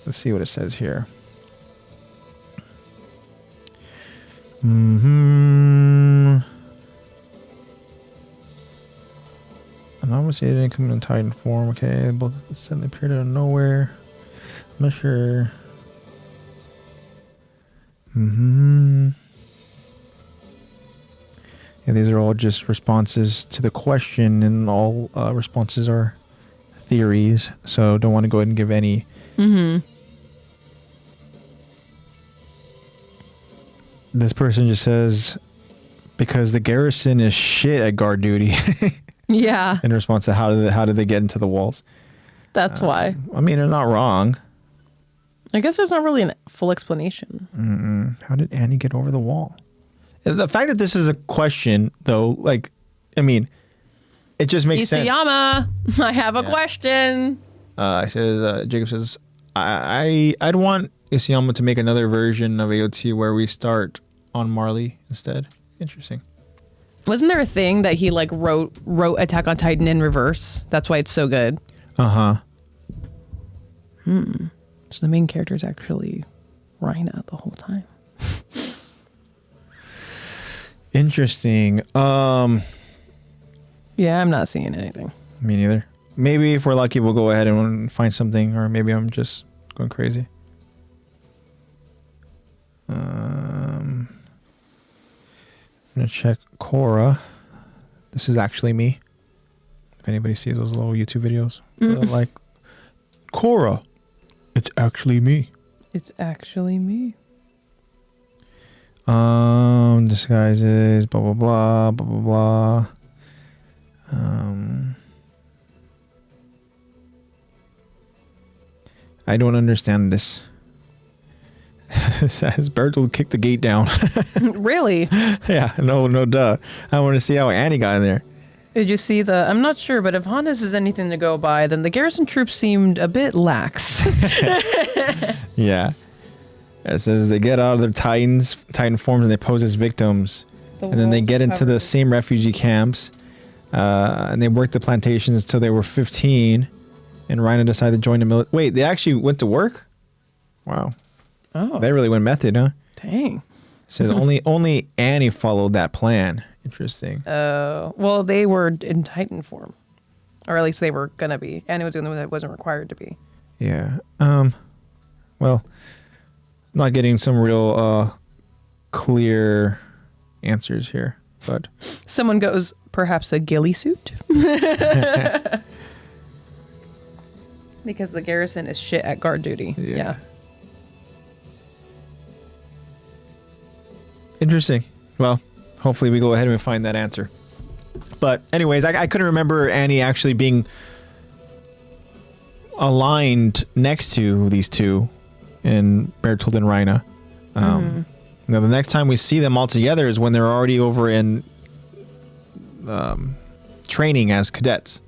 Let's see what it says here. I'm Obviously, it didn't come in Titan form. Okay, both suddenly appeared out of nowhere. I'm not sure. Yeah, these are all just responses to the question, and all responses are theories. So don't want to go ahead and give any. This person just says, because the garrison is shit at guard duty. Yeah. In response to how did they get into the walls? That's why. I mean, they're not wrong. I guess there's not really a full explanation. How did Annie get over the wall? The fact that this is a question, though, like, I mean, it just makes sense. Isayama, I have a question. Jacob says, I'd want Isayama to make another version of AOT where we start on Marley instead. Interesting. Wasn't there a thing that he like wrote Attack on Titan in reverse? That's why it's so good. Uh-huh. So the main character is actually Rhina the whole time. Interesting. Yeah, I'm not seeing anything. Me neither. Maybe if we're lucky, we'll go ahead and find something, or maybe I'm just going crazy. I'm gonna check Korra. This is actually me. If anybody sees those little YouTube videos, like Korra, it's actually me. It's actually me. Disguises, blah blah blah, blah blah blah. I don't understand this. It says Bertold kicked the gate down. Really? Yeah, no, duh. I want to see how Annie got in there. Did you see I'm not sure, but if Hannes is anything to go by, then the garrison troops seemed a bit lax. Yeah. It says they get out of their Titan forms and they pose as victims. And then they get into the same refugee camps. And they worked the plantations until they were 15. And Rhina decided to join the military. Wait, they actually went to work? Wow. Oh. They really went method, huh? Dang. It says only Annie followed that plan. Interesting. Well, they were in Titan form. Or at least they were going to be. Annie was the only one that wasn't required to be. Yeah. Well, not getting some real clear answers here, but Someone goes, perhaps a ghillie suit? Because the garrison is shit at guard duty. Yeah. Interesting. Well, hopefully we go ahead and find that answer. But anyways, I couldn't remember Annie actually being aligned next to these two in Bertold and Rhina. Now, the next time we see them all together is when they're already over in training as cadets.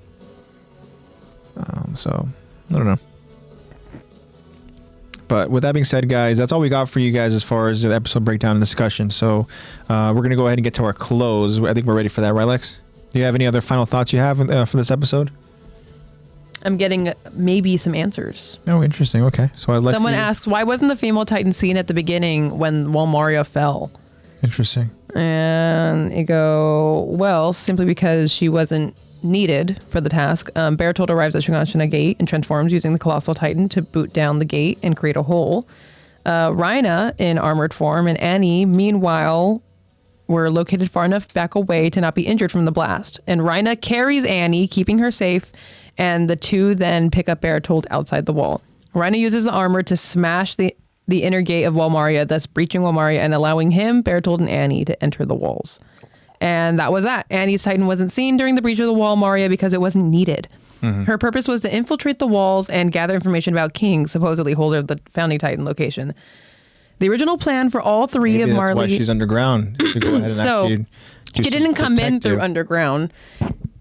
So, I don't know. But with that being said, guys, that's all we got for you guys as far as the episode breakdown and discussion. So we're going to go ahead and get to our close. I think we're ready for that, right, Lex? Do you have any other final thoughts you have for this episode? I'm getting maybe some answers. Oh, interesting. Okay. So I'd like Someone asked, why wasn't the female Titan seen at the beginning when Walmaria fell? Interesting. And you go, well, simply because she wasn't needed for the task. Bertold arrives at Shiganshina Gate and transforms using the Colossal Titan to boot down the gate and create a hole. Rhina in armored form and Annie, meanwhile, were located far enough back away to not be injured from the blast. And Rhina carries Annie, keeping her safe, and the two then pick up Bertold outside the wall. Rhina uses the armor to smash the inner gate of Walmaria, thus breaching Walmaria and allowing him, Bertold, and Annie to enter the walls. And that was that. Annie's Titan wasn't seen during the breach of the Walmaria because it wasn't needed. Her purpose was to infiltrate the walls and gather information about King, supposedly holder of the founding Titan location. The original plan for all three Maybe of that's Marley... why she's underground. To go ahead and So, actually do she some didn't come in through protective- underground.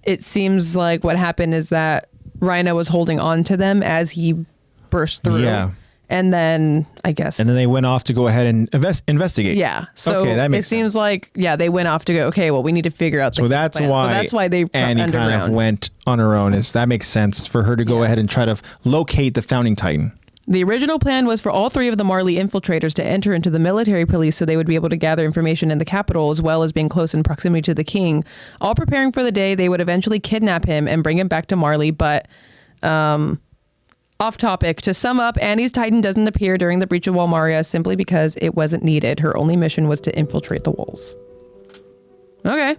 It seems like what happened is that Rhina was holding on to them as he burst through. Yeah. And then, I guess... And then they went off to go ahead and investigate. Yeah. So okay, that makes it seems like, they went off to go, okay, well, we need to figure out the So that's plan. why, So that's why they Annie underground. kind of went on her own. That makes sense for her to go ahead and try to locate the founding Titan. The original plan was for all 3 of the Marley infiltrators to enter into the military police so they would be able to gather information in the capital as well as being close in proximity to the king, all preparing for the day they would eventually kidnap him and bring him back to Marley. But off topic, to sum up, Annie's Titan doesn't appear during the breach of Walmaria simply because it wasn't needed. Her only mission was to infiltrate the walls. Okay.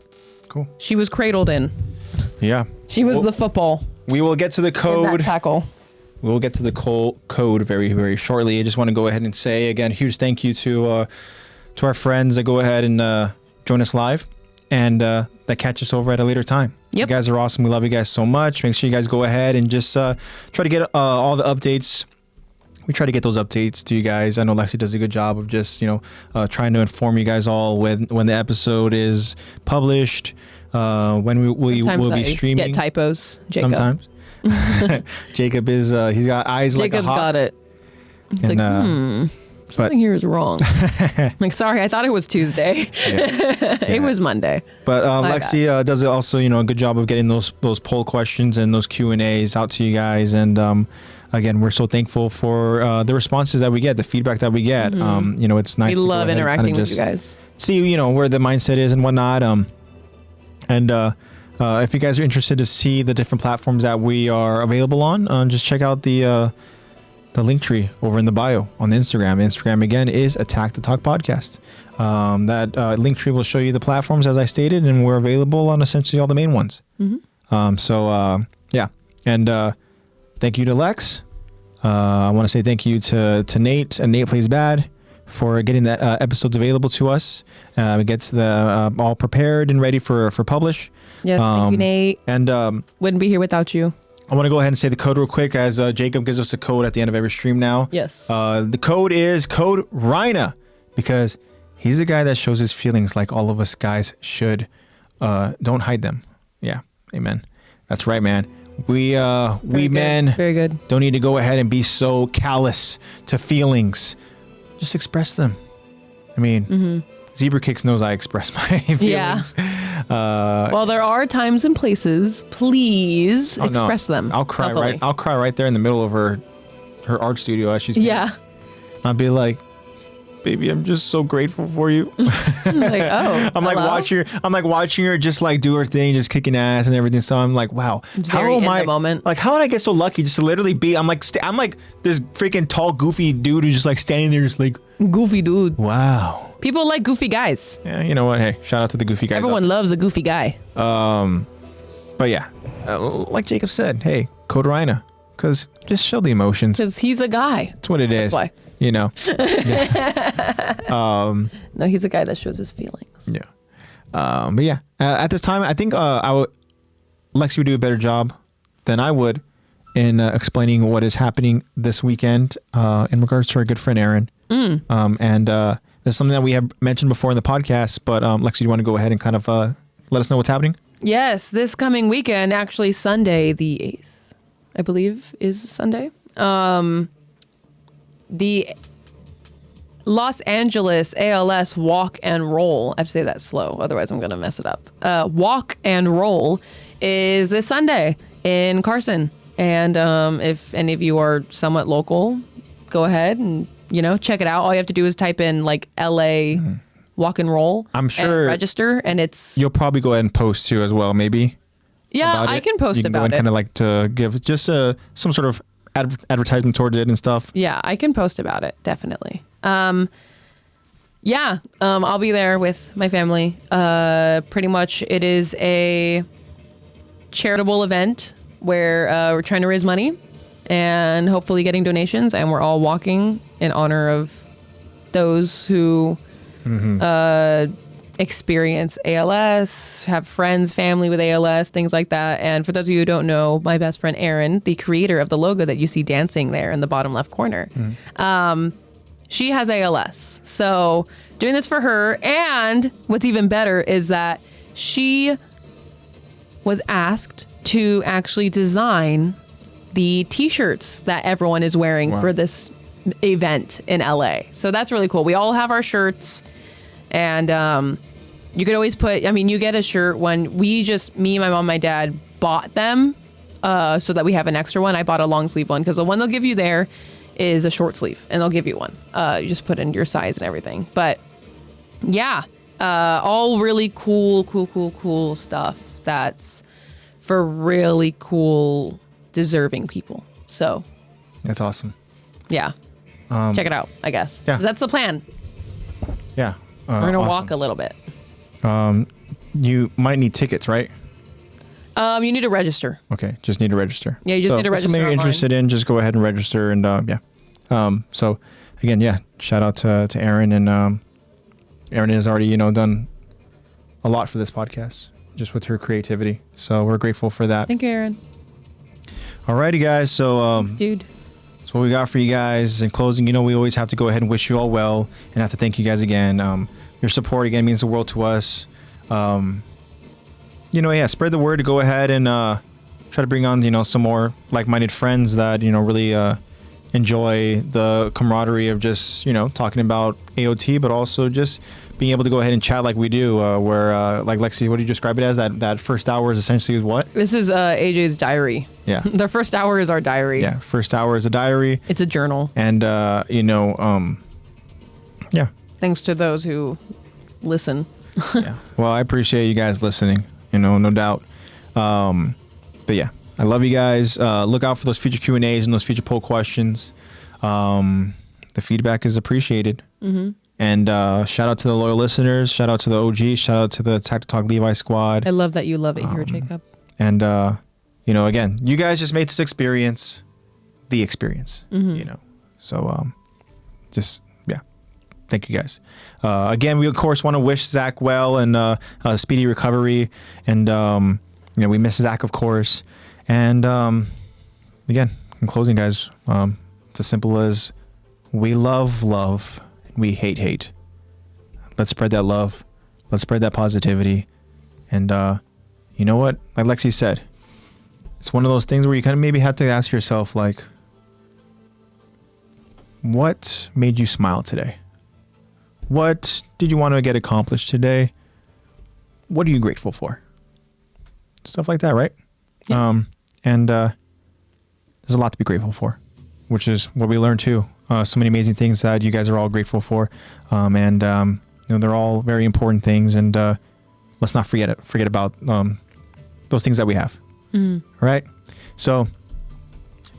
Cool. She was cradled in. Yeah. She was the football We will get to the in that code. tackle. We'll get to the code very, very shortly. I just want to go ahead and say again, huge thank you to our friends that go ahead and join us live and that catch us over at a later time. Yep. You guys are awesome. We love you guys so much. Make sure you guys go ahead and just try to get all the updates. We try to get those updates to you guys. I know Lexi does a good job of just, trying to inform you guys all when the episode is published, when we'll be streaming. Get typos, Jacob. Sometimes. Jacob is he's got eyes like a Jacob's hawk. got it. He's And, like, something here is wrong. I'm like, sorry, I thought it was Tuesday. It was Monday. But My Lexi does also, a good job of getting those poll questions and those Q&As out to you guys. And again, we're so thankful for the responses that we get, the feedback that we get. It's nice. We to go love ahead and interacting kinda with just you guys. See, where the mindset is and whatnot. If you guys are interested to see the different platforms that we are available on, just check out the link tree over in the bio on the Instagram. Instagram again is Attack the Talk Podcast. That link tree will show you the platforms as I stated, and we're available on essentially all the main ones. Yeah, and thank you to Lex. I want to say thank you to Nate and NatePlaysBad for getting the episodes available to us. We get the all prepared and ready for publish. Yes, thank you, Nate. And Wouldn't be here without you. I want to go ahead and say the code real quick as Jacob gives us a code at the end of every stream now. Yes. The code is code Rhina because he's the guy that shows his feelings like all of us guys should. Don't hide them. Yeah. Amen. That's right, man. We men Very good. don't need to go ahead and be so callous to feelings. Just express them. I mean, Zebra Kicks knows I express my feelings. Yeah. Well, there are times and places. Please express them. I'll cry healthily. I'll cry right there in the middle of her art studio as she's. Yeah. I'll be like, baby, I'm just so grateful for you. Like, oh, I'm like watching her just like do her thing, just kicking ass and everything. So I'm like, wow, very in the moment. Like, how did I get so lucky just to literally be? I'm like this freaking tall, goofy dude who's just like standing there, just like Goofy dude. wow. People like goofy guys. Yeah, you know what? Hey, shout out to the goofy guys. Everyone loves a goofy guy. But yeah, like Jacob said, hey, code Rhina, because just show the emotions. Because he's a guy. That's what it is. That's why. You know. No, he's a guy that shows his feelings. Yeah. But yeah, at this time, I think Lexi would do a better job than I would in explaining what is happening this weekend in regards to our good friend Aaron. And there's something that we have mentioned before in the podcast, but Lexi, do you want to go ahead and kind of let us know what's happening? Yes, this coming weekend, actually Sunday the 8th, I believe is Sunday. The Los Angeles ALS Walk and Roll. I have to say that slow, otherwise I'm going to mess it up. Walk and Roll is this Sunday in Carson. And if any of you are somewhat local, go ahead and, check it out. All you have to do is type in like LA Walk and Roll. I'm sure and register, and it's... You'll probably go ahead and post too as well, maybe. Yeah, I can post you can about go and it. kind of like to give just some sort of advertisement towards it and stuff. Yeah, I can post about it, definitely. I'll be there with my family. Pretty much it is a charitable event where we're trying to raise money and hopefully getting donations, and we're all walking in honor of those who experience ALS, have friends, family with ALS, things like that. And for those of you who don't know, my best friend Erin, the creator of the logo that you see dancing there in the bottom left corner, she has ALS. So doing this for her, and what's even better is that she was asked to actually design the t-shirts that everyone is wearing for this event in LA. So that's really cool. We all have our shirts, and you could always put, you get a shirt when me, my mom, my dad bought them so that we have an extra one. I bought a long sleeve one because the one they'll give you there is a short sleeve, and they'll give you one. You just put in your size and everything. But yeah, all really cool stuff that's for really cool, deserving people. So That's awesome. yeah, check it out, I guess. Yeah. That's the plan. Yeah. We're going to awesome. walk a little bit. You might need tickets, right? You need to register. Okay, just need to register. Yeah, you just need to if register something you're online. interested in, just go ahead and register, and yeah. So again, yeah, shout out to Aaron, and Aaron has already done a lot for this podcast just with her creativity. So we're grateful for that. Thank you, Aaron. Alrighty, guys. So Dude. that's what we got for you guys. In closing, we always have to go ahead and wish you all well, and have to thank you guys again. Your support again means the world to us. Yeah, spread the word to go ahead and try to bring on some more like-minded friends that really enjoy the camaraderie of just talking about AOT, but also just being able to go ahead and chat like we do. Where like Lexi, what do you describe it as? That first hour is essentially what? This is AJ's diary. Yeah. The first hour is our diary. Yeah, first hour is a diary, It's a journal. and yeah. Thanks to those who listen. Yeah. Well, I appreciate you guys listening, no doubt. But yeah, I love you guys. Look out for those future Q&As and those future poll questions. The feedback is appreciated. Mm-hmm. And shout out to the loyal listeners. Shout out to the OG. Shout out to the Tactic Talk Levi squad. I love that you love it here, Jacob. And, again, you guys just made this experience the experience, So just, yeah. Thank you guys. Again, we of course want to wish Zach well and a speedy recovery. And we miss Zach, of course. And again, in closing, guys, it's as simple as we love, and we hate. Let's spread that love. Let's spread that positivity. And you know what? Like Lexi said, it's one of those things where you kind of maybe have to ask yourself, like, what made you smile today? What did you want to get accomplished today? What are you grateful for? Stuff like that, right? Yeah. And there's a lot to be grateful for, which is what we learned too. So many amazing things that you guys are all grateful for. And they're all very important things. And let's not forget about those things that we have. Mm. All right? So,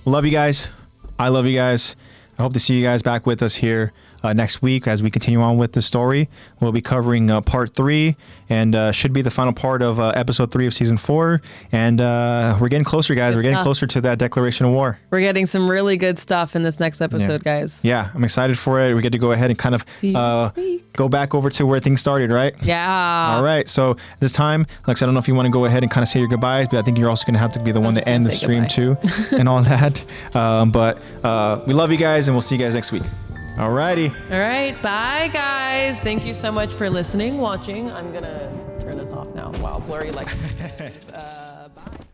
love you guys. I love you guys. I hope to see you guys back with us here next week as we continue on with the story. We'll be covering part 3 and should be the final part of episode 3 of season 4. And we're getting closer, guys. Good We're getting stuff. closer to that declaration of war. We're getting some really good stuff in this next episode, guys. Yeah, I'm excited for it. We get to go ahead and kind of See you next week. go back over to where things started, right? Yeah. All right. So this time, Lex, I don't know if you want to go ahead and kind of say your goodbyes, but I think you're also going to have to be the one to just end the gonna say stream goodbye. too and all that. But we love you guys, and we'll see you guys next week. All righty. All right. Bye, guys. Thank you so much for listening, watching. I'm going to turn this off now. Wow, blurry like.